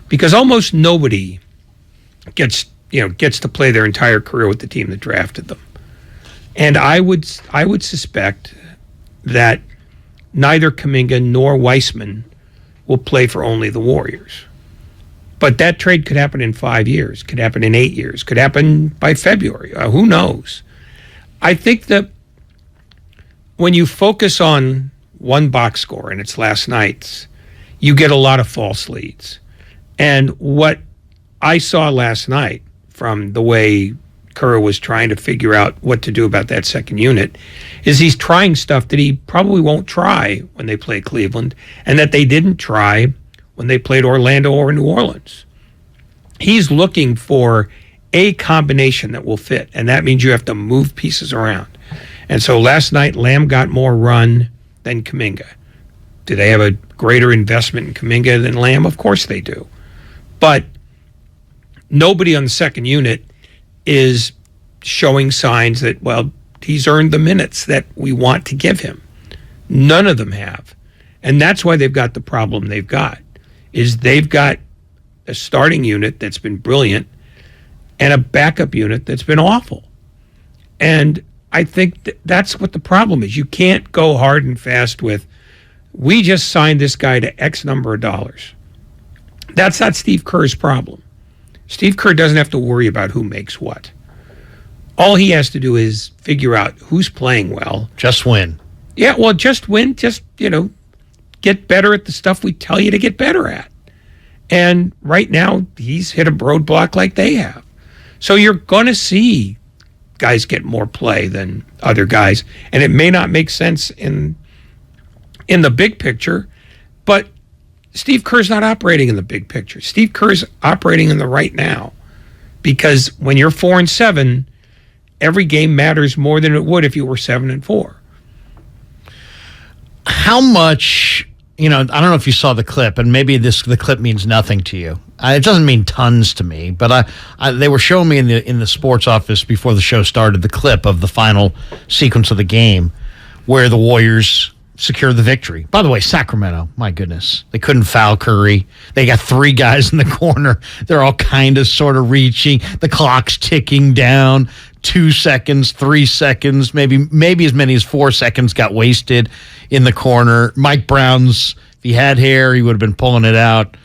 [SPEAKER 2] Because almost nobody gets to play their entire career with the team that drafted them. And I would suspect that neither Kuminga nor Weissman will play for only the Warriors. But that trade could happen in 5 years, could happen in 8 years, could happen by February. Who knows? I think that when you focus on one box score, and it's last night's, you get a lot of false leads. And what I saw last night from the way Kruger was trying to figure out what to do about that second unit is he's trying stuff that he probably won't try when they play Cleveland and that they didn't try when they played Orlando or New Orleans. He's looking for a combination that will fit, and that means you have to move pieces around. And so last night, Lamb got more run than Kuminga. Do they have a greater investment in Kuminga than Lamb? Of course they do. But nobody on the second unit is showing signs that, well, he's earned the minutes that we want to give him. None of them have. And that's why they've got the problem they've got, is they've got a starting unit that's been brilliant and a backup unit that's been awful. And I think that's what the problem is. You can't go hard and fast with, we just signed this guy to X number of dollars. That's not Steve Kerr's problem. Steve Kerr doesn't have to worry about who makes what. All he has to do is figure out who's playing well.
[SPEAKER 1] Just win.
[SPEAKER 2] Yeah, well, just win. Just, get better at the stuff we tell you to get better at. And right now, he's hit a roadblock like they have. So you're going to see guys get more play than other guys. And it may not make sense in the big picture, but Steve Kerr's not operating in the big picture. Steve Kerr's operating in the right now. Because when you're 4-7, every game matters more than it would if you were 7-4.
[SPEAKER 1] How much, I don't know if you saw the clip, and maybe the clip means nothing to you. It doesn't mean tons to me, but they were showing me in the sports office before the show started the clip of the final sequence of the game where the Warriors secured the victory. By the way, Sacramento, my goodness, they couldn't foul Curry. They got 3 guys in the corner. They're all kind of sort of reaching. The clock's ticking down. 2 seconds, 3 seconds, maybe as many as 4 seconds got wasted in the corner. Mike Brown's, if he had hair, he would have been pulling it out.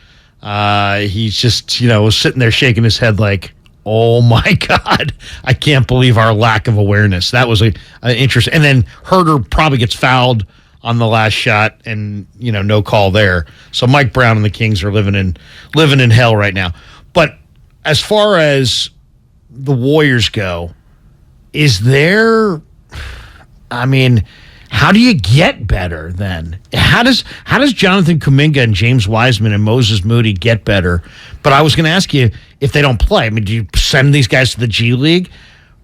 [SPEAKER 1] He's just, was sitting there shaking his head like, oh my God, I can't believe our lack of awareness. That was an interesting. And then Herter probably gets fouled on the last shot, and no call there. So Mike Brown and the Kings are living in hell right now. But as far as the Warriors go, is there? I mean, how do you get better then? How does Jonathan Kuminga and James Wiseman and Moses Moody get better? But I was going to ask you if they don't play. I mean, do you send these guys to the G League?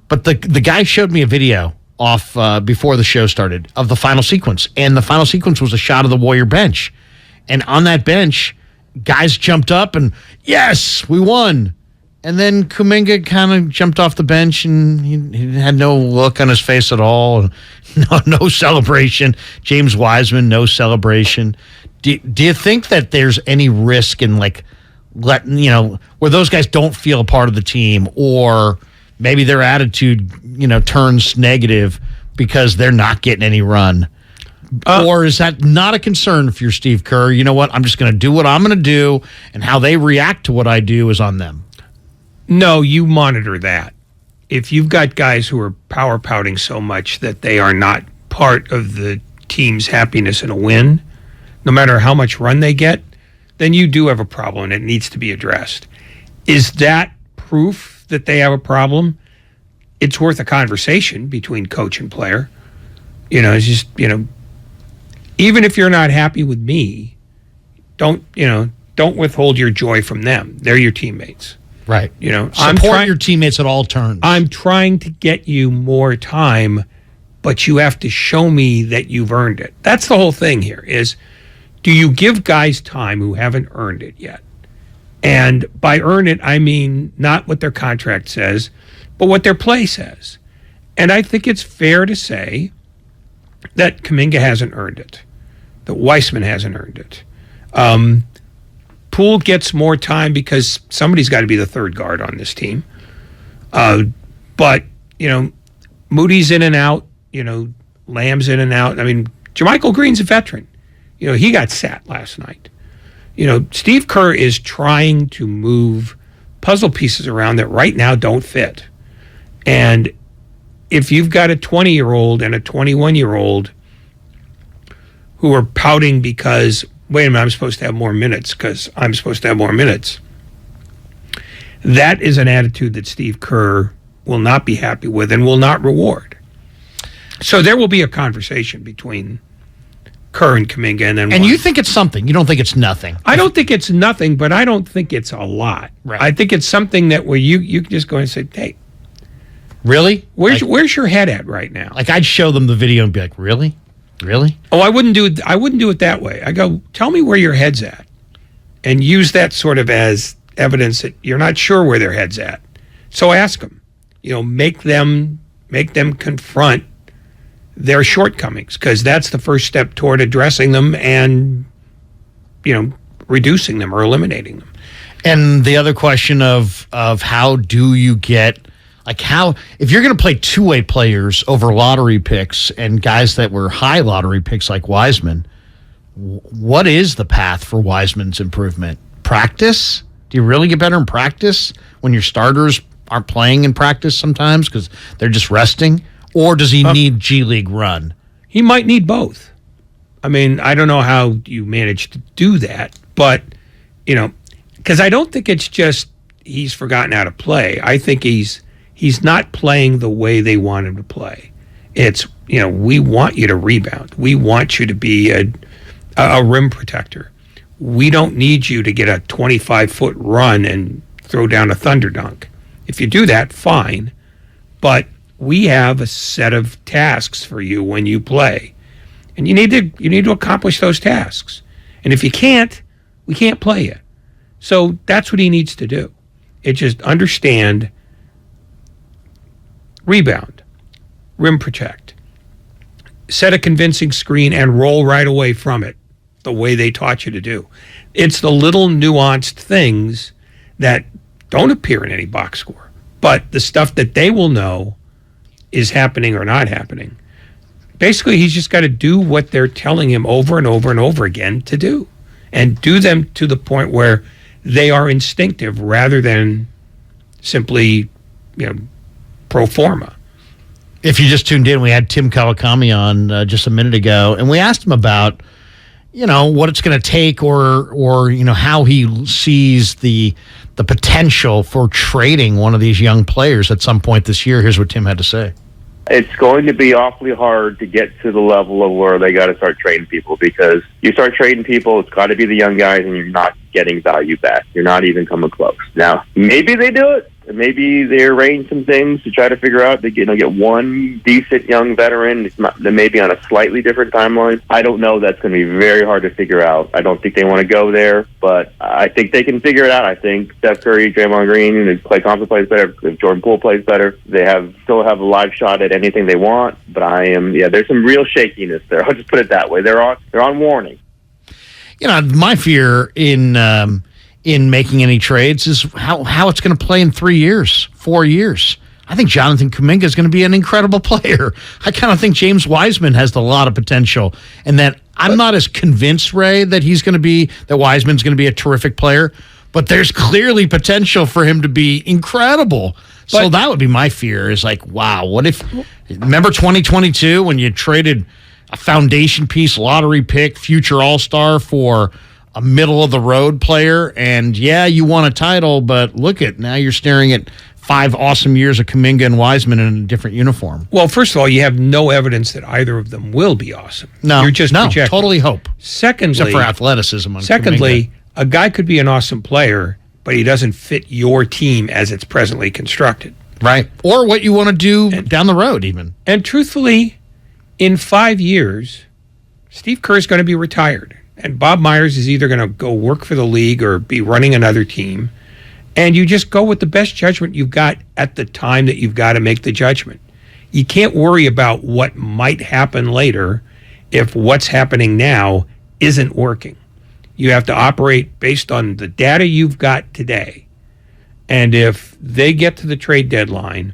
[SPEAKER 1] But the guy showed me a video off before the show started of the final sequence, and the final sequence was a shot of the Warrior bench, and on that bench, guys jumped up and yes, we won. And then Kuminga kind of jumped off the bench, and he had no look on his face at all. No celebration. James Wiseman, no celebration. Do you think that there's any risk in where those guys don't feel a part of the team, or maybe their attitude, turns negative because they're not getting any run? Or is that not a concern if you're Steve Kerr? You know what? I'm just going to do what I'm going to do, and how they react to what I do is on them.
[SPEAKER 2] No, you monitor that. If you've got guys who are power pouting so much that they are not part of the team's happiness in a win, no matter how much run they get, then you do have a problem and it needs to be addressed. Is that proof that they have a problem? It's worth a conversation between coach and player. It's just, even if you're not happy with me, don't don't withhold your joy from them. They're your teammates.
[SPEAKER 1] Right.
[SPEAKER 2] You know,
[SPEAKER 1] support your teammates at all turns.
[SPEAKER 2] I'm trying to get you more time, but you have to show me that you've earned it. That's the whole thing here is, do you give guys time who haven't earned it yet? And by earn it, I mean not what their contract says, but what their play says. And I think it's fair to say that Kuminga hasn't earned it, that Weissman hasn't earned it. Poole gets more time because somebody's got to be the third guard on this team. But, you know, Moody's in and out, you know, Lamb's in and out. I mean, Jermichael Green's a veteran. You know, he got sat last night. You know, Steve Kerr is trying to move puzzle pieces around that right now don't fit. And if you've got a 20-year-old and a 21-year-old who are pouting because, wait a minute, I'm supposed to have more minutes because I'm supposed to have more minutes, that is an attitude that Steve Kerr will not be happy with and will not reward. So there will be a conversation between Kerr and Kuminga. And
[SPEAKER 1] you think it's something. You don't think it's nothing.
[SPEAKER 2] I don't think it's nothing, but I don't think it's a lot.
[SPEAKER 1] Right.
[SPEAKER 2] I think it's something that where you can just go and say, hey,
[SPEAKER 1] really?
[SPEAKER 2] Where's your head at right now?
[SPEAKER 1] Like, I'd show them the video and be like, really? Really?
[SPEAKER 2] Oh, I wouldn't do it that way. I go, tell me where your head's at, and use that sort of as evidence that you're not sure where their head's at. So ask them. You know, make them confront their shortcomings, because that's the first step toward addressing them and, you know, reducing them or eliminating them.
[SPEAKER 1] And the other question of how do you get, like, how, if you're going to play two-way players over lottery picks and guys that were high lottery picks like Wiseman, what is the path for Wiseman's improvement? Practice? Do you really get better in practice when your starters aren't playing in practice sometimes because they're just resting? Or does he need G League run?
[SPEAKER 2] He might need both. I mean, I don't know how you manage to do that, but, you know, because I don't think it's just he's forgotten how to play. I think he's not playing the way they want him to play. It's, you know, we want you to rebound. We want you to be a rim protector. We don't need you to get a 25-foot run and throw down a thunder dunk. If you do that, fine. But we have a set of tasks for you when you play. And you need to accomplish those tasks. And if you can't, we can't play you. So that's what he needs to do. It's just understand, rebound, rim protect, set a convincing screen and roll right away from it the way they taught you to do. It's the little nuanced things that don't appear in any box score, but the stuff that they will know is happening or not happening. Basically, he's just got to do what they're telling him over and over and over again to do, and do them to the point where they are instinctive rather than simply, you know, pro forma.
[SPEAKER 1] If you just tuned in, we had Tim Kawakami on just a minute ago, and we asked him about, you know, what it's going to take or you know, how he sees the potential for trading one of these young players at some point this year. Here's what Tim had to say.
[SPEAKER 28] It's going to be awfully hard to get to the level of where they got to start trading people, because you start trading people, it's got to be the young guys, and you're not getting value back. You're not even coming close. Now, maybe they do it. Maybe they arrange some things to try to figure out to get one decent young veteran that may be on a slightly different timeline. I don't know. That's going to be very hard to figure out. I don't think they want to go there, but I think they can figure it out. I think Steph Curry, Draymond Green, and if Klay Thompson plays better, if Jordan Poole plays better, they still have a live shot at anything they want. But there's some real shakiness there. I'll just put it that way. They're on warning.
[SPEAKER 1] You know, my fear in making any trades is how it's going to play in 3 years, 4 years. I think Jonathan Kuminga is going to be an incredible player. I kind of think James Wiseman has a lot of potential, and that I'm not as convinced, Ray, that Wiseman's going to be a terrific player, but there's clearly potential for him to be incredible. So that would be my fear, is like, wow, what if, remember 2022 when you traded a foundation piece, lottery pick, future all-star for a middle-of-the-road player, and you won a title, but now you're staring at 5 awesome years of Kuminga and Wiseman in a different uniform.
[SPEAKER 2] Well, first of all, you have no evidence that either of them will be awesome.
[SPEAKER 1] No,
[SPEAKER 2] you're just projecting.
[SPEAKER 1] Totally hope.
[SPEAKER 2] Secondly,
[SPEAKER 1] except for athleticism.
[SPEAKER 2] Secondly, a guy could be an awesome player, but he doesn't fit your team as it's presently constructed.
[SPEAKER 1] Right. Or what you want to do down the road, even.
[SPEAKER 2] And truthfully, in 5 years, Steve Kerr is going to be retired. And Bob Myers is either going to go work for the league or be running another team. And you just go with the best judgment you've got at the time that you've got to make the judgment. You can't worry about what might happen later if what's happening now isn't working. You have to operate based on the data you've got today. And if they get to the trade deadline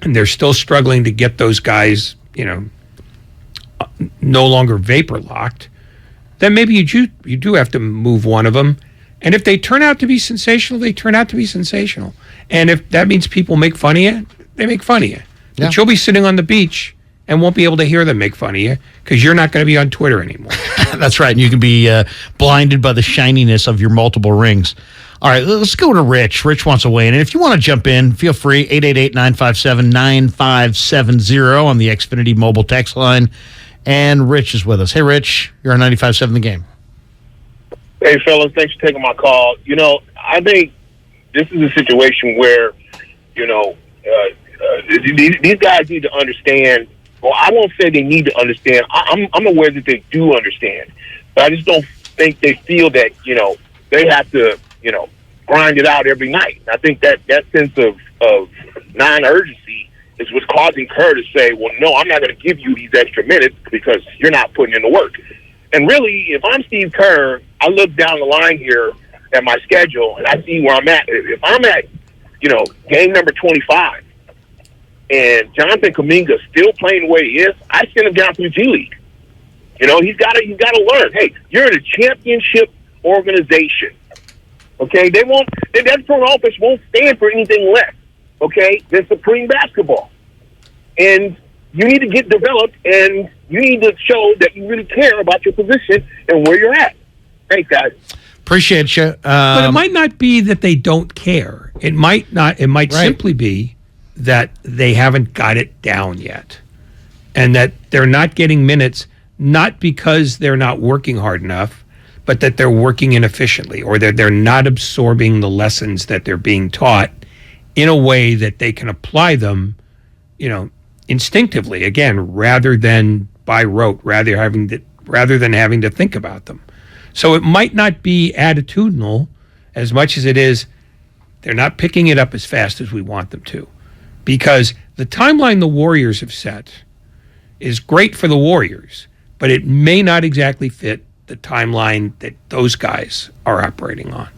[SPEAKER 2] and they're still struggling to get those guys, no longer vapor locked, then maybe you do have to move one of them. And if they turn out to be sensational, they turn out to be sensational. And if that means people make fun of you, they make fun of you.
[SPEAKER 1] Yeah.
[SPEAKER 2] But you'll be sitting on the beach and won't be able to hear them make fun of you because you're not going to be on Twitter anymore.
[SPEAKER 1] That's right. And you can be blinded by the shininess of your multiple rings. All right, let's go to Rich. Rich wants to weigh in. And if you want to jump in, feel free, 888-957-9570 on the Xfinity mobile text line. And Rich is with us. Hey, Rich, you're on 95.7 The Game.
[SPEAKER 4] Hey, fellas, thanks for taking my call. I think this is a situation where, these guys need to understand. Well, I won't say they need to understand. I'm aware that they do understand. But I just don't think they feel that, they have to, grind it out every night. I think that sense of non-urgency is what's causing Kerr to say, well, no, I'm not going to give you these extra minutes because you're not putting in the work. And really, if I'm Steve Kerr, I look down the line here at my schedule and I see where I'm at. If I'm at, game number 25 and Jonathan Kuminga's still playing the way he is, I send him down to the G League. He's got to learn. Hey, you're in a championship organization. Okay, that front office won't stand for anything less, okay, than supreme basketball. And you need to get developed, and you need to show that you really care about your position and where you're at. Thanks, guys.
[SPEAKER 1] Appreciate you.
[SPEAKER 2] But it might not be that they don't care. It might not. It might simply be that they haven't got it down yet, and that they're not getting minutes, not because they're not working hard enough, but that they're working inefficiently, or that they're not absorbing the lessons that they're being taught in a way that they can apply them, instinctively, again, rather than by rote, rather than having to think about them. So it might not be attitudinal as much as it is they're not picking it up as fast as we want them to. Because the timeline the Warriors have set is great for the Warriors, but it may not exactly fit the timeline that those guys are operating on.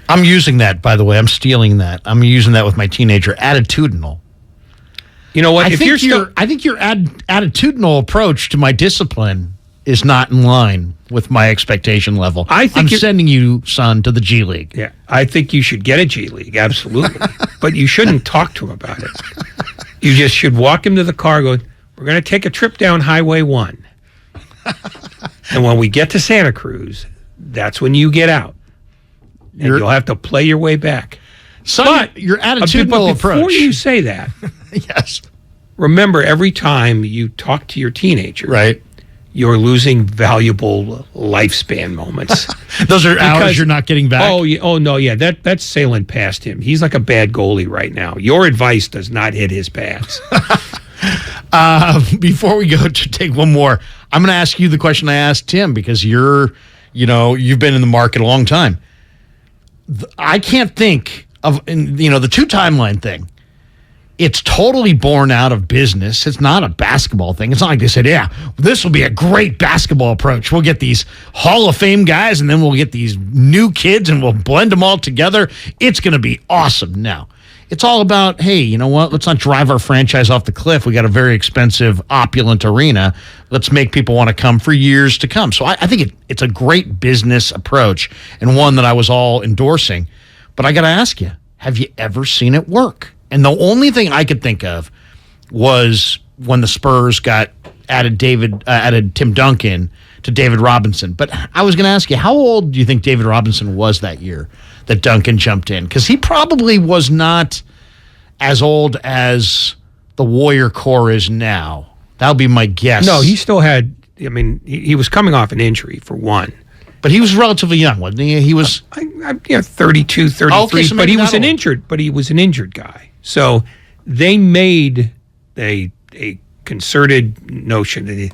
[SPEAKER 1] I'm using that, by the way. I'm stealing that. I'm using that with my teenager. Attitudinal.
[SPEAKER 2] You know what?
[SPEAKER 1] I think your attitudinal approach to my discipline is not in line with my expectation level. I'm sending you, son, to the G League.
[SPEAKER 2] Yeah, I think you should get a G League, absolutely. But you shouldn't talk to him about it. You just should walk him to the car going, we're going to take a trip down Highway 1. And when we get to Santa Cruz, that's when you get out. And you'll have to play your way back.
[SPEAKER 1] But your attitudinal approach.
[SPEAKER 2] Before you say that,
[SPEAKER 1] yes,
[SPEAKER 2] remember every time you talk to your teenager,
[SPEAKER 1] right,
[SPEAKER 2] you're losing valuable lifespan moments.
[SPEAKER 1] Those are hours you're not getting back.
[SPEAKER 2] That's sailing past him. He's like a bad goalie right now. Your advice does not hit his pads.
[SPEAKER 1] Before we go to take one more, I'm going to ask you the question I asked Tim because you've been in the market a long time. I can't think of, the two timeline thing. It's totally born out of business. It's not a basketball thing. It's not like they said, yeah, this will be a great basketball approach. We'll get these Hall of Fame guys and then we'll get these new kids and we'll blend them all together. It's going to be awesome. No. It's all about, hey, you know what? Let's not drive our franchise off the cliff. We got a very expensive, opulent arena. Let's make people want to come for years to come. So I think it's a great business approach and one that I was all endorsing. But I got to ask you, have you ever seen it work? And the only thing I could think of was when the Spurs got added Tim Duncan to David Robinson. But I was going to ask you, how old do you think David Robinson was that year that Duncan jumped in? Because he probably was not as old as the Warrior core is now. That'll be my guess.
[SPEAKER 2] No, he still had, he was coming off an injury for one.
[SPEAKER 1] But he was relatively young, wasn't he? He was
[SPEAKER 2] 32, 33,
[SPEAKER 1] okay, so
[SPEAKER 2] but he was
[SPEAKER 1] maybe
[SPEAKER 2] an injured guy. So they made a concerted notion that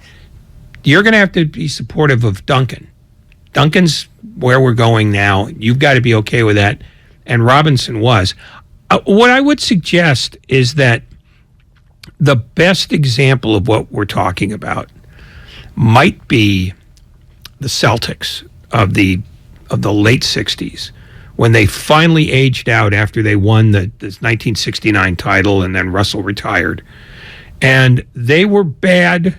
[SPEAKER 2] you're going to have to be supportive of Duncan. Duncan's where we're going now. You've got to be okay with that. And Robinson was. What I would suggest is that the best example of what we're talking about might be the Celtics of the late 60s, when they finally aged out after they won this 1969 title and then Russell retired. And they were bad.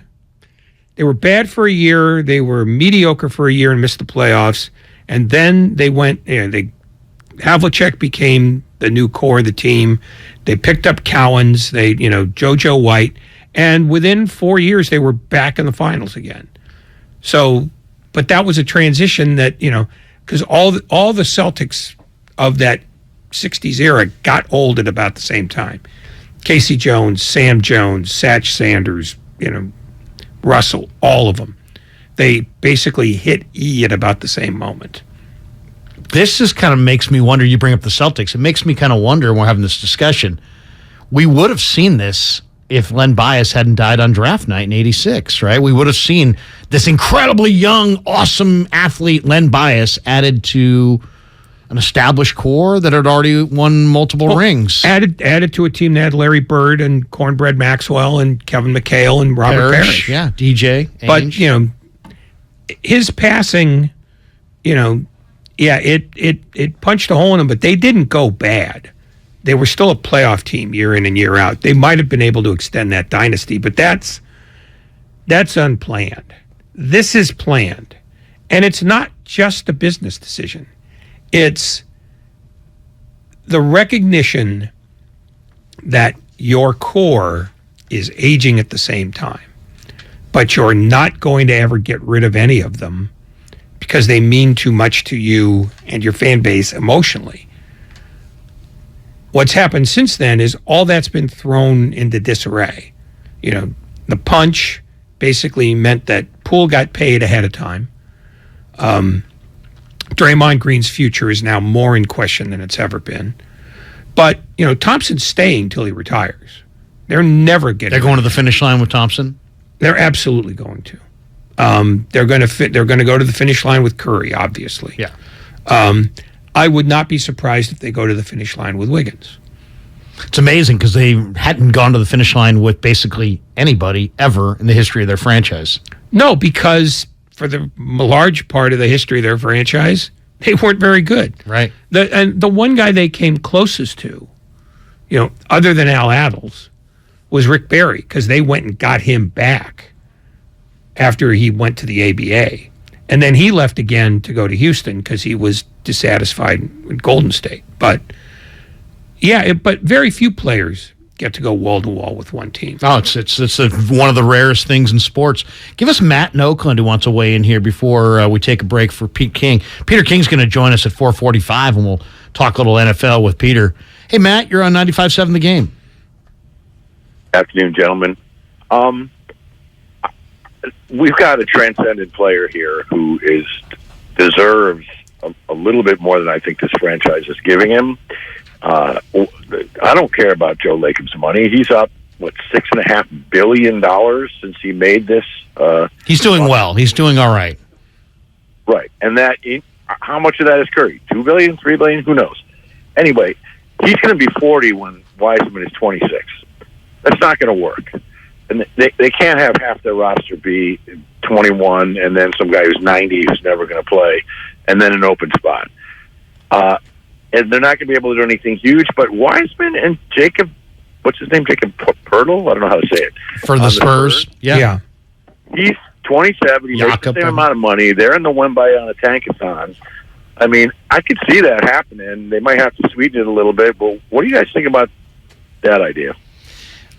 [SPEAKER 2] They were bad for a year. They were mediocre for a year and missed the playoffs. And then they went, Havlicek became the new core of the team. They picked up Cowens, JoJo White, and within 4 years they were back in the finals again. So, but that was a transition that, because all the Celtics of that 60s era got old at about the same time. Casey Jones, Sam Jones, Satch Sanders, Russell, all of them. They basically hit E at about the same moment.
[SPEAKER 1] This just kind of makes me wonder. You bring up the Celtics. It makes me kind of wonder when we're having this discussion. We would have seen this if Len Bias hadn't died on draft night in '86, right? We would have seen this incredibly young, awesome athlete, Len Bias, added to an established core that had already won multiple rings.
[SPEAKER 2] Added to a team that had Larry Bird and Cornbread Maxwell and Kevin McHale and Robert Parrish.
[SPEAKER 1] Yeah, DJ.
[SPEAKER 2] Ainge. But, his passing, it punched a hole in them, but they didn't go bad. They were still a playoff team year in and year out. They might have been able to extend that dynasty, but that's unplanned. This is planned. And it's not just a business decision. It's the recognition that your core is aging at the same time, but you're not going to ever get rid of any of them because they mean too much to you and your fan base emotionally. What's happened since then is all that's been thrown into disarray. The punch basically meant that Poole got paid ahead of time. Draymond Green's future is now more in question than it's ever been. But, Thompson's staying till he retires. They're never getting.
[SPEAKER 1] They're going to the finish line with Thompson?
[SPEAKER 2] They're absolutely going to. They're going to go to the finish line with Curry, obviously.
[SPEAKER 1] Yeah.
[SPEAKER 2] I would not be surprised if they go to the finish line with Wiggins.
[SPEAKER 1] It's amazing because they hadn't gone to the finish line with basically anybody ever in the history of their franchise.
[SPEAKER 2] No, because for the large part of the history of their franchise, they weren't very good.
[SPEAKER 1] Right.
[SPEAKER 2] The one guy they came closest to, other than Al Attles, was Rick Barry, because they went and got him back after he went to the ABA. And then he left again to go to Houston because he was dissatisfied with Golden State. But, but very few players get to go wall-to-wall with one team.
[SPEAKER 1] Oh, it's one of the rarest things in sports. Give us Matt in Oakland who wants to weigh in here before we take a break for Pete King. Peter King's going to join us at 4:45, and we'll talk a little NFL with Peter. Hey, Matt, you're on 95.7 The Game.
[SPEAKER 5] Afternoon, gentlemen. We've got a transcendent player here who deserves a little bit more than I think this franchise is giving him. I don't care about Joe Lakem's money. He's up, $6.5 billion since he made this.
[SPEAKER 1] He's doing well. He's doing all right.
[SPEAKER 5] Right. And how much of that is Curry? $2 billion, $3 billion? Who knows? Anyway, he's going to be 40 when Wiseman is 26. That's not going to work. And they can't have half their roster be 21 and then some guy who's 90 who's never going to play and then an open spot. And they're not going to be able to do anything huge, but Wiseman and Jacob, what's his name? Jacob Pirtle? I don't know how to say it.
[SPEAKER 1] For the Spurs? Yeah.
[SPEAKER 5] He's 27. He makes the same amount of money. They're in the Wembayana Tankathon. I mean, I could see that happening. They might have to sweeten it a little bit, but what do you guys think about that idea?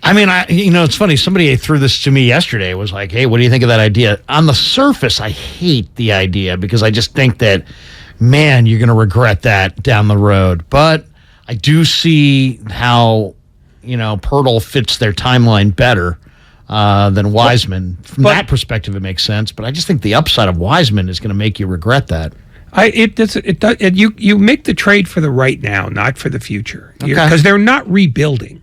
[SPEAKER 1] I mean, it's funny. Somebody threw this to me yesterday. It was like, hey, what do you think of that idea? On the surface, I hate the idea because I just think that, man, you're going to regret that down the road. But I do see how, Pirtle fits their timeline better. than Wiseman. From that perspective, it makes sense. But I just think the upside of Wiseman is going to make you regret that.
[SPEAKER 2] You make the trade for the right now, not for the future,
[SPEAKER 1] Okay.
[SPEAKER 2] because they're not rebuilding.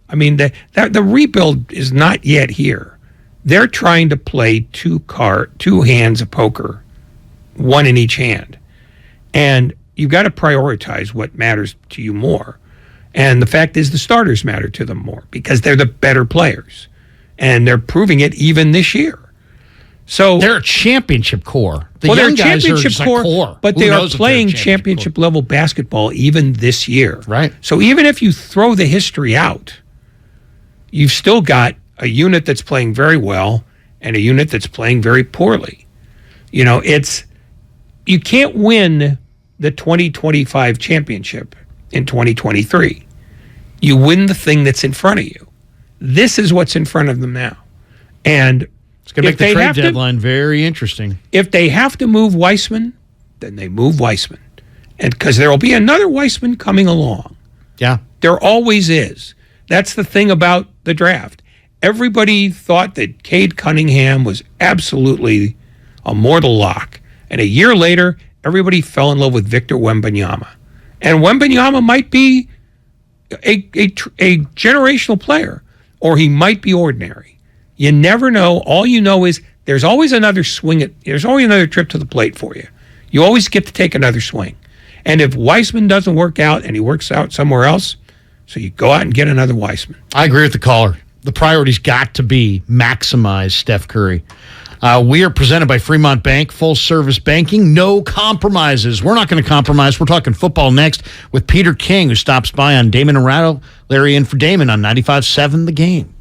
[SPEAKER 2] I mean, the rebuild is not yet here. They're trying to play two hands of poker, one in each hand, and you've got to prioritize what matters to you more. And the fact is, the starters matter to them more because they're the better players, and they're proving it even this year. So
[SPEAKER 1] they're a championship core. The
[SPEAKER 2] they're
[SPEAKER 1] young
[SPEAKER 2] a
[SPEAKER 1] guys are
[SPEAKER 2] championship
[SPEAKER 1] just
[SPEAKER 2] core,
[SPEAKER 1] a core.
[SPEAKER 2] but
[SPEAKER 1] Who
[SPEAKER 2] they are
[SPEAKER 1] knows if they're a
[SPEAKER 2] playing championship level basketball even this year.
[SPEAKER 1] Right.
[SPEAKER 2] So even if you throw the history out, you've still got a unit that's playing very well and a unit that's playing very poorly. You know, you can't win the 2025 championship in 2023. You win the thing that's in front of you. This is what's in front of them now. And
[SPEAKER 1] it's going to make the trade deadline very interesting.
[SPEAKER 2] If they have to move Weissman, then they move Weissman. And because there will be another Weissman coming along.
[SPEAKER 1] Yeah.
[SPEAKER 2] There always is. That's the thing about the draft. Everybody thought that Cade Cunningham was absolutely a mortal lock. And a year later, everybody fell in love with Victor Wembanyama. And Wembanyama might be a generational player, or he might be ordinary. You never know. All you know is there's always another there's always another trip to the plate for you. You always get to take another swing. And if Weissman doesn't work out and he works out somewhere else, so you go out and get another Weissman.
[SPEAKER 1] I agree with the caller. The priority's got to be maximize Steph Curry. We are presented by Fremont Bank, full service banking, no compromises. We're not going to compromise. We're talking football next with Peter King, who stops by on Damon and Ratto. Larry in for Damon on 95.7 The Game.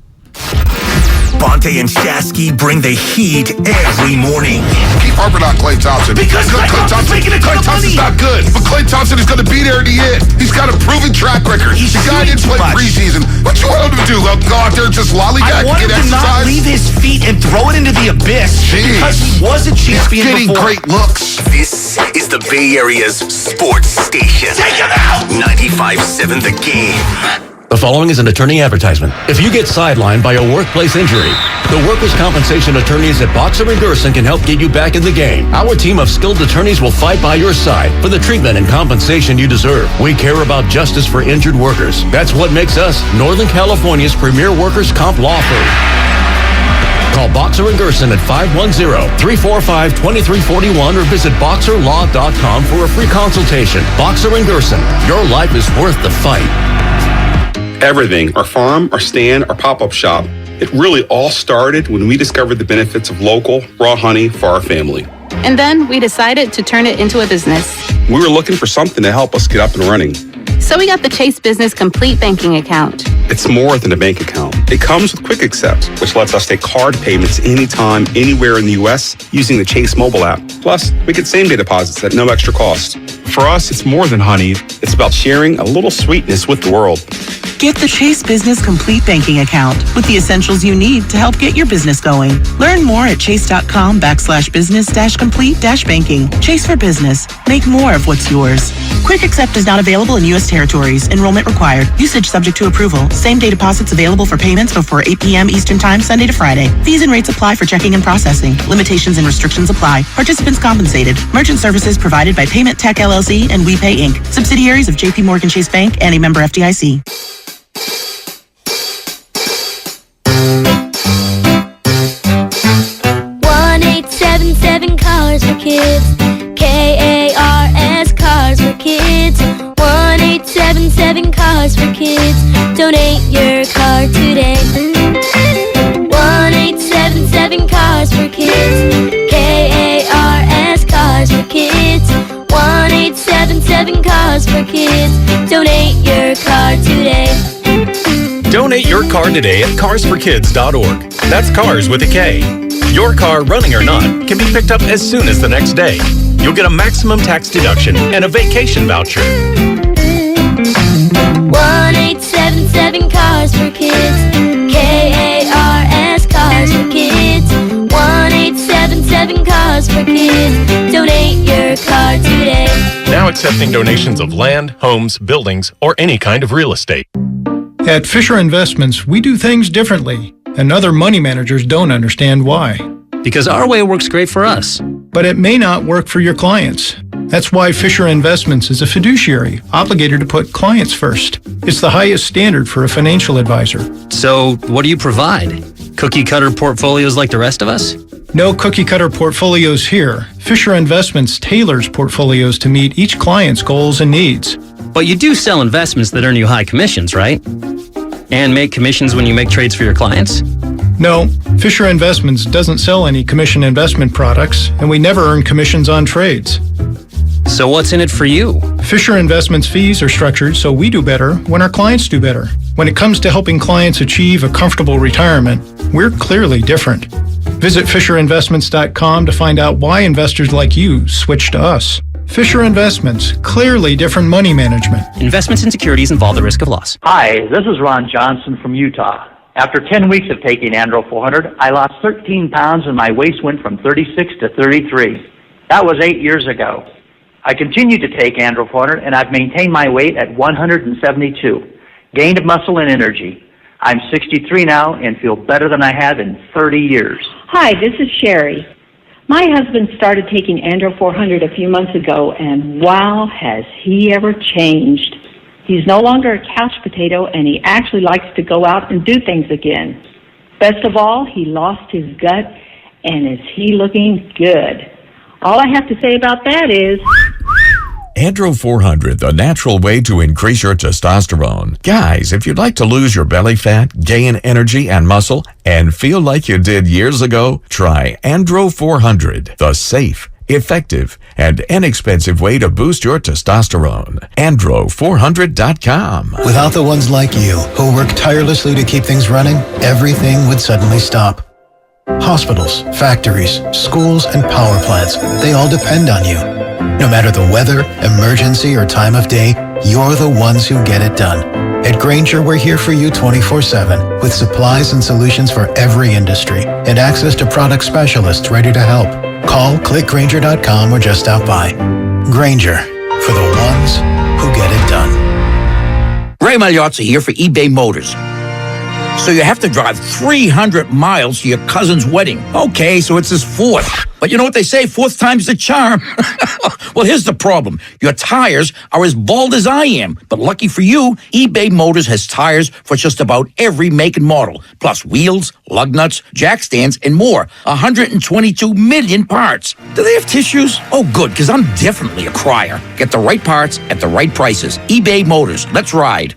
[SPEAKER 27] Bonte and Shasky bring the heat every morning.
[SPEAKER 14] Keep harping on Klay Thompson.
[SPEAKER 27] Because Klay Thompson's making a ton of
[SPEAKER 14] Thompson's
[SPEAKER 27] money.
[SPEAKER 14] not good, but Klay Thompson is going to be there at the end. He's got a proven track record.
[SPEAKER 27] He's
[SPEAKER 14] the guy didn't play preseason. What you want him to do? Go out there and just lollygag
[SPEAKER 27] I
[SPEAKER 14] and
[SPEAKER 27] want
[SPEAKER 14] get
[SPEAKER 27] him to not
[SPEAKER 14] exercise?
[SPEAKER 27] leave his feet and throw it into the abyss.
[SPEAKER 14] Jeez.
[SPEAKER 27] Because he was a champion
[SPEAKER 14] He's getting
[SPEAKER 27] before.
[SPEAKER 14] great looks.
[SPEAKER 27] This is the Bay Area's sports station. Take him out! 95.7 The Game.
[SPEAKER 3] The following is an attorney advertisement. If you get sidelined by a workplace injury, the workers' compensation attorneys at Boxer and Gerson can help get you back in the game. Our team of skilled attorneys will fight by your side for the treatment and compensation you deserve. We care about justice for injured workers. That's what makes us Northern California's premier workers' comp law firm. Call Boxer and Gerson at 510-345-2341 or visit boxerlaw.com for a free consultation. Boxer and Gerson, your life is worth the fight.
[SPEAKER 7] Everything, our farm, our stand, our pop-up shop, it really all started when we discovered the benefits of local, raw honey for our family.
[SPEAKER 8] And then we decided to turn it into a business.
[SPEAKER 7] We were looking for something to help us get up and running.
[SPEAKER 8] So we got the Chase Business Complete Banking Account.
[SPEAKER 7] It's more than a bank account. It comes with Quick Accept, which lets us take card payments anytime, anywhere in the U.S. using the Chase mobile app. Plus, we get same-day deposits at no extra cost. For us, it's more than honey. It's about sharing a little sweetness with the world.
[SPEAKER 10] Get the Chase Business Complete Banking Account with the essentials you need to help get your business going. Learn more at chase.com/business-complete-banking. Chase for business. Make more of what's yours. Quick Accept is not available in U.S. territories. Enrollment required. Usage subject to approval. Same-day deposits available for payments before 8 p.m. Eastern Time, Sunday to Friday. Fees and rates apply for checking and processing. Limitations and restrictions apply. Participants compensated. Merchant services provided by Payment Tech LLC and WePay Inc. Subsidiaries of J.P. Morgan Chase Bank and a member FDIC.
[SPEAKER 11] 1-877 Cars for Kids. KARS Cars for Kids. 1-877 Cars for Kids. Donate your car today. 1-877 Cars for Kids. KARS Cars for Kids. 1-877 Cars for Kids. Donate your car today.
[SPEAKER 12] Donate your car today at carsforkids.org. That's cars with a K. Your car, running or not, can be picked up as soon as the next day. You'll get a maximum tax deduction and a vacation voucher.
[SPEAKER 11] 1-877 Cars for Kids. KARS Cars for Kids. 1-877 Cars for Kids. Donate your car today.
[SPEAKER 12] Now accepting donations of land, homes, buildings, or any kind of real estate.
[SPEAKER 24] At Fisher Investments, we do things differently.
[SPEAKER 13] and other money managers don't understand why.
[SPEAKER 15] Because our way works great for us.
[SPEAKER 13] But it may not work for your clients. That's why Fisher Investments is a fiduciary, obligated to put clients first. It's the highest standard for a financial advisor.
[SPEAKER 15] So, what do you provide? Cookie-cutter portfolios like the rest of us?
[SPEAKER 13] No cookie-cutter portfolios here. Fisher Investments tailors portfolios to meet each client's goals and needs.
[SPEAKER 15] But you do sell investments that earn you high commissions, right? And make commissions when you make trades for your clients?
[SPEAKER 13] No, Fisher Investments doesn't sell any commission investment products, and we never earn commissions on trades.
[SPEAKER 15] So what's in it for you?
[SPEAKER 13] Fisher Investments fees are structured so we do better when our clients do better. When it comes to helping clients achieve a comfortable retirement, we're clearly different. Visit FisherInvestments.com to find out why investors like you switch to us. Fisher Investments, clearly different money management.
[SPEAKER 15] Investments in securities involve the risk of loss.
[SPEAKER 16] Hi, this is Ron Johnson from Utah. After 10 weeks of taking Andro 400, I lost 13 pounds and my waist went from 36 to 33. That was 8 years ago. I continue to take Andro 400 and I've maintained my weight at 172. Gained muscle and energy. I'm 63 now and feel better than I have in 30 years.
[SPEAKER 17] Hi, this is Sherry. My husband started taking Andro 400 a few months ago, and wow, has he ever changed. He's no longer a couch potato, and he actually likes to go out and do things again. Best of all, he lost his gut, and is he looking good. All I have to say about that is...
[SPEAKER 18] Andro 400, the natural way to increase your testosterone. Guys, if you'd like to lose your belly fat, gain energy and muscle, and feel like you did years ago, try Andro 400, the safe, effective, and inexpensive way to boost your testosterone. Andro400.com.
[SPEAKER 19] Without the ones like you, who work tirelessly to keep things running, everything would suddenly stop. Hospitals, factories, schools, and power plants, they all depend on you. No matter the weather, emergency, or time of day, you're the ones who get it done. At Grainger, we're here for you 24/7 with supplies and solutions for every industry and access to product specialists ready to help. Call, click Grainger.com, or just stop by. Grainger, for the ones who get it done.
[SPEAKER 24] Ray Magliozzi here for eBay Motors. So you have to drive 300 miles to your cousin's wedding. Okay, so it's his fourth. But you know what they say, fourth time's the charm. Well, here's the problem. Your tires are as bald as I am. But lucky for you, eBay Motors has tires for just about every make and model. Plus wheels, lug nuts, jack stands, and more. 122 million parts. Do they have tissues? Oh, good, because I'm definitely a crier. Get the right parts at the right prices. eBay Motors. Let's ride.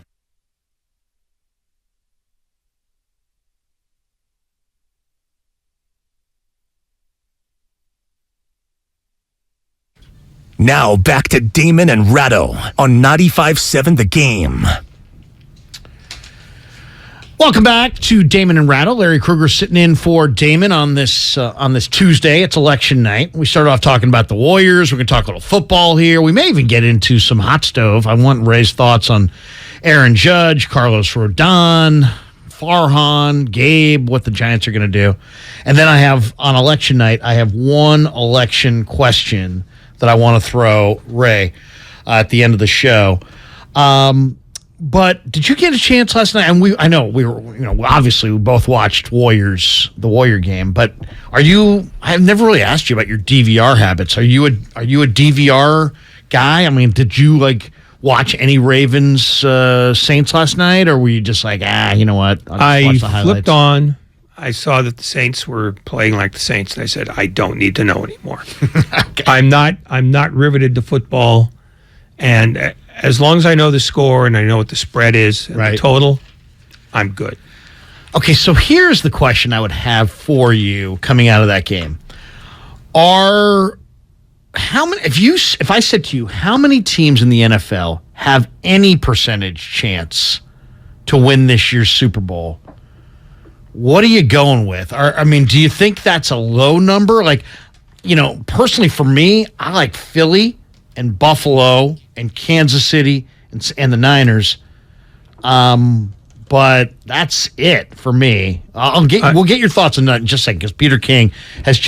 [SPEAKER 6] Now back to Damon and Ratto on 95.7 The Game.
[SPEAKER 1] Welcome back to Damon and Ratto. Larry Kruger sitting in for Damon on this Tuesday. It's election night. We started off talking about the Warriors. We're going to talk a little football here. We may even get into some hot stove. I want Ray's thoughts on Aaron Judge, Carlos Rodon, Farhan, Gabe, what the Giants are going to do. And then I have, on election night, I have one election question that I want to throw Ray at the end of the show. But did you get a chance last night? And I know we were, obviously we both watched the Warrior game, but I've never really asked you about your DVR habits. Are you a DVR guy? I mean, did you watch any Ravens Saints last night, or were you just like, you know what?
[SPEAKER 2] I flipped on. I saw that the Saints were playing like the Saints, and I said, I don't need to know anymore. Okay. I'm not riveted to football, and as long as I know the score and I know what the spread is and the total, I'm good.
[SPEAKER 1] Okay, so here's the question I would have for you coming out of that game. If I said to you, how many teams in the NFL have any percentage chance to win this year's Super Bowl? What are you going with? Do you think that's a low number? Personally for me, I like Philly and Buffalo and Kansas City and the Niners. But that's it for me. We'll get your thoughts on that in just a second, because Peter King has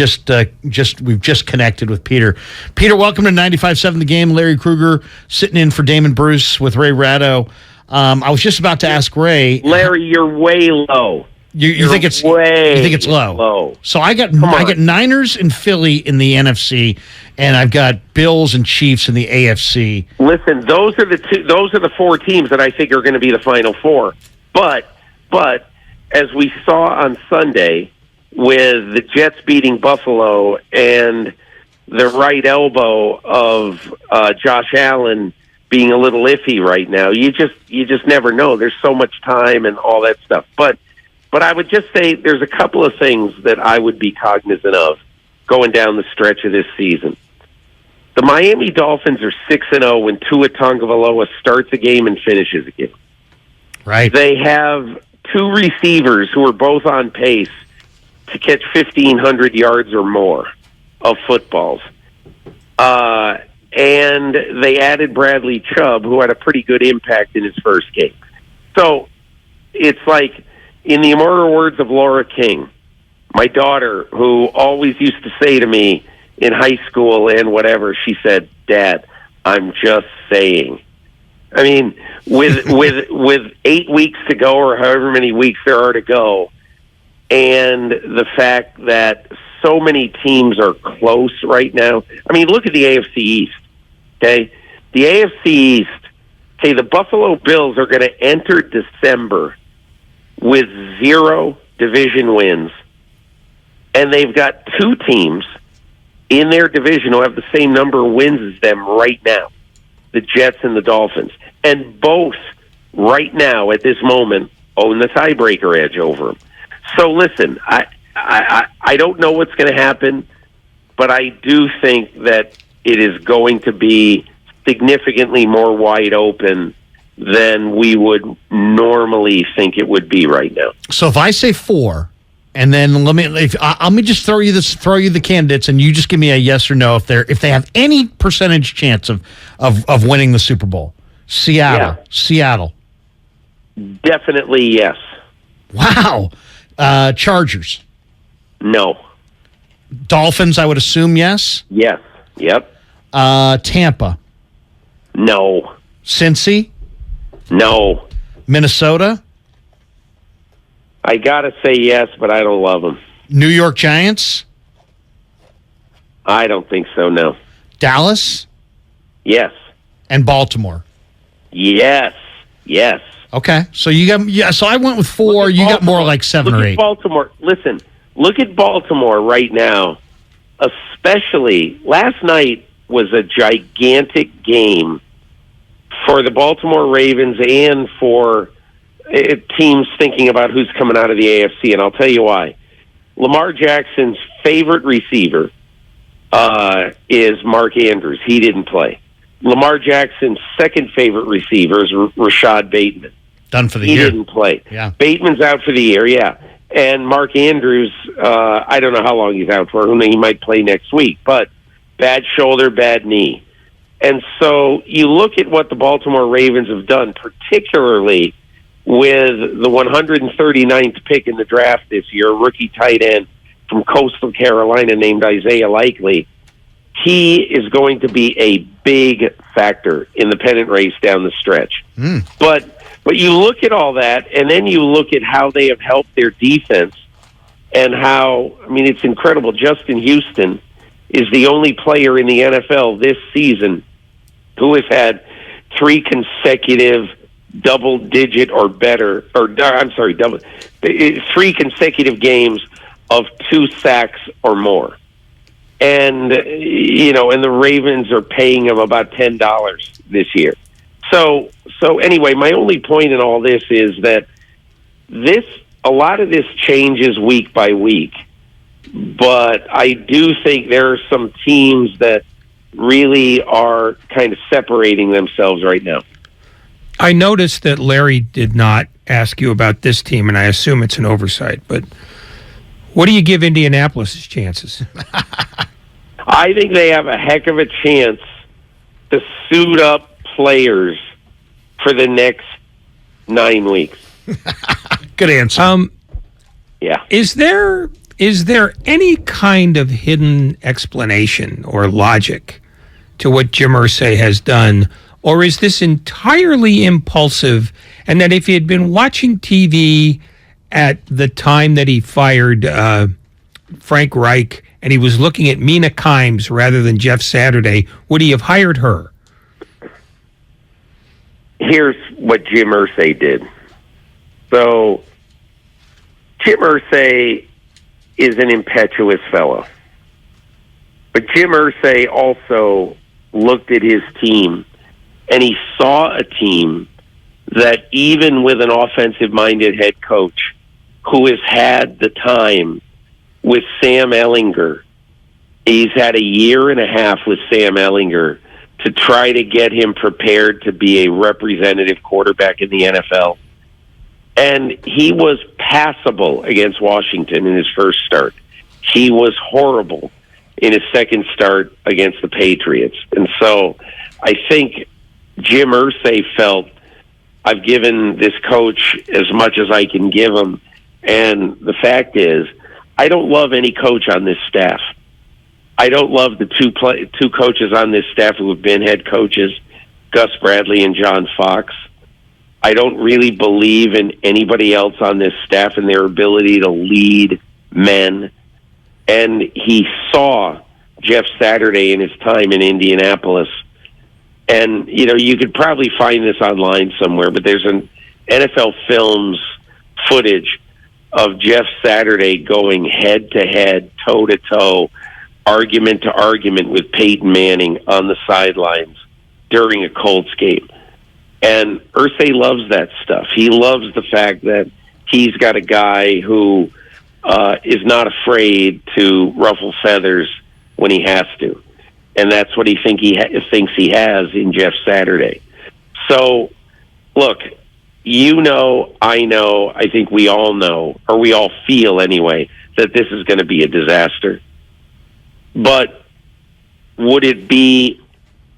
[SPEAKER 1] we've just connected with Peter. Peter, welcome to 95.7 The Game. Larry Kruger sitting in for Damon Bruce with Ray Ratto. I was just about to ask Ray.
[SPEAKER 26] Larry, you're way low.
[SPEAKER 1] You think it's
[SPEAKER 9] way
[SPEAKER 1] you think it's low? So I got Niners and Philly in the NFC, and I've got Bills and Chiefs in the AFC.
[SPEAKER 9] Listen, those are the four teams that I think are going to be the Final Four. But as we saw on Sunday with the Jets beating Buffalo and the right elbow of Josh Allen being a little iffy right now, you just never know. There's so much time and all that stuff. But I would just say there's a couple of things that I would be cognizant of going down the stretch of this season. The Miami Dolphins are 6-0 when Tua Tagovailoa starts a game and finishes a game.
[SPEAKER 1] Right.
[SPEAKER 9] They have two receivers who are both on pace to catch 1,500 yards or more of footballs. And they added Bradley Chubb, who had a pretty good impact in his first game. So it's like, in the immortal words of Laura King, my daughter, who always used to say to me in high school and whatever, she said, "Dad, I'm just saying." I mean, with 8 weeks to go, or however many weeks there are to go, and the fact that so many teams are close right now. I mean, look at the AFC East, okay? The AFC East, okay, the Buffalo Bills are going to enter December with 0 division wins, and they've got two teams in their division who have the same number of wins as them right now, the Jets and the Dolphins. And both, right now, at this moment, own the tiebreaker edge over them. So listen, I don't know what's going to happen, but I do think that it is going to be significantly more wide open than we would normally think it would be right now.
[SPEAKER 1] So if I say 4, and then let me just throw you the candidates, and you just give me a yes or no if they have any percentage chance of winning the Super Bowl. Seattle.
[SPEAKER 9] Definitely yes.
[SPEAKER 1] Wow. Chargers.
[SPEAKER 9] No.
[SPEAKER 1] Dolphins, I would assume yes.
[SPEAKER 9] Yes. Yep.
[SPEAKER 1] Tampa.
[SPEAKER 9] No.
[SPEAKER 1] Cincy.
[SPEAKER 9] No.
[SPEAKER 1] Minnesota?
[SPEAKER 9] I got to say yes, but I don't love them.
[SPEAKER 1] New York Giants?
[SPEAKER 9] I don't think so, no.
[SPEAKER 1] Dallas?
[SPEAKER 9] Yes.
[SPEAKER 1] And Baltimore?
[SPEAKER 9] Yes. Yes.
[SPEAKER 1] Okay. So you got so I went with 4, you got more like 7 or 8.
[SPEAKER 9] Baltimore. Listen, look at Baltimore right now. Especially last night was a gigantic game for the Baltimore Ravens and for teams thinking about who's coming out of the AFC, and I'll tell you why. Lamar Jackson's favorite receiver is Mark Andrews. He didn't play. Lamar Jackson's second favorite receiver is Rashad Bateman.
[SPEAKER 1] Done for the year.
[SPEAKER 9] He didn't play.
[SPEAKER 1] Yeah.
[SPEAKER 9] Bateman's out for the year, yeah. And Mark Andrews, I don't know how long he's out for. He might play next week, but bad shoulder, bad knee. And so you look at what the Baltimore Ravens have done, particularly with the 139th pick in the draft this year, a rookie tight end from Coastal Carolina named Isaiah Likely. He is going to be a big factor in the pennant race down the stretch. But you look at all that, and then you look at how they have helped their defense and how, I mean, it's incredible. Justin Houston is the only player in the NFL this season who has had 3 consecutive double-digit or better, double 3 consecutive games of 2 sacks or more. And, and the Ravens are paying him about $10 this year. So anyway, my only point in all this is that a lot of this changes week by week, but I do think there are some teams that really are kind of separating themselves right now.
[SPEAKER 2] I noticed that Larry did not ask you about this team, and I assume it's an oversight, but what do you give Indianapolis' chances?
[SPEAKER 9] I think they have a heck of a chance to suit up players for the next 9 weeks.
[SPEAKER 1] Good answer.
[SPEAKER 9] Yeah.
[SPEAKER 2] Is there any kind of hidden explanation or logic to what Jim Irsay has done, or is this entirely impulsive, and that if he had been watching TV at the time that he fired Frank Reich and he was looking at Mina Kimes rather than Jeff Saturday, would he have hired her?
[SPEAKER 9] Here's what Jim Irsay did. So Jim Irsay is an impetuous fellow. But Jim Irsay also looked at his team, and he saw a team that even with an offensive-minded head coach who has had the time with Sam Ehlinger, he's had a year and a half with Sam Ehlinger to try to get him prepared to be a representative quarterback in the NFL. And he was passable against Washington in his first start. He was horrible in his second start against the Patriots. And so I think Jim Irsay felt, I've given this coach as much as I can give him. And the fact is, I don't love any coach on this staff. I don't love the two coaches on this staff who have been head coaches, Gus Bradley and John Fox. I don't really believe in anybody else on this staff and their ability to lead men. And he saw Jeff Saturday in his time in Indianapolis. And, you know, you could probably find this online somewhere, but there's an NFL Films footage of Jeff Saturday going head-to-head, toe-to-toe, argument to argument with Peyton Manning on the sidelines during a Colts game. And Irsay loves that stuff. He loves the fact that he's got a guy who is not afraid to ruffle feathers when he has to. And that's what he thinks he has in Jeff Saturday. So, look, you know, I know, I think we all know, or we all feel anyway, that this is going to be a disaster. But would it be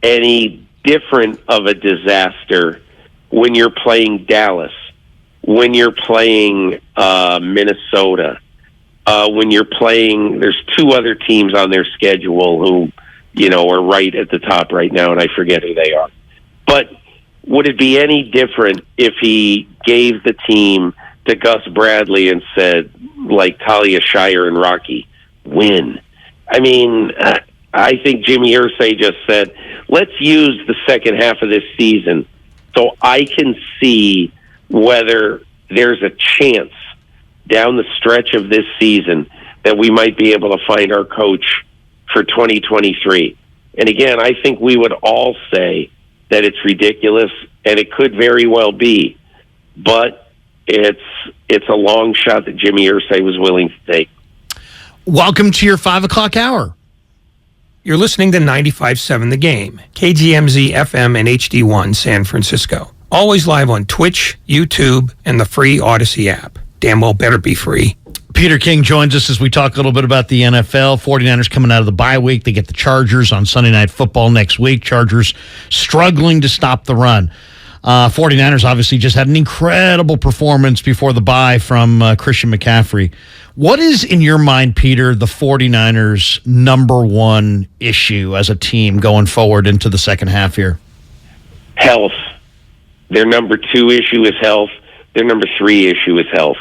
[SPEAKER 9] any different of a disaster when you're playing Dallas, when you're playing Minnesota, when you're playing, there's two other teams on their schedule who, you know, are right at the top right now, and I forget who they are. But would it be any different if he gave the team to Gus Bradley and said, like Talia Shire and Rocky, win? I mean, I think Jimmy Irsay just said, let's use the second half of this season so I can see whether there's a chance down the stretch of this season that we might be able to find our coach for 2023. And again, I think we would all say that it's ridiculous, and it could very well be, but it's a long shot that Jimmy Irsay was willing to take.
[SPEAKER 1] Welcome to your 5 o'clock hour.
[SPEAKER 2] You're listening to 95.7 The Game, KGMZ FM and HD1 San Francisco. Always live on Twitch, YouTube, and the free Odyssey app. Damn well better be free.
[SPEAKER 1] Peter King joins us as we talk a little bit about the NFL. 49ers coming out of the bye week. They get the Chargers on Sunday Night Football next week. Chargers struggling to stop the run. 49ers obviously just had an incredible performance before the bye from Christian McCaffrey. What is, in your mind, Peter, the 49ers' number one issue as a team going forward into the second half here?
[SPEAKER 9] Health. Their number two issue is health. Their number three issue is health.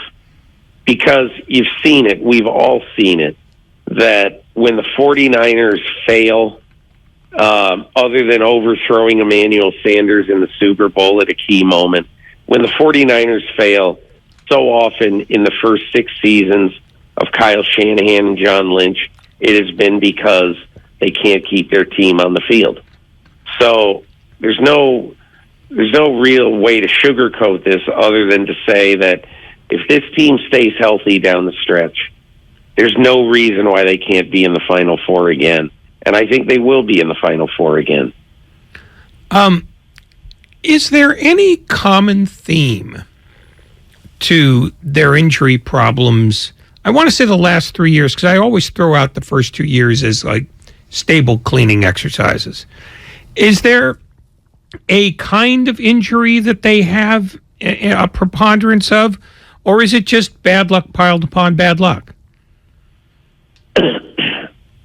[SPEAKER 9] Because you've seen it, we've all seen it, that when the 49ers fail, other than overthrowing Emmanuel Sanders in the Super Bowl at a key moment, when the 49ers fail, so often in the first 6 seasons of Kyle Shanahan and John Lynch, it has been because they can't keep their team on the field. So there's no real way to sugarcoat this other than to say that if this team stays healthy down the stretch, there's no reason why they can't be in the Final Four again. And I think they will be in the Final Four again.
[SPEAKER 2] Is there any common theme to their injury problems? I want to say the last 3 years, because I always throw out the first 2 years as like stable cleaning exercises. Is there a kind of injury that they have a preponderance of, or is it just bad luck piled upon bad luck?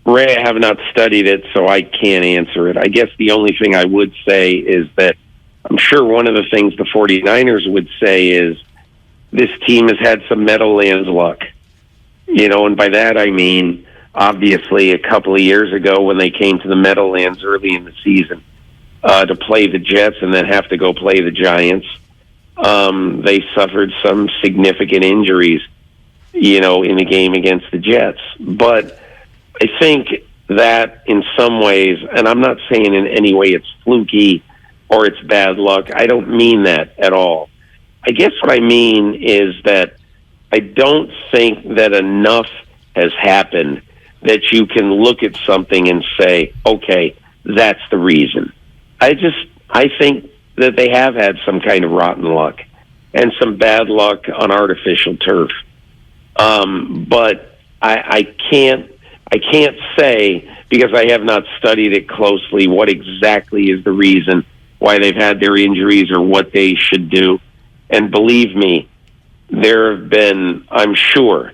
[SPEAKER 9] Ray, I have not studied it, so I can't answer it. I guess the only thing I would say is that I'm sure one of the things the 49ers would say is this team has had some Meadowlands luck. And by that I mean, obviously, a couple of years ago when they came to the Meadowlands early in the season to play the Jets and then have to go play the Giants, they suffered some significant injuries, in the game against the Jets. But I think that in some ways, and I'm not saying in any way it's fluky or it's bad luck. I don't mean that at all. I guess what I mean is that I don't think that enough has happened that you can look at something and say, okay, that's the reason. I think that they have had some kind of rotten luck and some bad luck on artificial turf. But I can't say, because I have not studied it closely, what exactly is the reason why they've had their injuries or what they should do. And believe me, there have been, I'm sure,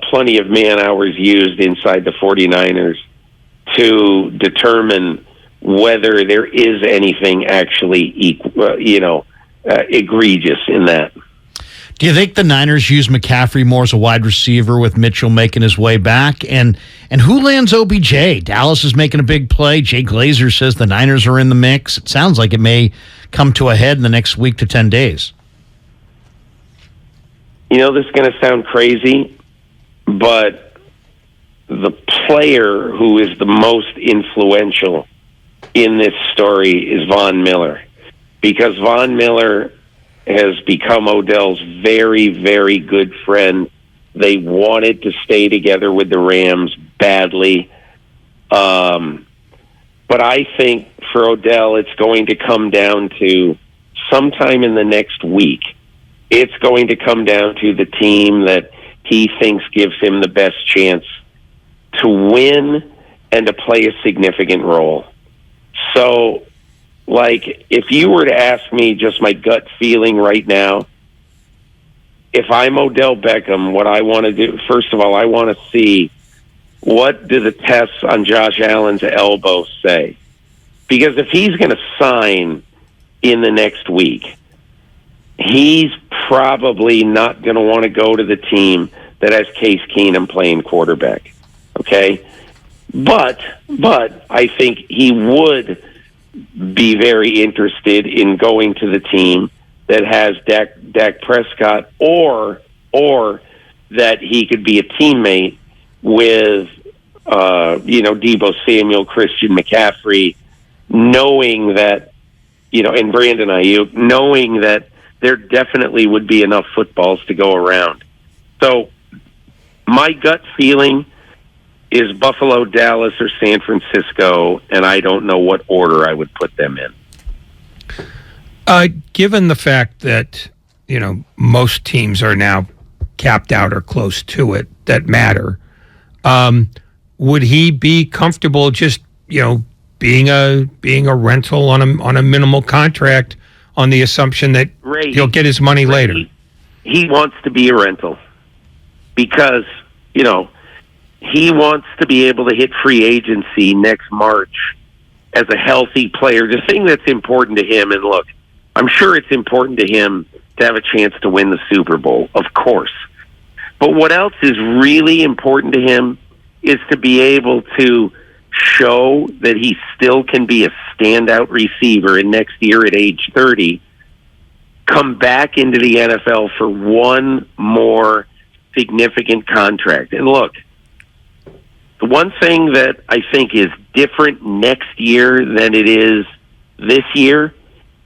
[SPEAKER 9] plenty of man hours used inside the 49ers to determine whether there is anything actually egregious in that.
[SPEAKER 1] Do you think the Niners use McCaffrey more as a wide receiver with Mitchell making his way back? And who lands OBJ? Dallas is making a big play. Jay Glazer says the Niners are in the mix. It sounds like it may come to a head in the next week to 10 days.
[SPEAKER 9] This is going to sound crazy, but the player who is the most influential in this story is Von Miller, because Von Miller has become Odell's very, very good friend. They wanted to stay together with the Rams badly. But I think for Odell, it's going to come down to sometime in the next week. It's going to come down to the team that he thinks gives him the best chance to win and to play a significant role. So, if you were to ask me just my gut feeling right now, if I'm Odell Beckham, what I want to do, first of all, I want to see what do the tests on Josh Allen's elbow say. Because if he's going to sign in the next week, he's probably not going to want to go to the team that has Case Keenum playing quarterback. Okay? But I think he would be very interested in going to the team that has Dak Prescott, or that he could be a teammate with Deebo Samuel, Christian McCaffrey, knowing that and Brandon Ayuk, knowing that there definitely would be enough footballs to go around. So my gut feeling is Buffalo, Dallas, or San Francisco, and I don't know what order I would put them in.
[SPEAKER 2] Given the fact that, most teams are now capped out or close to it that matter, would he be comfortable just, being a rental on a minimal contract on the assumption that he'll get his money later?
[SPEAKER 9] He wants to be a rental because, he wants to be able to hit free agency next March as a healthy player. The thing that's important to him, and look, I'm sure it's important to him to have a chance to win the Super Bowl, of course. But what else is really important to him is to be able to show that he still can be a standout receiver, and next year at age 30, come back into the NFL for one more significant contract. And look, the one thing that I think is different next year than it is this year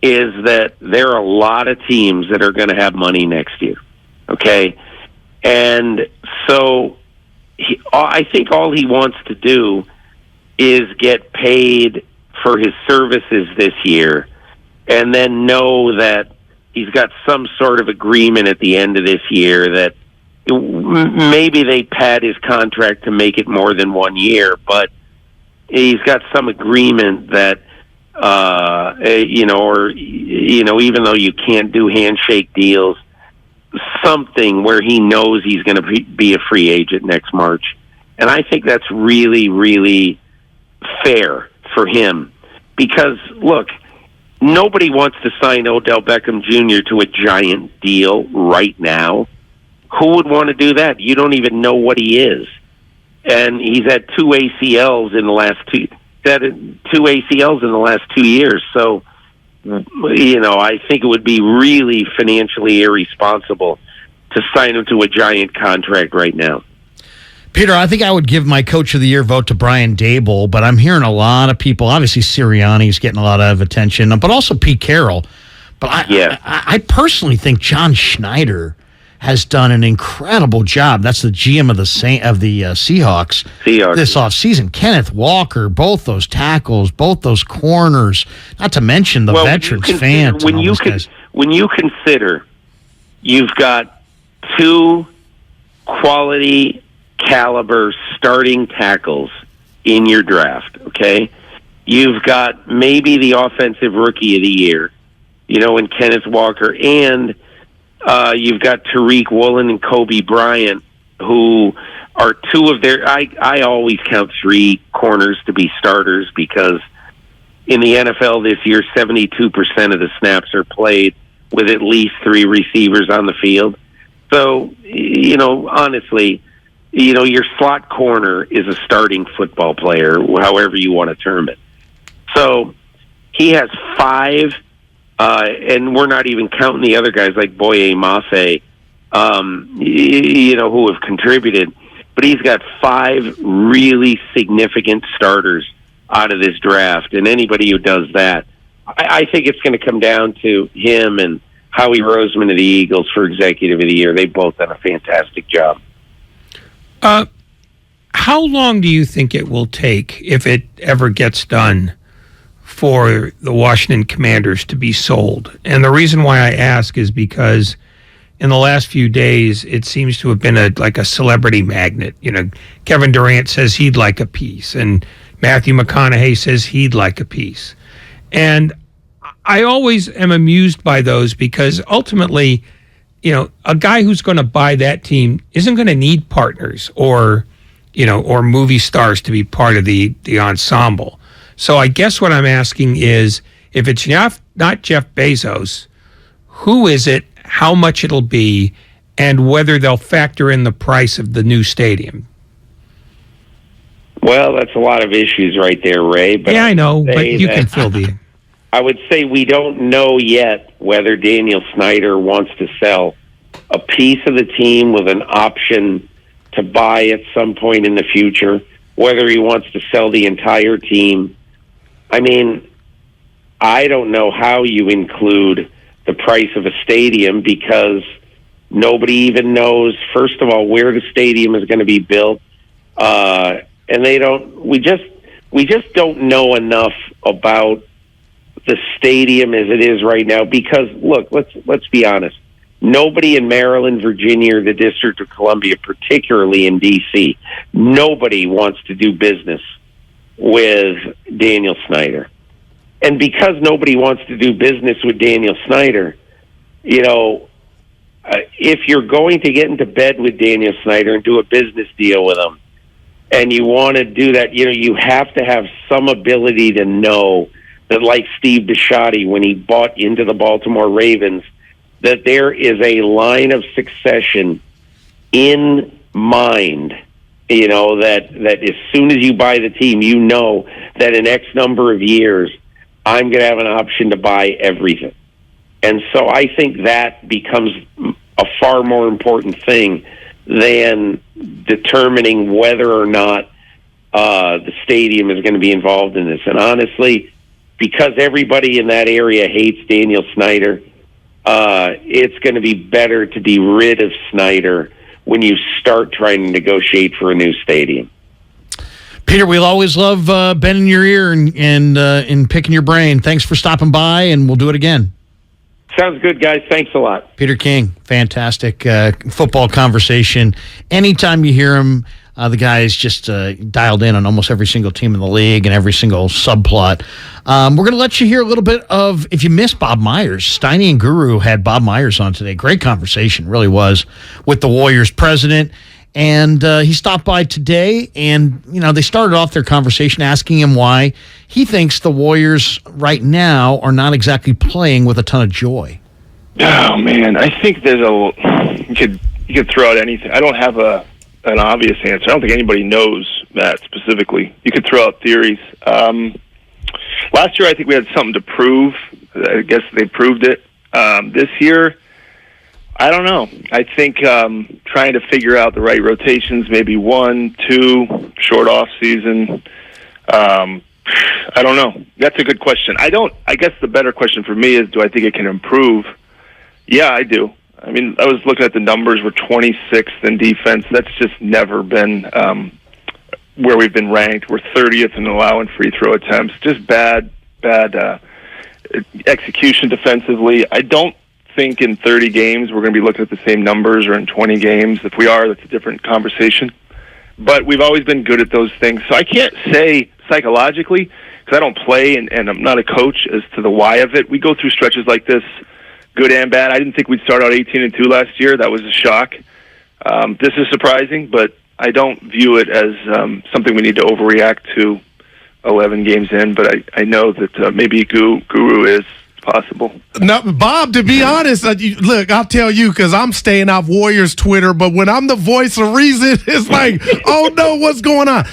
[SPEAKER 9] is that there are a lot of teams that are going to have money next year. Okay? And so I think all he wants to do is get paid for his services this year and then know that he's got some sort of agreement at the end of this year that maybe they pad his contract to make it more than 1 year, but he's got some agreement that, even though you can't do handshake deals, something where he knows he's going to be a free agent next March. And I think that's really, really fair for him because, look, nobody wants to sign Odell Beckham Jr. to a giant deal right now. Who would want to do that? You don't even know what he is. And he's had two ACLs in the last 2 years. So, I think it would be really financially irresponsible to sign him to a giant contract right now.
[SPEAKER 1] Peter, I think I would give my Coach of the Year vote to Brian Dable, but I'm hearing a lot of people. Obviously, Sirianni's getting a lot of attention, but also Pete Carroll. But I personally think John Schneider has done an incredible job. That's the GM of the Seahawks this offseason. Kenneth Walker, both those tackles, both those corners, not to mention the veterans, Fant.
[SPEAKER 9] When you consider you've got two quality caliber starting tackles in your draft, okay? You've got maybe the offensive rookie of the year, in Kenneth Walker, and you've got Tariq Woolen and Kobe Bryant, who are two of their... I always count three corners to be starters because in the NFL this year, 72% of the snaps are played with at least three receivers on the field. So, honestly, your slot corner is a starting football player, however you want to term it. So he has five, and we're not even counting the other guys like Boye Mafe, who have contributed. But he's got five really significant starters out of this draft. And anybody who does that, I think it's going to come down to him and Howie Roseman of the Eagles for Executive of the Year. They've both done a fantastic job.
[SPEAKER 2] How long do you think it will take, if it ever gets done, for the Washington Commanders to be sold? And the reason why I ask is because in the last few days, it seems to have been like a celebrity magnet. Kevin Durant says he'd like a piece, and Matthew McConaughey says he'd like a piece. And I always am amused by those because ultimately, a guy who's going to buy that team isn't going to need partners or movie stars to be part of the ensemble. So I guess what I'm asking is, if it's not Jeff Bezos, who is it, how much it'll be, and whether they'll factor in the price of the new stadium?
[SPEAKER 9] Well, that's a lot of issues right there, Ray. But
[SPEAKER 2] yeah, I know, but you can fill the...
[SPEAKER 9] I would say we don't know yet whether Daniel Snyder wants to sell a piece of the team with an option to buy at some point in the future, whether he wants to sell the entire team. I mean, I don't know how you include the price of a stadium because nobody even knows, first of all, where the stadium is going to be built. And we just don't know enough about the stadium as it is right now because, look, let's be honest. Nobody in Maryland, Virginia, or the District of Columbia, particularly in D.C., nobody wants to do business with Daniel Snyder. And because nobody wants to do business with Daniel Snyder, if you're going to get into bed with Daniel Snyder and do a business deal with him, and you want to do that, you have to have some ability to know that, like Steve Bisciotti, when he bought into the Baltimore Ravens, that there is a line of succession in mind, that as soon as you buy the team, that in X number of years, I'm going to have an option to buy everything. And so I think that becomes a far more important thing than determining whether or not the stadium is going to be involved in this. And honestly, because everybody in that area hates Daniel Snyder, it's going to be better to be rid of Snyder when you start trying to negotiate for a new stadium.
[SPEAKER 1] Peter, we'll always love bending your ear and picking your brain. Thanks for stopping by, and we'll do it again.
[SPEAKER 9] Sounds good, guys. Thanks a lot.
[SPEAKER 1] Peter King, fantastic football conversation. Anytime you hear him, the guy is just dialed in on almost every single team in the league and every single subplot. We're going to let you hear a little bit of, if you missed Bob Myers, Steiny and Guru had Bob Myers on today. Great conversation, really was, with the Warriors president. And he stopped by today, and, they started off their conversation asking him why he thinks the Warriors right now are not exactly playing with a ton of joy.
[SPEAKER 4] Oh, man, I think you could throw out anything. I don't have an obvious answer. I don't think anybody knows that specifically. You could throw out theories. Last year, I think we had something to prove. I guess they proved it. This year, I don't know. I think trying to figure out the right rotations, maybe 1, 2, short off season. I don't know. That's a good question. I guess the better question for me is, do I think it can improve? Yeah, I do. I mean, I was looking at the numbers. We're 26th in defense. That's just never been where we've been ranked. We're 30th in allowing free throw attempts. Just bad execution defensively. I don't think in 30 games we're going to be looking at the same numbers, or in 20 games. If we are, that's a different conversation. But we've always been good at those things. So I can't say psychologically, because I don't play and I'm not a coach, as to the why of it. We go through stretches like this, good and bad. I didn't think we'd start out 18-2 last year. That was a shock. This is surprising, but I don't view it as something we need to overreact to 11 games in. But I know that maybe Guru is possible.
[SPEAKER 20] No, Bob, to be honest, look, I'll tell you, because I'm staying off Warriors Twitter, but when I'm the voice of reason, it's like, oh no, what's going on?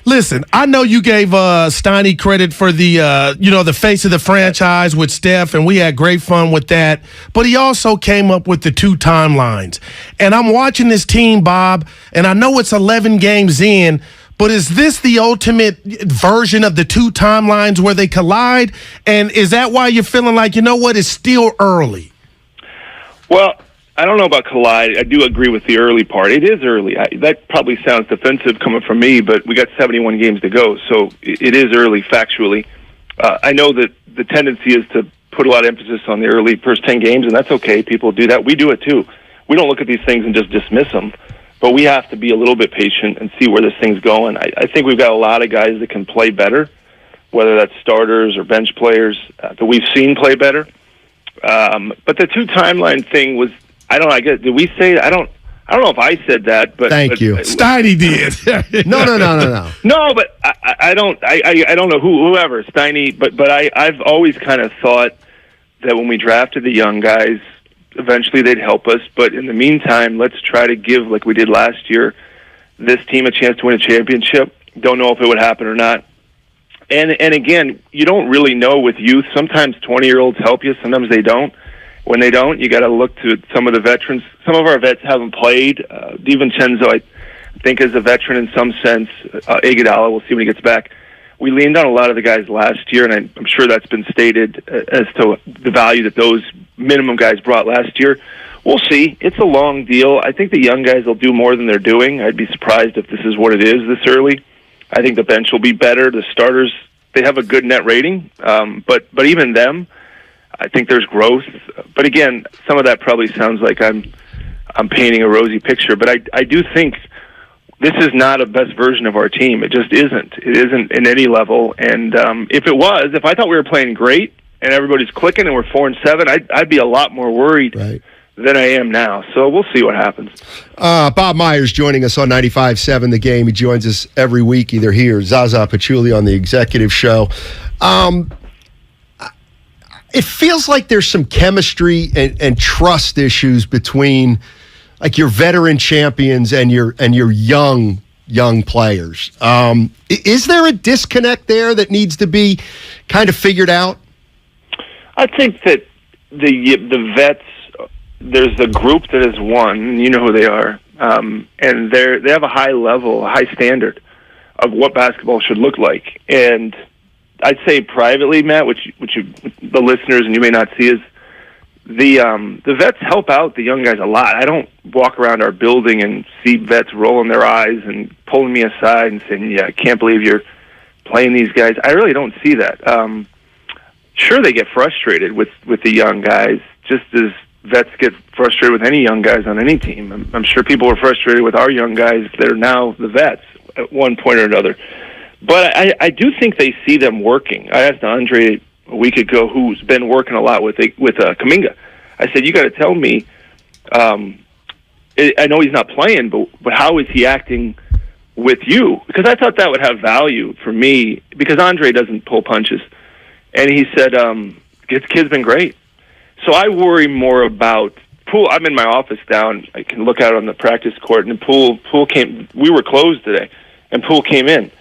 [SPEAKER 20] Listen, I know you gave Steiny credit for the face of the franchise with Steph, and we had great fun with that, but he also came up with the 2 timelines. And I'm watching this team, Bob, and I know it's 11 games in, but is this the ultimate version of the 2 timelines where they collide? And is that why you're feeling like, it's still early?
[SPEAKER 4] Well, I don't know about collide. I do agree with the early part. It is early. That probably sounds defensive coming from me, but we got 71 games to go, so it is early factually. I know that the tendency is to put a lot of emphasis on the early first 10 games, and that's okay. People do that. We do it too. We don't look at these things and just dismiss them. But we have to be a little bit patient and see where this thing's going. I think we've got a lot of guys that can play better, whether that's starters or bench players that we've seen play better. But the 2 timeline thing was, I don't know. Did we say? I don't know if I said that. But
[SPEAKER 20] thank you, Steiny did. No.
[SPEAKER 4] No, but I don't. I don't know whoever Steiny. But I've always kind of thought that when we drafted the young guys, eventually they'd help us, but in the meantime, let's try to give, like we did last year, this team a chance to win a championship. Don't know if it would happen or not. And again, you don't really know with youth. Sometimes 20-year-olds help you, sometimes they don't. When they don't, you got to look to some of the veterans. Some of our vets haven't played. DiVincenzo, I think, is a veteran in some sense. Iguodala, we'll see when he gets back. We leaned on a lot of the guys last year, and I'm sure that's been stated as to the value that those minimum guys brought last year. We'll see. It's a long deal. I think the young guys will do more than they're doing. I'd be surprised if this is what it is this early. I think the bench will be better. The starters, they have a good net rating, but even them, I think there's growth. But again, some of that probably sounds like I'm painting a rosy picture, but I do think this is not a best version of our team. It just isn't. It isn't in any level. And if it was, if I thought we were playing great and everybody's clicking and we're 4-7, I'd be a lot more worried than I am now. So we'll see what happens.
[SPEAKER 21] Bob Myers joining us on 95.7 The Game. He joins us every week, either here, Zaza Pachulia on the executive show. It feels like there's some chemistry and trust issues between like your veteran champions and your young players. Is there a disconnect there that needs to be kind of figured out?
[SPEAKER 4] I think that the vets, there's a group that has won, you know who they are, and they have a high level, a high standard of what basketball should look like. And I'd say privately, Matt, which the listeners and you may not see, is the vets help out the young guys a lot. I don't walk around our building and see vets rolling their eyes and pulling me aside and saying, "Yeah, I can't believe you're playing these guys." I really don't see that. Sure, they get frustrated with the young guys, just as vets get frustrated with any young guys on any team. I'm sure people were frustrated with our young guys that are now the vets at one point or another. But I do think they see them working. I asked Andre a week ago, who's been working a lot with Kuminga. I said, "You got to tell me I know he's not playing, but how is he acting with you? Because I thought that would have value for me, because Andre doesn't pull punches. And he said, this kid's been great. So I worry more about Poole. I'm in my office down. I can look out on the practice court, and Poole came. We were closed today, and Poole came in.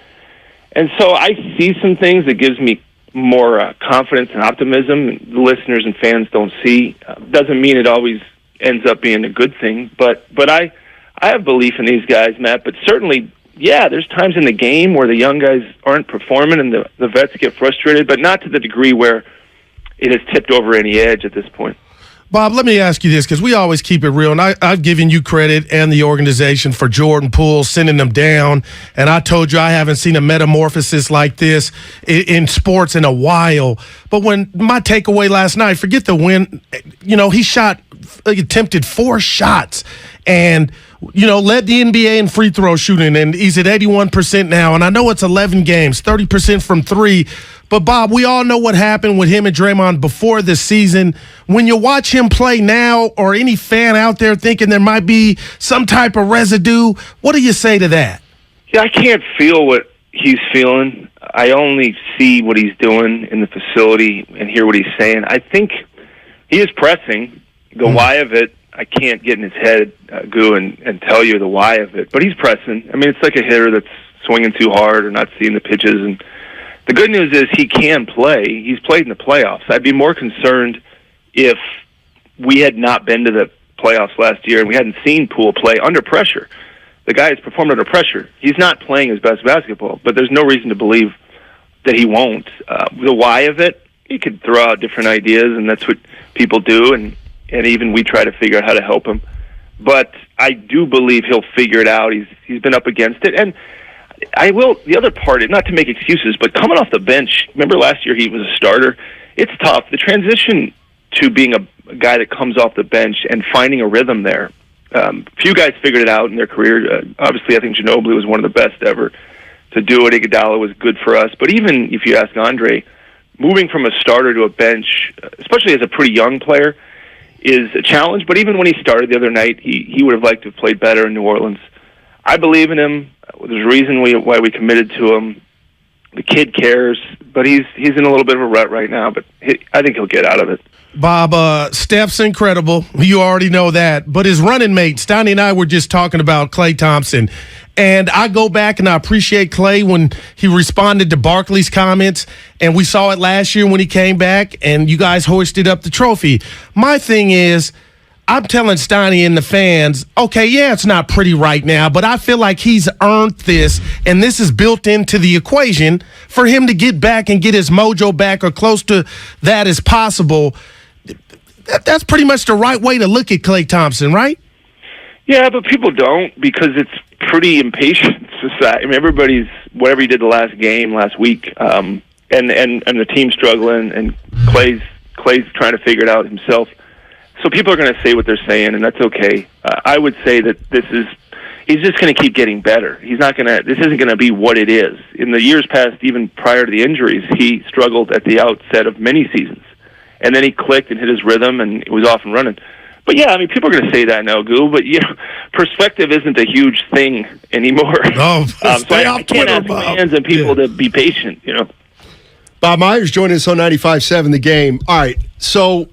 [SPEAKER 4] And so I see some things that gives me more confidence and optimism. The listeners and fans don't see. Doesn't mean it always ends up being a good thing. But I have belief in these guys, Matt. But certainly, yeah, there's times in the game where the young guys aren't performing and the vets get frustrated, but not to the degree where it has tipped over any edge at this point.
[SPEAKER 20] Bob, let me ask you this, because we always keep it real, and I've given you credit and the organization for Jordan Poole sending them down, and I told you I haven't seen a metamorphosis like this in sports in a while. But when my takeaway last night, forget the win, he attempted 4 shots and, led the NBA in free throw shooting, and he's at 81% now, and I know it's 11 games, 30% from 3. But, Bob, we all know what happened with him and Draymond before this season. When you watch him play now, or any fan out there thinking there might be some type of residue, what do you say to that?
[SPEAKER 4] Yeah, I can't feel what he's feeling. I only see what he's doing in the facility and hear what he's saying. I think he is pressing. The why of it, I can't get in his head, Goo, and tell you the why of it. But he's pressing. I mean, it's like a hitter that's swinging too hard or not seeing the pitches. And the good news is he can play. He's played in the playoffs. I'd be more concerned if we had not been to the playoffs last year and we hadn't seen Poole play under pressure. The guy has performed under pressure. He's not playing his best basketball, but there's no reason to believe that he won't. The why of it, he could throw out different ideas, and that's what people do, and even we try to figure out how to help him. But I do believe he'll figure it out. He's been up against it. And I will, the other part, not to make excuses, but coming off the bench, remember last year he was a starter? It's tough. The transition to being a guy that comes off the bench and finding a rhythm there. Few guys figured it out in their career. Obviously, I think Ginobili was one of the best ever to do it. Iguodala was good for us. But even if you ask Andre, moving from a starter to a bench, especially as a pretty young player, is a challenge. But even when he started the other night, he would have liked to have played better in New Orleans. I believe in him. There's a reason why we committed to him. The kid cares, but he's in a little bit of a rut right now, but I think he'll get out of it.
[SPEAKER 20] Bob, Steph's incredible. You already know that. But his running mate, Stoney and I were just talking about Klay Thompson. And I go back and I appreciate Klay when he responded to Barkley's comments. And we saw it last year when he came back and you guys hoisted up the trophy. My thing is, I'm telling Stoney and the fans, okay, yeah, it's not pretty right now, but I feel like he's earned this, and this is built into the equation for him to get back and get his mojo back or close to that as possible. That's pretty much the right way to look at Klay Thompson, right?
[SPEAKER 4] Yeah, but people don't, because it's pretty impatient society. I mean, everybody's, whatever he did the last game, last week, and the team struggling, and Klay's trying to figure it out himself. So people are going to say what they're saying, and that's okay. I would say that he's just going to keep getting better. This isn't going to be what it is. In the years past, even prior to the injuries, he struggled at the outset of many seasons. And then he clicked and hit his rhythm, and it was off and running. But yeah, I mean, people are going to say that now, Goo, but perspective isn't a huge thing anymore.
[SPEAKER 20] No, stay off
[SPEAKER 4] Twitter,
[SPEAKER 20] Twitter, Bob.
[SPEAKER 4] Fans and people to be patient,
[SPEAKER 21] Bob Myers joining us on 95.7 The Game. All right, so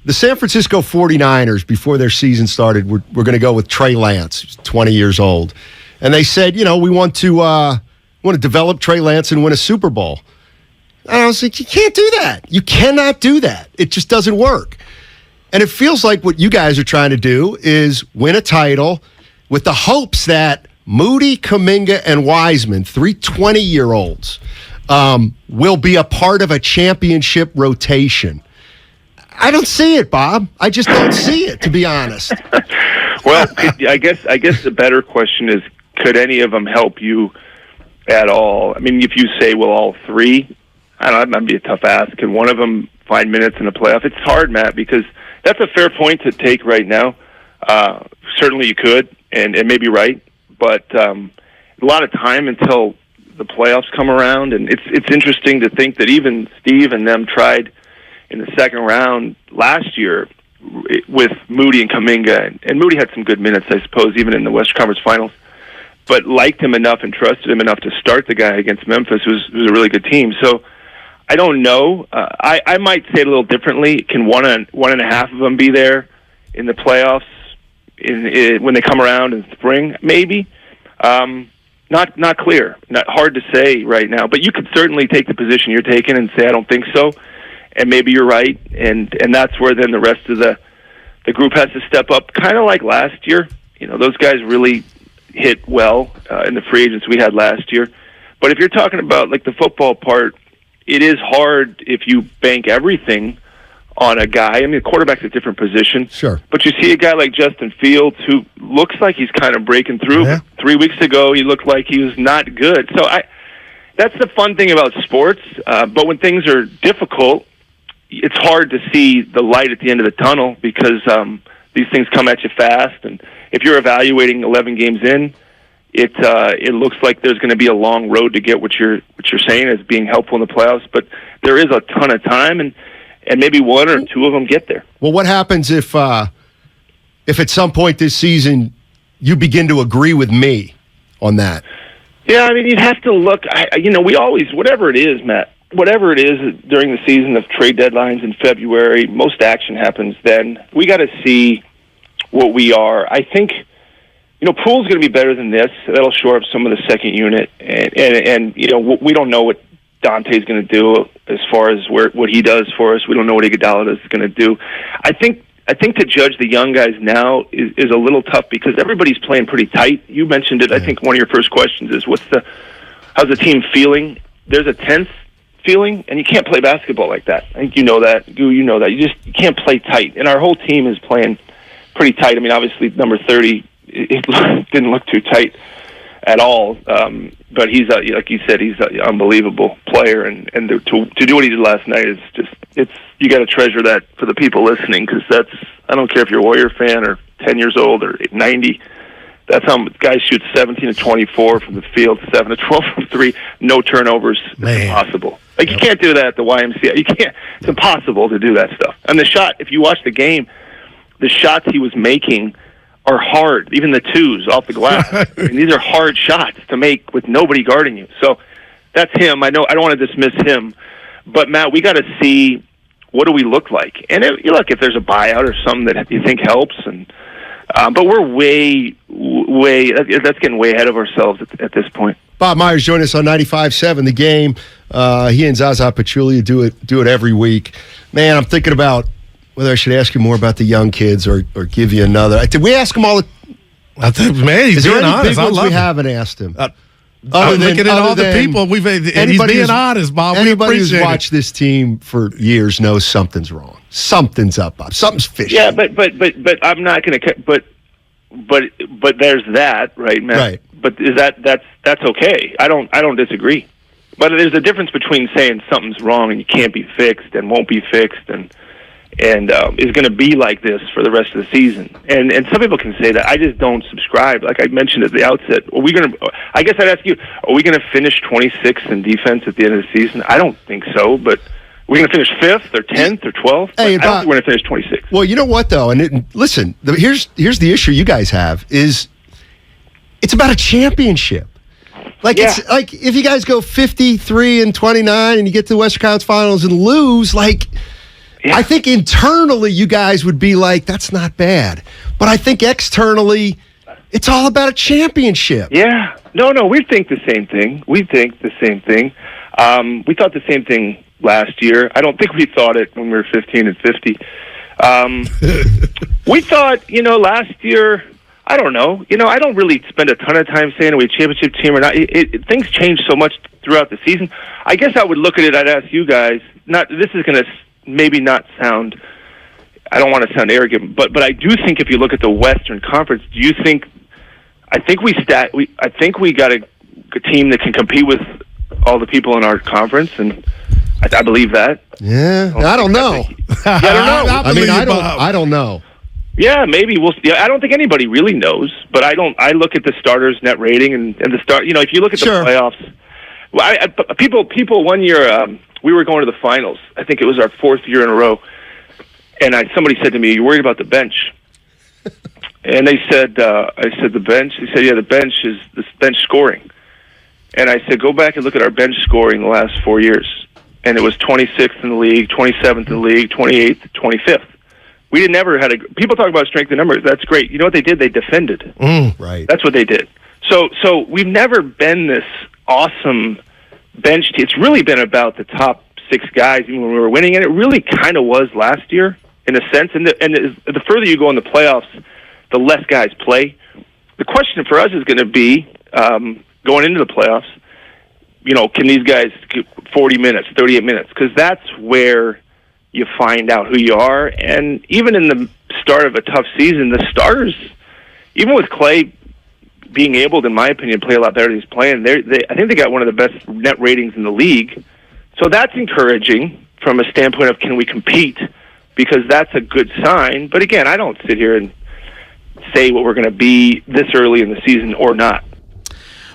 [SPEAKER 21] the San Francisco 49ers, before their season started, we're going to go with Trey Lance, who's 20 years old. And they said, we want to develop Trey Lance and win a Super Bowl. And I was like, you can't do that. You cannot do that. It just doesn't work. And it feels like what you guys are trying to do is win a title with the hopes that Moody, Kuminga, and Wiseman, 3 20-year-olds, will be a part of a championship rotation. I don't see it, Bob. I just don't see it, to be honest.
[SPEAKER 4] Well, I guess the better question is, could any of them help you at all? I mean, if you say, well, all 3, I don't know, that might be a tough ask. Can one of them find minutes in the playoff? It's hard, Matt, because that's a fair point to take right now. Certainly you could, and maybe right, but a lot of time until the playoffs come around, and it's interesting to think that even Steve and them tried in the second round last year, with Moody and Kuminga, and Moody had some good minutes, I suppose, even in the Western Conference Finals, but liked him enough and trusted him enough to start the guy against Memphis, who's a really good team. So I don't know. I might say it a little differently. Can one and a half of them be there in the playoffs when they come around in spring? Maybe. Not clear. Not hard to say right now. But you could certainly take the position you're taking and say I don't think so, and maybe you're right. And that's where then the rest of the group has to step up, kind of like last year. Those guys really hit well in the free agents we had last year. But if you're talking about like the football part, it is hard if you bank everything on a guy. I mean, the quarterback's a different position.
[SPEAKER 21] Sure.
[SPEAKER 4] But you see a guy like Justin Fields who looks like he's kind of breaking through.
[SPEAKER 21] Yeah.
[SPEAKER 4] 3 weeks ago, he looked like he was not good. So that's the fun thing about sports. But when things are difficult, it's hard to see the light at the end of the tunnel because these things come at you fast. And if you're evaluating 11 games in, it looks like there's going to be a long road to get what you're saying as being helpful in the playoffs. But there is a ton of time, and maybe one or two of them get there.
[SPEAKER 21] Well, what happens if at some point this season you begin to agree with me on that?
[SPEAKER 4] Yeah, I mean, you'd have to look. We always, whatever it is, Matt, whatever it is during the season of trade deadlines in February, most action happens then. We got to see what we are. I think, Poole's going to be better than this. That'll shore up some of the second unit, and we don't know what Dante's going to do as far as what he does for us. We don't know what Iguodala is going to do. I think to judge the young guys now is a little tough because everybody's playing pretty tight. You mentioned it. I think one of your first questions is how's the team feeling? There's a tense feeling, and you can't play basketball like that. I think you know that. You know that. You can't play tight, and our whole team is playing pretty tight. I mean, obviously number 30 it didn't look too tight at all. But he's like you said, he's an unbelievable player, and to do what he did last night is just you got to treasure that for the people listening because I don't care if you're a Warrior fan or 10 years old or 90. That's how guys shoot 17 to 24 from the field, 7 to 12 from 3, no turnovers. It's impossible. Like you can't do that at the YMCA. You can't. It's impossible to do that stuff. And the shot, if you watch the game, the shots he was making are hard, even the twos off the glass. I mean, these are hard shots to make with nobody guarding you. So that's him. I know I don't want to dismiss him, but Matt, we got to see what do we look like. And if there's a buyout or something that you think helps, and but we're way that's getting way ahead of ourselves at this point.
[SPEAKER 21] Bob Myers joined us on 95.7 The Game. He and Zaza Pachulia do it every week. Man, I'm thinking about whether I should ask you more about the young kids or give you another. Did we ask him all?
[SPEAKER 20] I think, man, he's being honest.
[SPEAKER 21] Big ones we haven't asked him?
[SPEAKER 20] Looking at all the people and he's being honest, Bob. We
[SPEAKER 21] Anybody who's
[SPEAKER 20] appreciate
[SPEAKER 21] watched this team for years knows something's wrong. Something's up, Bob. Something's fishy.
[SPEAKER 4] Yeah, but I'm not going to. But there's that, right, Matt?
[SPEAKER 21] Right.
[SPEAKER 4] But is that's okay? I don't disagree. But there's a difference between saying something's wrong and you can't be fixed and won't be fixed and is going to be like this for the rest of the season. And some people can say that. I just don't subscribe. Like I mentioned at the outset, I guess I'd ask you, are we going to finish 26th in defense at the end of the season? I don't think so, but we're going to finish 5th or 10th or 12th?
[SPEAKER 21] Hey,
[SPEAKER 4] I don't think we're going to finish 26th.
[SPEAKER 21] Well, you know what, though? Listen, here's the issue you guys have is it's about a championship. It's like if you guys go 53-29 and you get to the Western Conference Finals and lose, I think internally you guys would be like, that's not bad. But I think externally, it's all about a championship.
[SPEAKER 4] Yeah. No, we think the same thing. We thought the same thing last year. I don't think we thought it when we were 15-50. We thought, last year, I don't know. I don't really spend a ton of time saying are we a championship team or not. Things change so much throughout the season. I guess I would look at it, I'd ask you guys, this is going to maybe not sound, I don't want to sound arrogant, but I do think if you look at the Western Conference, I think we got a team that can compete with all the people in our conference, and I believe that.
[SPEAKER 21] Yeah, I don't know.
[SPEAKER 4] I don't know.
[SPEAKER 21] I don't know.
[SPEAKER 4] Yeah, maybe we'll. Yeah, I don't think anybody really knows, but I look at the starters' net rating and the start. If you look at the playoffs, well, people 1 year we were going to the finals. I think it was our 4th year in a row, And somebody said to me, "You worried about the bench?" And they said, I said, "The bench?" He said, "Yeah, the bench is this bench scoring." And I said, "Go back and look at our bench scoring the last 4 years." And it was 26th in the league, 27th in the league, 28th, 25th. We never had people talk about strength in numbers. That's great. You know what they did? They defended.
[SPEAKER 21] Right.
[SPEAKER 4] That's what they did. So we've never been this awesome bench team. It's really been about the top 6 guys, even when we were winning, and it really kind of was last year in a sense. And the further you go in the playoffs, the less guys play. The question for us is going to be going into the playoffs. You know, can these guys get 40 minutes, 38 minutes? Because that's where you find out who you are. And even in the start of a tough season, the starters, even with Clay being able to, in my opinion, play a lot better than he's playing, I think they got one of the best net ratings in the league. So that's encouraging from a standpoint of can we compete, because that's a good sign. But again, I don't sit here and say what we're going to be this early in the season or not.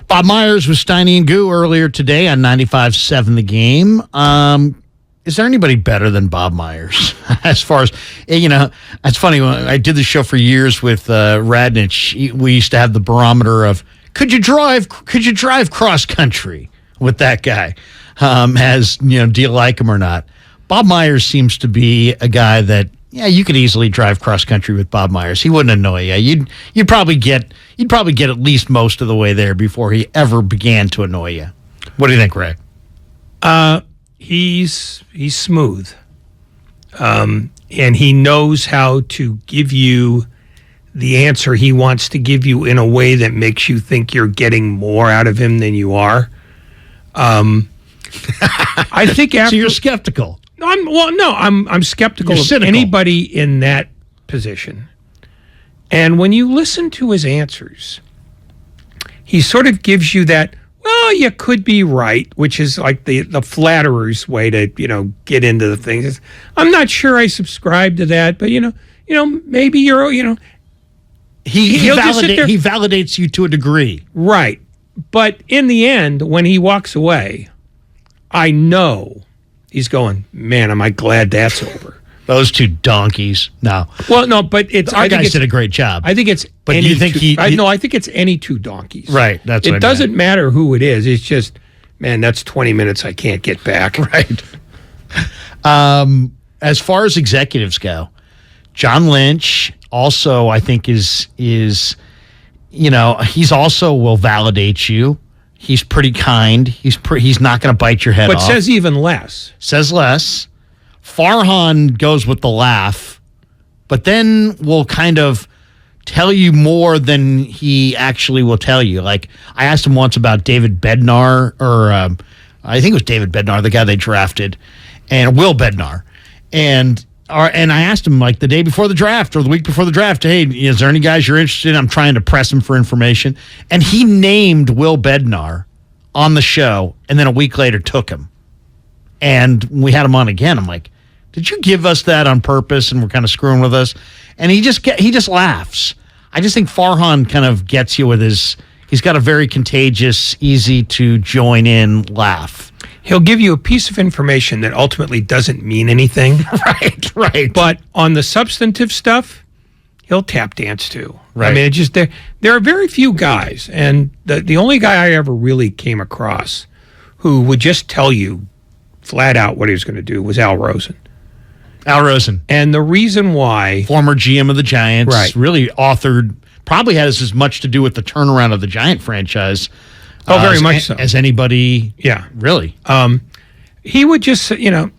[SPEAKER 1] Bob Myers with Steiny and Goo earlier today on 95.7 The Game. Is there anybody better than Bob Myers? As far as, you know, it's funny, when I did the show for years with Radnich, we used to have the barometer of, could you drive cross country with that guy? As, you know, do you like him or not? Bob Myers seems to be a guy that, yeah, you could easily drive cross country with Bob Myers. He wouldn't annoy you. You'd probably get at least most of the way there before he ever began to annoy you. What do you think, Ray?
[SPEAKER 2] He's smooth, and he knows how to give you the answer he wants to give you in a way that makes you think you're getting more out of him than you are. I think after,
[SPEAKER 1] so you're skeptical.
[SPEAKER 2] I'm skeptical of anybody in that position. And when you listen to his answers, he sort of gives you that, well, you could be right, which is like the flatterer's way to, you know, get into the things. I'm not sure I subscribe to that, but you know, maybe you're, you know,
[SPEAKER 1] he validates you to a degree,
[SPEAKER 2] right? But in the end, when he walks away, I know he's going, man, am I glad that's over.
[SPEAKER 1] Those two donkeys. No.
[SPEAKER 2] Well, no, but
[SPEAKER 1] our guys did a great job.
[SPEAKER 2] I think it's.
[SPEAKER 1] But you think
[SPEAKER 2] I think it's any two donkeys.
[SPEAKER 1] Right. That's what
[SPEAKER 2] it doesn't matter who it is. It's just, man, that's 20 minutes I can't get back.
[SPEAKER 1] Right. As far as executives go, John Lynch also, I think, is you know, he's also will validate you. He's pretty kind. He's not going to bite your head off.
[SPEAKER 2] But says even less.
[SPEAKER 1] Says less. Farhan goes with the laugh, but then will kind of tell you more than he actually will tell you. Like, I asked him once about David Bednar, or I think it was David Bednar, the guy they drafted, and Will Bednar. And I asked him, like, the day before the draft or the week before the draft, hey, is there any guys you're interested in? I'm trying to press him for information. And he named Will Bednar on the show, and then a week later took him. And we had him on again. I'm like, did you give us that on purpose and we're kind of screwing with us? And he just laughs. I just think Farhan kind of gets you with he's got a very contagious, easy to join in laugh.
[SPEAKER 2] He'll give you a piece of information that ultimately doesn't mean anything.
[SPEAKER 1] Right.
[SPEAKER 2] But on the substantive stuff, he'll tap dance too.
[SPEAKER 1] Right.
[SPEAKER 2] I mean, it's just there are very few guys, and the only guy I ever really came across who would just tell you flat out what he was going to do was Al Rosen. And the reason why...
[SPEAKER 1] Former GM of the Giants.
[SPEAKER 2] Right.
[SPEAKER 1] Really authored, probably has as much to do with the turnaround of the Giant franchise.
[SPEAKER 2] Oh, very much so.
[SPEAKER 1] As anybody.
[SPEAKER 2] Yeah.
[SPEAKER 1] Really.
[SPEAKER 2] He would just, you know,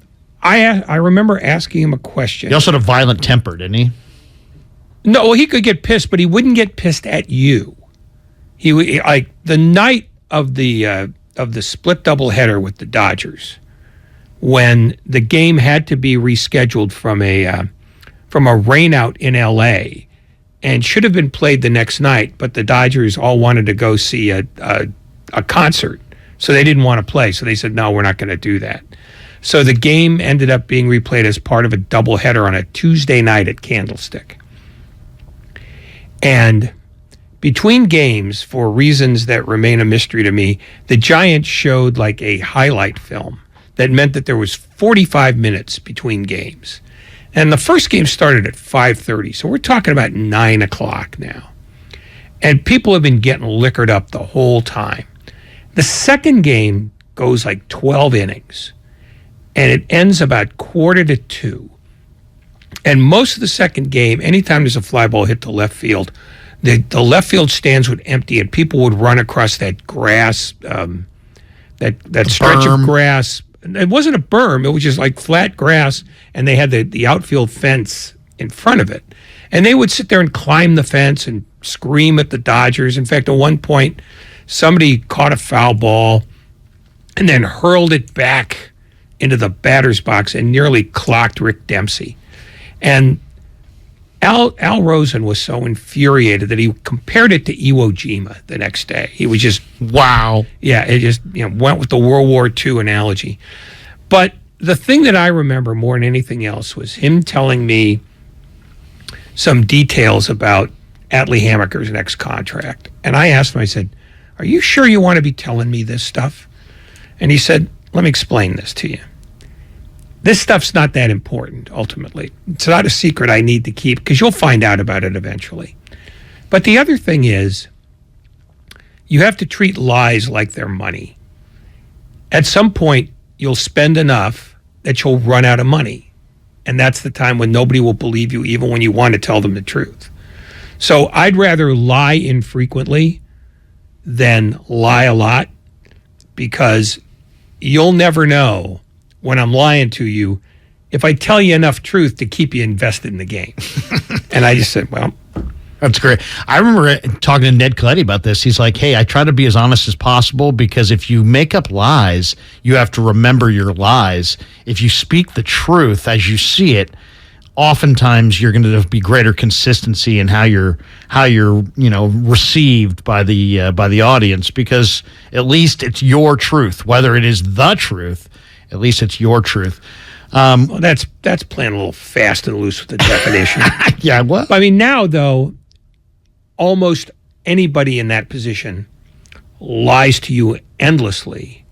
[SPEAKER 2] I remember asking him a question.
[SPEAKER 1] He also had a violent temper, didn't he?
[SPEAKER 2] No, well, he could get pissed, but he wouldn't get pissed at you. He would, like, the night of the split doubleheader with the Dodgers, when the game had to be rescheduled from a rainout in L.A. and should have been played the next night, but the Dodgers all wanted to go see a concert, so they didn't want to play. So they said, no, we're not going to do that. So the game ended up being replayed as part of a doubleheader on a Tuesday night at Candlestick. And between games, for reasons that remain a mystery to me, the Giants showed like a highlight film that meant that there was 45 minutes between games. And the first game started at 5:30, so we're talking about 9 o'clock now. And people have been getting liquored up the whole time. The second game goes like 12 innings, and it ends about 1:45. And most of the second game, anytime there's a fly ball hit to left field, the left field stands would empty, and people would run across that grass, that stretch of grass. It wasn't a berm; it was just like flat grass, and they had the outfield fence in front of it. And they would sit there and climb the fence and scream at the Dodgers. In fact, at one point, somebody caught a foul ball and then hurled it back into the batter's box and nearly clocked Rick Dempsey. And Al Rosen was so infuriated that he compared it to Iwo Jima the next day. He was just,
[SPEAKER 1] wow.
[SPEAKER 2] Yeah, it just went with the World War II analogy. But the thing that I remember more than anything else was him telling me some details about Atlee Hammaker's next contract. And I asked him, I said, "Are you sure you want to be telling me this stuff?" And he said, "Let me explain this to you. This stuff's not that important, ultimately. It's not a secret I need to keep because you'll find out about it eventually. But the other thing is, you have to treat lies like they're money. At some point, you'll spend enough that you'll run out of money. And that's the time when nobody will believe you, even when you want to tell them the truth. So I'd rather lie infrequently than lie a lot, because you'll never know when I'm lying to you if I tell you enough truth to keep you invested in the game." And I just said, well,
[SPEAKER 1] that's great. I remember talking to Ned Coletti about this. He's like, "Hey, I try to be as honest as possible, because if you make up lies, you have to remember your lies. If you speak the truth as you see it, oftentimes you're going to be greater consistency in how you're received by the audience, because at least it's your truth. Whether it is the truth, at least it's your truth."
[SPEAKER 2] Well, that's playing a little fast and loose with the definition.
[SPEAKER 1] Yeah, what?
[SPEAKER 2] I mean, now, though, almost anybody in that position lies to you endlessly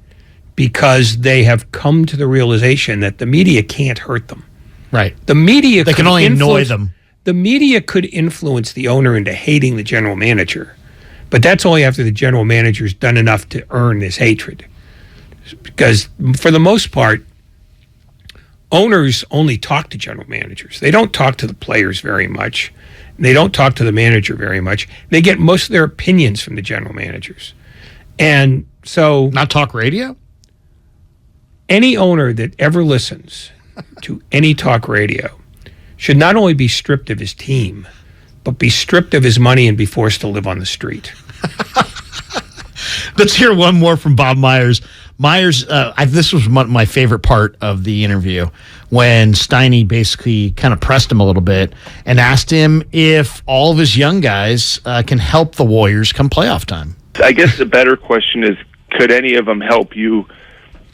[SPEAKER 2] because they have come to the realization that the media can't hurt them.
[SPEAKER 1] Right.
[SPEAKER 2] The media
[SPEAKER 1] They can only annoy them.
[SPEAKER 2] The media could influence the owner into hating the general manager, but that's only after the general manager's done enough to earn this hatred. Because for the most part, owners only talk to general managers. They don't talk to the players very much. They don't talk to the manager very much. They get most of their opinions from the general managers. And so...
[SPEAKER 1] Not talk radio?
[SPEAKER 2] Any owner that ever listens to any talk radio should not only be stripped of his team, but be stripped of his money and be forced to live on the street.
[SPEAKER 1] Let's hear one more from Bob Myers. Myers, this was my favorite part of the interview, when Steiny basically kind of pressed him a little bit and asked him if all of his young guys can help the Warriors come playoff time.
[SPEAKER 4] I guess the better question is, could any of them help you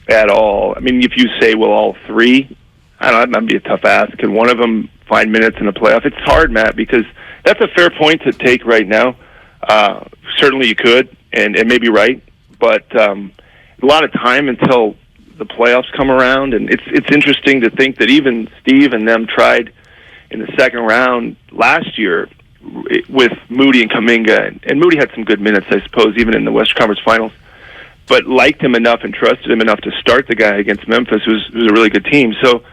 [SPEAKER 4] at all? I mean, if you say, well, all three, I don't know, that might be a tough ask. Can one of them find minutes in the playoff? It's hard, Matt, because that's a fair point to take right now. Certainly you could, and maybe right, but a lot of time until the playoffs come around, and it's interesting to think that even Steve and them tried in the second round last year with Moody and Kuminga, and Moody had some good minutes, I suppose, even in the Western Conference Finals, but liked him enough and trusted him enough to start the guy against Memphis, who's a really good team. So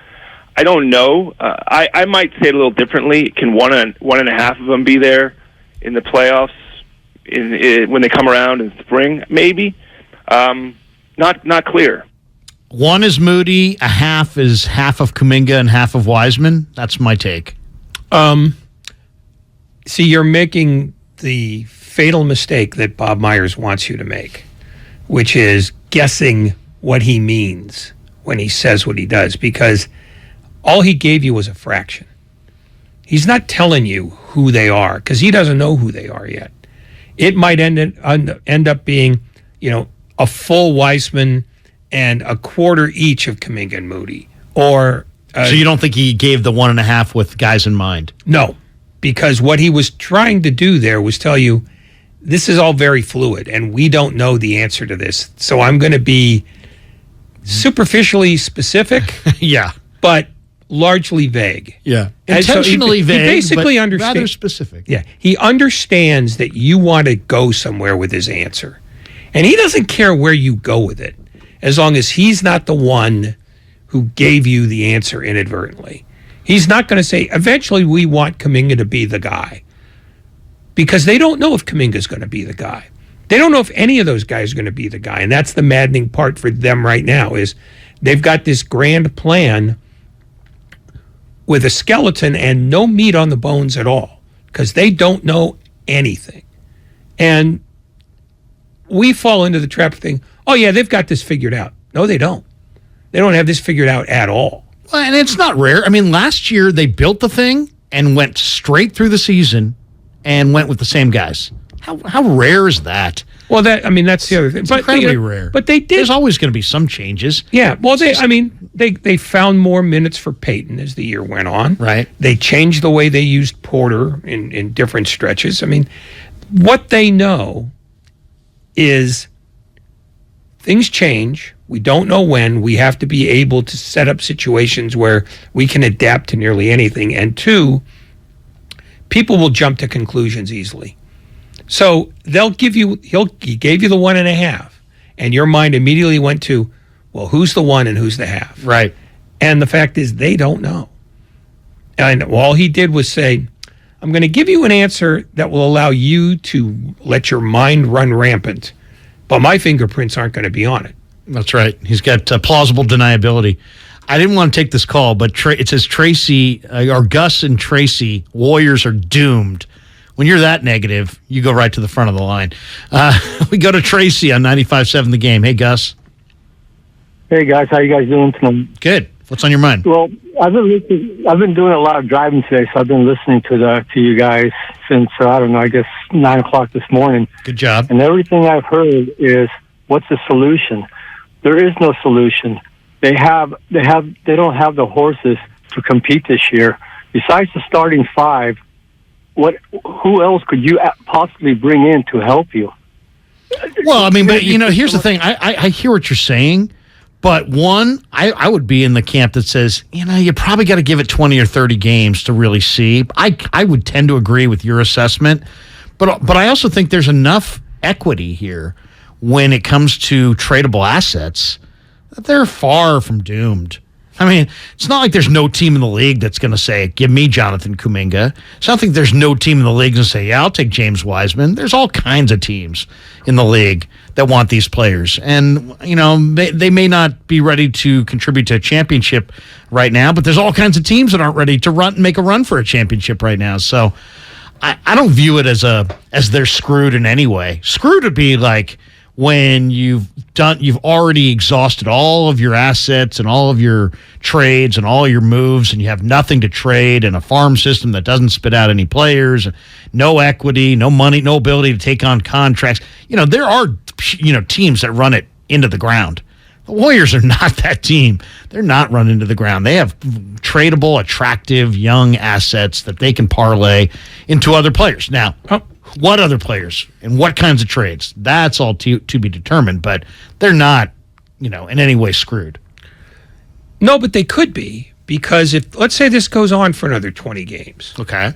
[SPEAKER 4] I don't know. I might say it a little differently. Can one and a half of them be there in the playoffs when they come around in spring? Maybe. Not clear.
[SPEAKER 1] One is Moody, a half is half of Kuminga and half of Wiseman. That's my take.
[SPEAKER 2] See, you're making the fatal mistake that Bob Myers wants you to make, which is guessing what he means when he says what he does, because all he gave you was a fraction. He's not telling you who they are, because he doesn't know who they are yet. It might end up being, a full Wiseman and a quarter each of Kuminga and Moody. Or
[SPEAKER 1] so you don't think he gave the 1.5 with guys in mind?
[SPEAKER 2] No, because what he was trying to do there was tell you, this is all very fluid, and we don't know the answer to this. So I'm going to be superficially specific.
[SPEAKER 1] Yeah.
[SPEAKER 2] But largely vague.
[SPEAKER 1] Yeah.
[SPEAKER 2] And so
[SPEAKER 1] Intentionally
[SPEAKER 2] he
[SPEAKER 1] vague,
[SPEAKER 2] basically
[SPEAKER 1] but
[SPEAKER 2] understands,
[SPEAKER 1] rather specific.
[SPEAKER 2] Yeah, he understands that you want to go somewhere with his answer. And he doesn't care where you go with it, as long as he's not the one who gave you the answer inadvertently. He's not going to say, eventually we want Kuminga to be the guy. Because they don't know if Kuminga's going to be the guy. They don't know if any of those guys are going to be the guy. And that's the maddening part for them right now, is they've got this grand plan with a skeleton and no meat on the bones at all, because they don't know anything. And we fall into the trap of thinking, oh yeah, they've got this figured out. No, they don't. They don't have this figured out at all.
[SPEAKER 1] Well, and it's not rare. I mean, last year they built the thing and went straight through the season and went with the same guys. How rare is that?
[SPEAKER 2] Well, that's the other thing.
[SPEAKER 1] It's incredibly rare.
[SPEAKER 2] But they did.
[SPEAKER 1] There's always going to be some changes.
[SPEAKER 2] Yeah. Well, they found more minutes for Peyton as the year went on.
[SPEAKER 1] Right.
[SPEAKER 2] They changed the way they used Porter in different stretches. I mean, what they know is things change. We don't know when. We have to be able to set up situations where we can adapt to nearly anything. And two, people will jump to conclusions easily. So they'll give you, he gave you the 1.5, and your mind immediately went to, well, who's the 1 and who's the half?
[SPEAKER 1] Right.
[SPEAKER 2] And the fact is, they don't know. And all he did was say, I'm going to give you an answer that will allow you to let your mind run rampant, but my fingerprints aren't going to be on it.
[SPEAKER 1] That's right. He's got plausible deniability. I didn't want to take this call, but it says Tracy, or Gus and Tracy, Warriors are doomed. When you're that negative, you go right to the front of the line. We go to Tracy on 95.7 The Game. Hey, Gus.
[SPEAKER 5] Hey, guys. How you guys doing tonight?
[SPEAKER 1] Good. What's on your mind?
[SPEAKER 5] Well, I've been doing a lot of driving today, so I've been listening to you guys since, I guess 9 o'clock this morning.
[SPEAKER 1] Good job.
[SPEAKER 5] And everything I've heard is, what's the solution? There is no solution. They don't have the horses to compete this year. Besides the starting 5, who else could you possibly bring in to help you?
[SPEAKER 1] Well, I mean, but here's the thing. I hear what you're saying, but one, I would be in the camp that says, you probably got to give it 20 or 30 games to really see. I would tend to agree with your assessment, but I also think there's enough equity here when it comes to tradable assets that they're far from doomed. I mean, it's not like there's no team in the league that's going to say, give me Jonathan Kuminga. It's not like there's no team in the league that's going to say, yeah, I'll take James Wiseman. There's all kinds of teams in the league that want these players. And, they may not be ready to contribute to a championship right now, but there's all kinds of teams that aren't ready to make a run for a championship right now. So I don't view it as they're screwed in any way. Screwed would be like when you've already exhausted all of your assets and all of your trades and all your moves, and you have nothing to trade, and a farm system that doesn't spit out any players, no equity, no money, no ability to take on contracts. There are teams that run it into the ground. The Warriors are not that team. They're not run into the ground. They have tradable, attractive, young assets that they can parlay into other players. Now, what other players and what kinds of trades? That's all to be determined, but they're not, in any way screwed.
[SPEAKER 2] No, but they could be, because let's say this goes on for another 20 games.
[SPEAKER 1] Okay.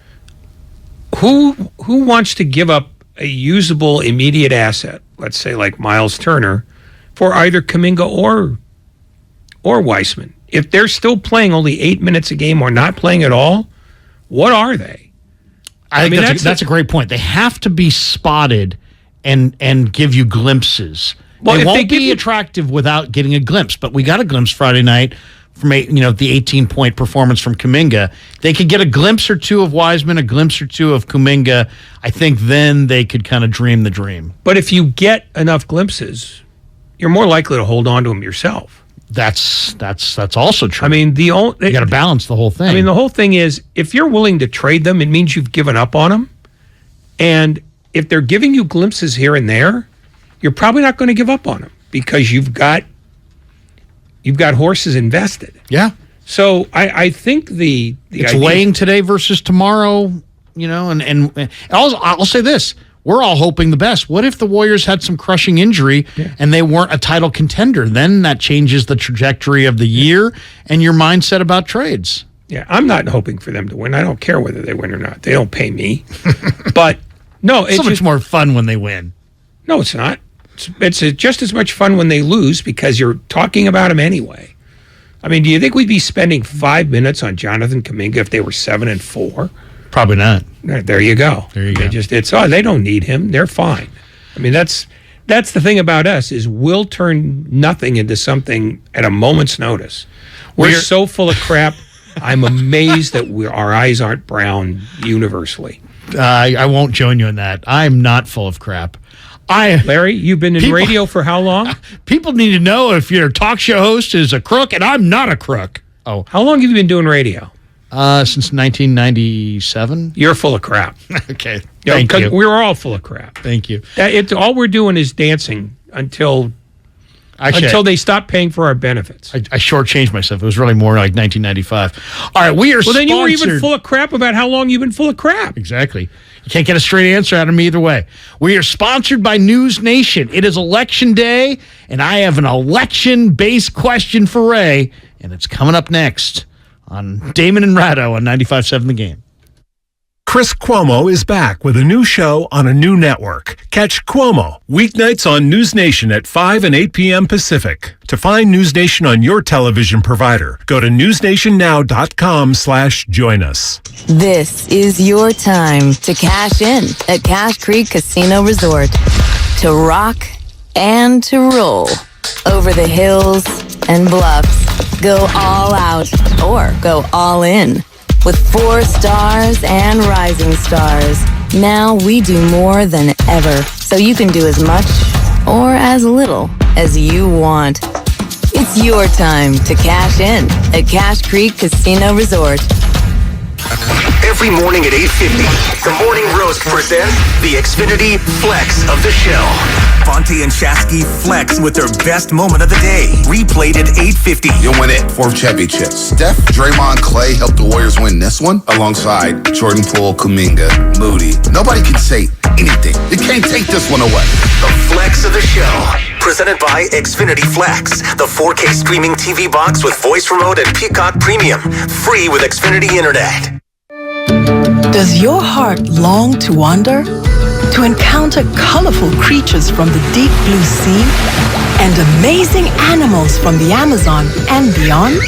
[SPEAKER 2] Who wants to give up a usable immediate asset, let's say like Miles Turner, for either Kuminga or Weissman? If they're still playing only 8 minutes a game or not playing at all, what are they?
[SPEAKER 1] I mean, that's a great point. They have to be spotted and give you glimpses. Well, they won't be attractive without getting a glimpse, but we got a glimpse Friday night from the 18-point performance from Kuminga. They could get a glimpse or two of Wiseman, a glimpse or two of Kuminga. I think then they could kind of dream the dream.
[SPEAKER 2] But if you get enough glimpses, you're more likely to hold on to them yourself.
[SPEAKER 1] That's also true.
[SPEAKER 2] I mean,
[SPEAKER 1] you got to balance the whole thing.
[SPEAKER 2] I mean, the whole thing is, if you're willing to trade them, it means you've given up on them. And if they're giving you glimpses here and there, you're probably not going to give up on them, because you've got horses invested.
[SPEAKER 1] Yeah.
[SPEAKER 2] So I think it's
[SPEAKER 1] weighing today versus tomorrow, and I'll say this: we're all hoping the best. What if the Warriors had some crushing injury and they weren't a title contender? Then that changes the trajectory of the year and your mindset about trades.
[SPEAKER 2] Yeah, I'm not hoping for them to win. I don't care whether they win or not. They don't pay me. But no,
[SPEAKER 1] it's so much more fun when they win.
[SPEAKER 2] No, it's not. It's just as much fun when they lose because you're talking about them anyway. I mean, do you think we'd be spending 5 minutes on Jonathan Kuminga if they were 7-4?
[SPEAKER 1] Probably not.
[SPEAKER 2] There you go. They don't need him. They're fine. I mean, that's the thing about us is we'll turn nothing into something at a moment's notice. We're so full of crap. I'm amazed that our eyes aren't brown universally.
[SPEAKER 1] I won't join you in that. I'm not full of crap.
[SPEAKER 2] Larry, you've been in radio for how long?
[SPEAKER 1] People need to know if your talk show host is a crook, and I'm not a crook.
[SPEAKER 2] Oh, how long have you been doing radio?
[SPEAKER 1] Since 1997.
[SPEAKER 2] You're full of crap.
[SPEAKER 1] Okay, thank you.
[SPEAKER 2] We're all full of crap.
[SPEAKER 1] Thank you.
[SPEAKER 2] All we're doing is dancing until they stop paying for our benefits.
[SPEAKER 1] I shortchanged myself. It was really more like 1995. All right, we are sponsored.
[SPEAKER 2] Then you were even full of crap about how long you've been full of crap.
[SPEAKER 1] Exactly. You can't get a straight answer out of me either way. We are sponsored by News Nation. It is election day, and I have an election-based question for Ray, and it's coming up next on Damon and Ratto on 95.7 The Game.
[SPEAKER 3] Chris Cuomo is back with a new show on a new network. Catch Cuomo weeknights on News Nation at 5 and 8 p.m. Pacific. To find News Nation on your television provider, go to newsnationnow.com/join us.
[SPEAKER 14] This is your time to cash in at Cash Creek Casino Resort. To rock and to roll. Over the hills and bluffs. Go all out or go all in. With 4 stars and rising stars, now we do more than ever, so you can do as much or as little as you want. It's your time to cash in at Cash Creek Casino Resort.
[SPEAKER 22] Every morning at 8:50, the Morning Roast presents the Xfinity Flex of the show. Fonte and Shasky flex with their best moment of the day. Replayed at 8:50.
[SPEAKER 23] You'll win it. 4th championship. Steph, Draymond, Clay helped the Warriors win this one alongside Jordan Poole, Kuminga, Moody. Nobody can say anything. You can't take this one away.
[SPEAKER 22] The Flex of the show. Presented by Xfinity Flex, the 4K streaming TV box with voice remote and Peacock Premium. Free with Xfinity Internet.
[SPEAKER 10] Does your heart long to wander? To encounter colorful creatures from the deep blue sea? And amazing animals from the Amazon and beyond?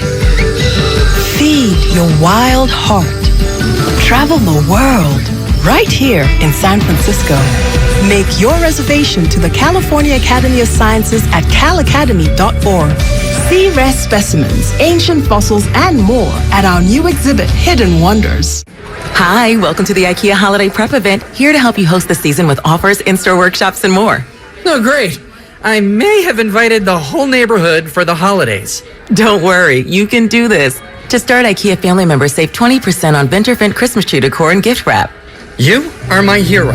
[SPEAKER 10] Feed your wild heart. Travel the world right here in San Francisco. Make your reservation to the California Academy of Sciences at calacademy.org. See rare specimens, ancient fossils, and more at our new exhibit, Hidden Wonders.
[SPEAKER 25] Hi, welcome to the IKEA Holiday Prep event. Here to help you host the season with offers, in-store workshops, and more.
[SPEAKER 26] Oh, great. I may have invited the whole neighborhood for the holidays.
[SPEAKER 25] Don't worry, you can do this. To start, IKEA family members save 20% on Venturfint Christmas tree decor and gift wrap.
[SPEAKER 26] You are my hero.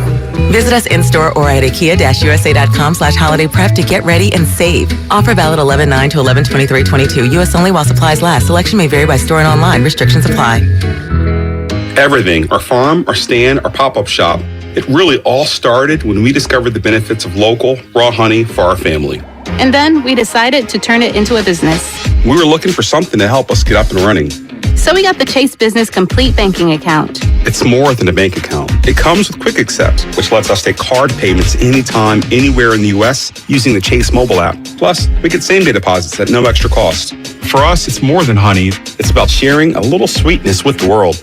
[SPEAKER 25] Visit us in-store or at IKEA-USA.com/holiday prep to get ready and save. Offer valid 11/9 to 11/23/22. U.S. only while supplies last. Selection may vary by store and online. Restrictions apply.
[SPEAKER 7] Everything, our farm, our stand, our pop-up shop, it really all started when we discovered the benefits of local, raw honey for our family.
[SPEAKER 8] And then we decided to turn it into a business.
[SPEAKER 7] We were looking for something to help us get up and running.
[SPEAKER 8] So we got the Chase Business Complete Banking Account.
[SPEAKER 7] It's more than a bank account. It comes with Quick Accept, which lets us take card payments anytime, anywhere in the U.S. using the Chase mobile app. Plus, we get same-day deposits at no extra cost. For us, it's more than honey. It's about sharing a little sweetness with the world.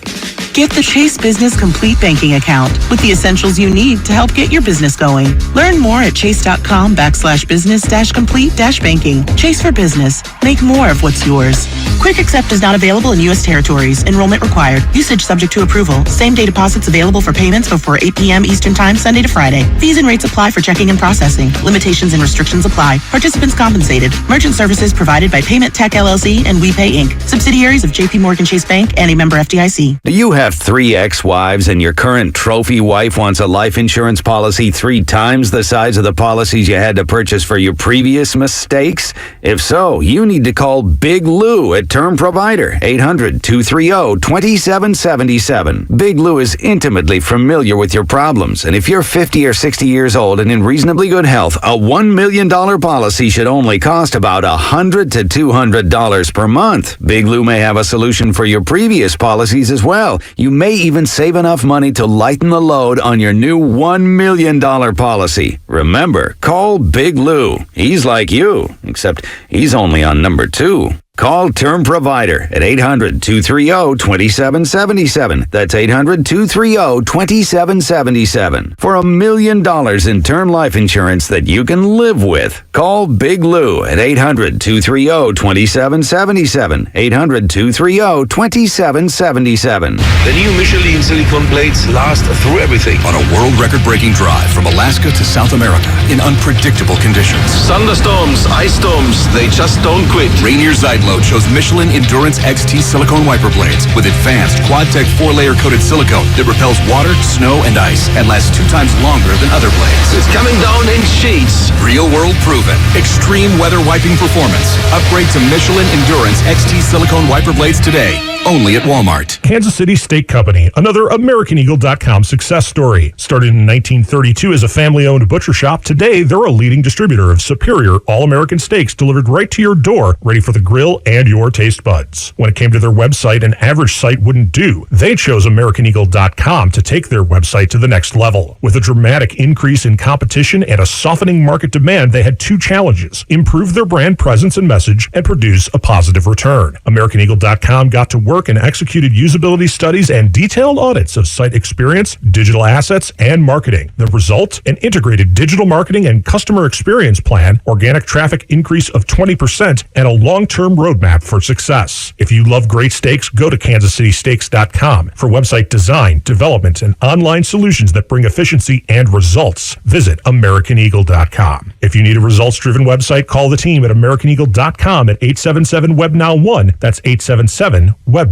[SPEAKER 10] Get the Chase Business Complete Banking Account with the essentials you need to help get your business going. Learn more at chase.com/business-complete-banking. Chase for Business. Make more of what's yours. Quick Accept is not available in U.S. territories. Enrollment required. Usage subject to approval. Same-day deposits available for payments before 8 p.m. Eastern Time, Sunday to Friday. Fees and rates apply for checking and processing. Limitations and restrictions apply. Participants compensated. Merchant services provided by Payment Tech LLC. LLC, and WePay Inc., subsidiaries of J.P. Morgan Chase Bank and a member FDIC.
[SPEAKER 11] Do you have 3 ex-wives and your current trophy wife wants a life insurance policy 3 times the size of the policies you had to purchase for your previous mistakes? If so, you need to call Big Lou at Term Provider, 800-230-2777. Big Lou is intimately familiar with your problems, and if you're 50 or 60 years old and in reasonably good health, a $1 million policy should only cost about $100 to $200 per month. Big Lou may have a solution for your previous policies as well. You may even save enough money to lighten the load on your new $1 million policy. Remember, call Big Lou. He's like you, except he's only on number 2. Call Term Provider at 800-230-2777. That's 800-230-2777 for $1 million in term life insurance that you can live with. Call Big Lou at 800-230-2777. 800-230-2777.
[SPEAKER 12] The new Michelin silicone plates last through everything.
[SPEAKER 13] On a world record-breaking drive from Alaska to South America in unpredictable conditions.
[SPEAKER 12] Thunderstorms, ice storms, they just don't quit.
[SPEAKER 13] Rainier Zeitload chose Michelin Endurance XT silicone wiper blades with advanced Quad-Tech 4-layer coated silicone that repels water, snow, and ice and lasts 2 times longer than other blades.
[SPEAKER 12] It's coming down in sheets.
[SPEAKER 13] Real world proven. Extreme weather wiping performance. Upgrade to Michelin Endurance XT silicone wiper blades today. Only at Walmart.
[SPEAKER 3] Kansas City Steak Company, another AmericanEagle.com success story. Started in 1932 as a family-owned butcher shop, today they're a leading distributor of superior all-American steaks delivered right to your door, ready for the grill and your taste buds. When it came to their website, an average site wouldn't do. They chose AmericanEagle.com to take their website to the next level. With a dramatic increase in competition and a softening market demand, they had 2 challenges: improve their brand presence and message, and produce a positive return. AmericanEagle.com got to work and executed usability studies and detailed audits of site experience, digital assets, and marketing. The result? An integrated digital marketing and customer experience plan, organic traffic increase of 20%, and a long-term roadmap for success. If you love great steaks, go to kansascitysteaks.com for website design, development, and online solutions that bring efficiency and results. Visit AmericanEagle.com. If you need a results-driven website, call the team at AmericanEagle.com at 877-WEB-NOW1. That's 877-WEB-NOW1.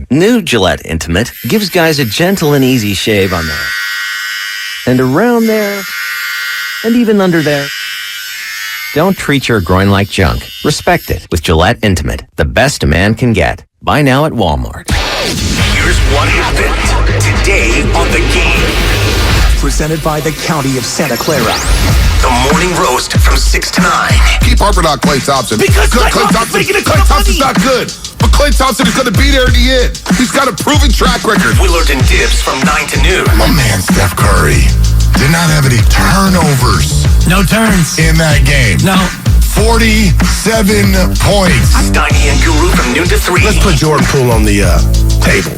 [SPEAKER 15] New Gillette Intimate gives guys a gentle and easy shave on there, and around there, and even under there. Don't treat your groin like junk. Respect it with Gillette Intimate, the best a man can get. Buy now at Walmart.
[SPEAKER 22] Here's what happened today on The Game. Presented by the County of Santa Clara. The Morning Roast from 6 to 9.
[SPEAKER 23] Keep harping on Klay Thompson.
[SPEAKER 22] Because
[SPEAKER 23] Klay Thompson's not good. But Klay Thompson is going to be there in the end. He's got a proven track record.
[SPEAKER 22] Willard and Dibbs from 9 to noon.
[SPEAKER 23] My man Steph Curry did not have any turnovers.
[SPEAKER 15] No turns.
[SPEAKER 23] In that game.
[SPEAKER 15] No.
[SPEAKER 23] 47 points.
[SPEAKER 22] Steiny and Guru from noon to 3.
[SPEAKER 16] Let's put Jordan Poole on the table.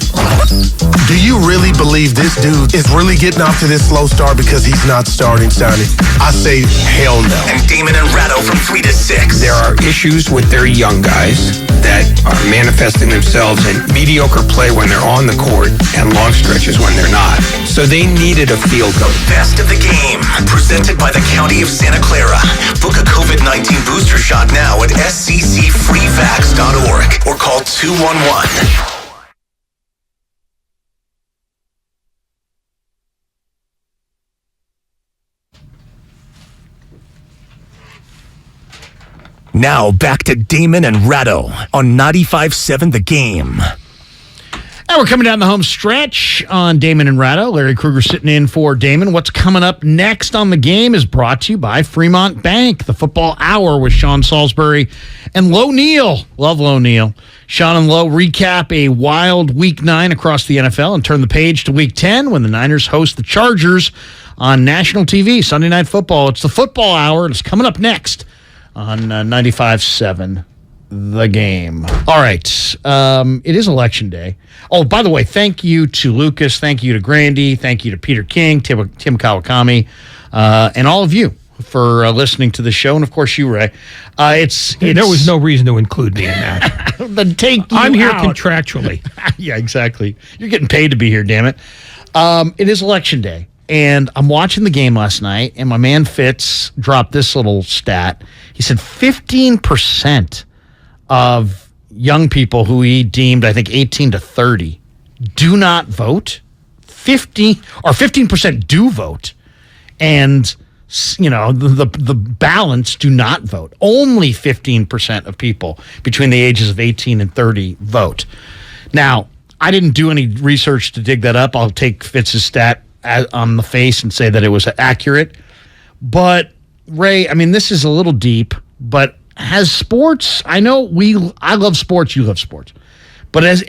[SPEAKER 16] Do you really believe this dude is really getting off to this slow start because he's not starting, Steiny? I say hell no.
[SPEAKER 22] And Damon and Ratto from 3 to 6.
[SPEAKER 2] There are issues with their young guys that are manifesting themselves in mediocre play when they're on the court and long stretches when they're not. So they needed a field goal.
[SPEAKER 22] Best of the Game, presented by the County of Santa Clara. Book a COVID-19 booster shot now at sccfreevax.org or call 211. Now back to Damon and Ratto on 95.7 The Game.
[SPEAKER 1] And we're coming down the home stretch on Damon and Ratto. Larry Kruger sitting in for Damon. What's coming up next on The Game is brought to you by Fremont Bank. The Football Hour with Sean Salisbury and Lo Neal. Love Lo Neal. Sean and Lo recap a wild Week 9 across the NFL and turn the page to Week 10 when the Niners host the Chargers on national TV, Sunday Night Football. It's the Football Hour, and it's coming up next on 95.7 The Game. All right. It is Election Day. Oh, by the way, thank you to Lucas. Thank you to Grandy. Thank you to Peter King, Tim Kawakami, and all of you for listening to the show. And, of course, you, Ray. It's
[SPEAKER 2] there was no reason to include me in that.
[SPEAKER 1] Then take you
[SPEAKER 2] I'm here
[SPEAKER 1] out.
[SPEAKER 2] contractually.
[SPEAKER 1] Yeah, exactly. You're getting paid to be here, damn it. It is Election Day. And I'm watching the game last night, and my man Fitz dropped this little stat. He said 15% of young people who he deemed, I think, 18 to 30, do not vote. 15% do vote. And, the balance do not vote. Only 15% of people between the ages of 18 and 30 vote. Now, I didn't do any research to dig that up. I'll take Fitz's stat on the face and say that it was accurate. But, Ray, I mean, this is a little deep, but has sports, I love sports, you love sports, but has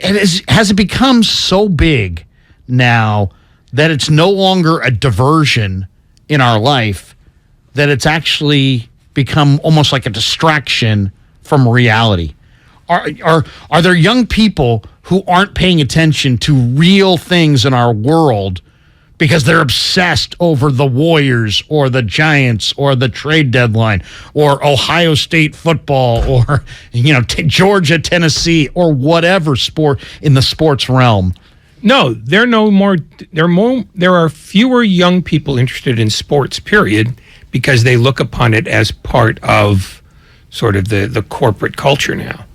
[SPEAKER 1] it become so big now that it's no longer a diversion in our life, that it's actually become almost like a distraction from reality? Are there young people who aren't paying attention to real things in our world because they're obsessed over the Warriors or the Giants or the trade deadline or Ohio State football or Georgia, Tennessee, or whatever sport in the sports realm?
[SPEAKER 2] No, there are fewer young people interested in sports, period, because they look upon it as part of sort of the corporate culture now.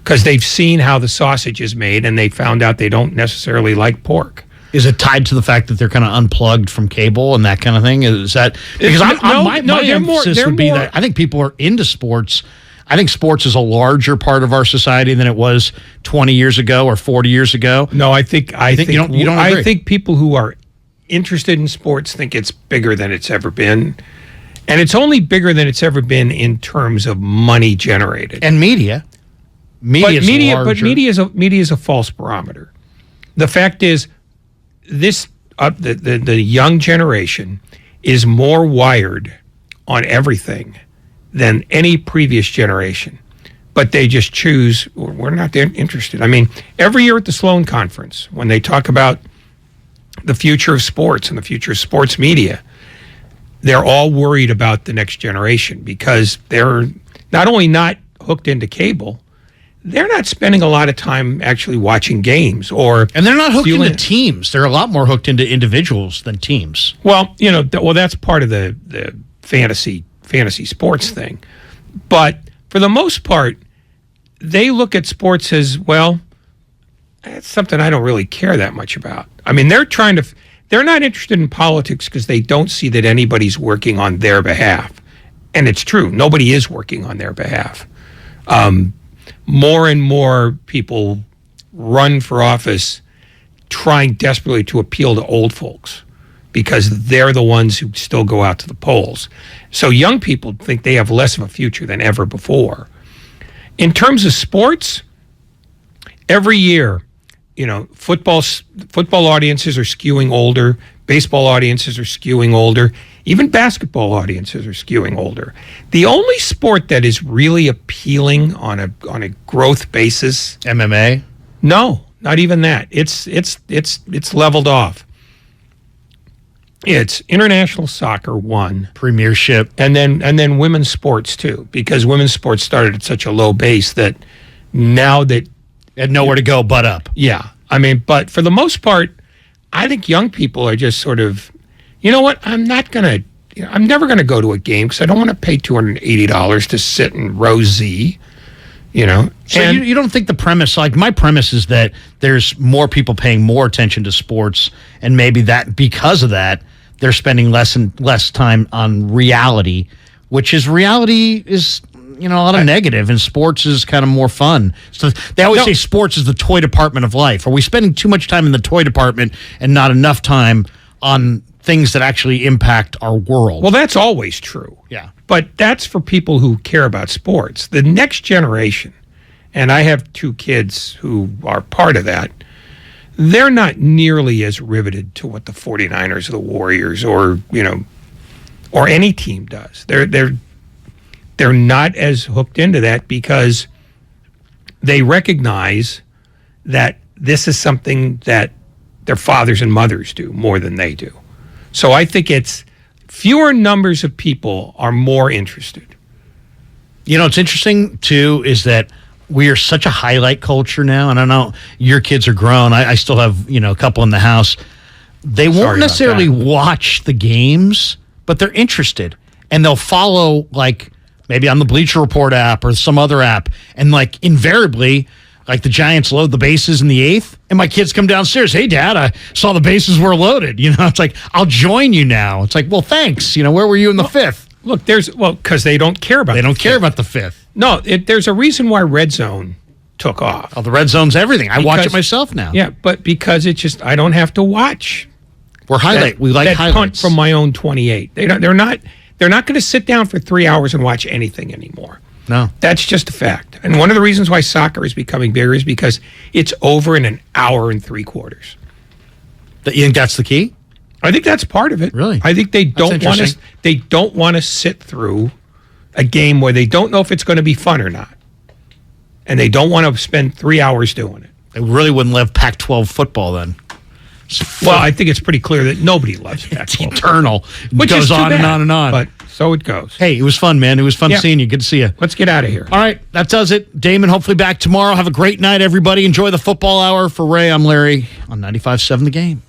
[SPEAKER 2] Because they've seen how the sausage is made and they found out they don't necessarily like pork.
[SPEAKER 1] Is it tied to the fact that they're kind of unplugged from cable and that kind of thing? Is that because my emphasis would be that I think people are into sports. I think sports is a larger part of our society than it was 20 years ago or 40 years ago.
[SPEAKER 2] No, I think
[SPEAKER 1] you don't agree.
[SPEAKER 2] I think people who are interested in sports think it's bigger than it's ever been. And it's only bigger than it's ever been in terms of money generated.
[SPEAKER 1] And media. Media
[SPEAKER 2] is a false barometer. The fact is, the young generation is more wired on everything than any previous generation. But they just choose, we're not interested. I mean, every year at the Sloan Conference, when they talk about the future of sports and the future of sports media, they're all worried about the next generation because they're not only not hooked into cable, they're not spending a lot of time actually watching games and
[SPEAKER 1] they're not hooked into teams. They're a lot more hooked into individuals than teams.
[SPEAKER 2] Well, that's part of the fantasy sports thing. But for the most part, they look at sports as, well, that's something I don't really care that much about. I mean, they're not interested in politics because they don't see that anybody's working on their behalf. And it's true. Nobody is working on their behalf. More and more people run for office trying desperately to appeal to old folks because they're the ones who still go out to the polls. So young people think they have less of a future than ever before. In terms of sports, every year, football audiences are skewing older, baseball audiences are skewing older, even basketball audiences are skewing older. The only sport that is really appealing on a growth basis,
[SPEAKER 1] MMA?
[SPEAKER 2] No, not even that. It's leveled off. It's international soccer, one
[SPEAKER 1] premiership,
[SPEAKER 2] and then women's sports too, because women's sports started at such a low base that now that
[SPEAKER 1] had nowhere to go but up.
[SPEAKER 2] Yeah, I mean, but for the most part, I think young people are just sort of, you know what? I'm never going to go to a game because I don't want to pay $280 to sit in row Z.
[SPEAKER 1] So you don't think the premise, like my premise is that there's more people paying more attention to sports, and maybe that because of that, they're spending less and less time on reality, which is reality is, a lot of negative, and sports is kind of more fun. So they always say sports is the toy department of life. Are we spending too much time in the toy department and not enough time on things that actually impact our world?
[SPEAKER 2] Well, that's always true.
[SPEAKER 1] Yeah.
[SPEAKER 2] But that's for people who care about sports. The next generation, and I have two kids who are part of that, they're not nearly as riveted to what the 49ers or the Warriors or any team does. They're not as hooked into that because they recognize that this is something that their fathers and mothers do more than they do. So I think it's fewer numbers of people are more interested.
[SPEAKER 1] It's interesting, too, is that we are such a highlight culture now. And I know your kids are grown. I still have, a couple in the house. They won't necessarily watch the games, but they're interested. And they'll follow, maybe on the Bleacher Report app or some other app, and like invariably, like the Giants load the bases in the 8th, and my kids come downstairs. Hey, Dad, I saw the bases were loaded. It's like, I'll join you now. It's like, well, thanks. Where were you in the 5th?
[SPEAKER 2] Look, because they don't care about.
[SPEAKER 1] They don't care about the 5th.
[SPEAKER 2] No, there's a reason why Red Zone took off.
[SPEAKER 1] Oh, the Red Zone's everything. I watch it myself now.
[SPEAKER 2] Yeah, but because it's just I don't have to watch.
[SPEAKER 1] We like
[SPEAKER 2] that
[SPEAKER 1] highlights.
[SPEAKER 2] Punt from my own 28. They're not going to sit down for 3 hours and watch anything anymore.
[SPEAKER 1] No.
[SPEAKER 2] That's just a fact. And one of the reasons why soccer is becoming bigger is because it's over in an hour and 3/4.
[SPEAKER 1] You think that's the key?
[SPEAKER 2] I think that's part of it.
[SPEAKER 1] Really?
[SPEAKER 2] I think they don't want to sit through a game where they don't know if it's going to be fun or not. And they don't want to spend 3 hours doing it.
[SPEAKER 1] They really wouldn't love Pac-12 football then.
[SPEAKER 2] Well, I think it's pretty clear that nobody loves Pac-12.
[SPEAKER 1] It's eternal.
[SPEAKER 2] Which
[SPEAKER 1] goes
[SPEAKER 2] is too
[SPEAKER 1] on
[SPEAKER 2] bad,
[SPEAKER 1] and on and on.
[SPEAKER 2] But so it goes.
[SPEAKER 1] Hey, it was fun, man. It was fun seeing you. Good to see you.
[SPEAKER 2] Let's get out of here.
[SPEAKER 1] All right, that does it. Damon, hopefully back tomorrow. Have a great night, everybody. Enjoy the football hour. For Ray, I'm Larry on 95.7 The Game.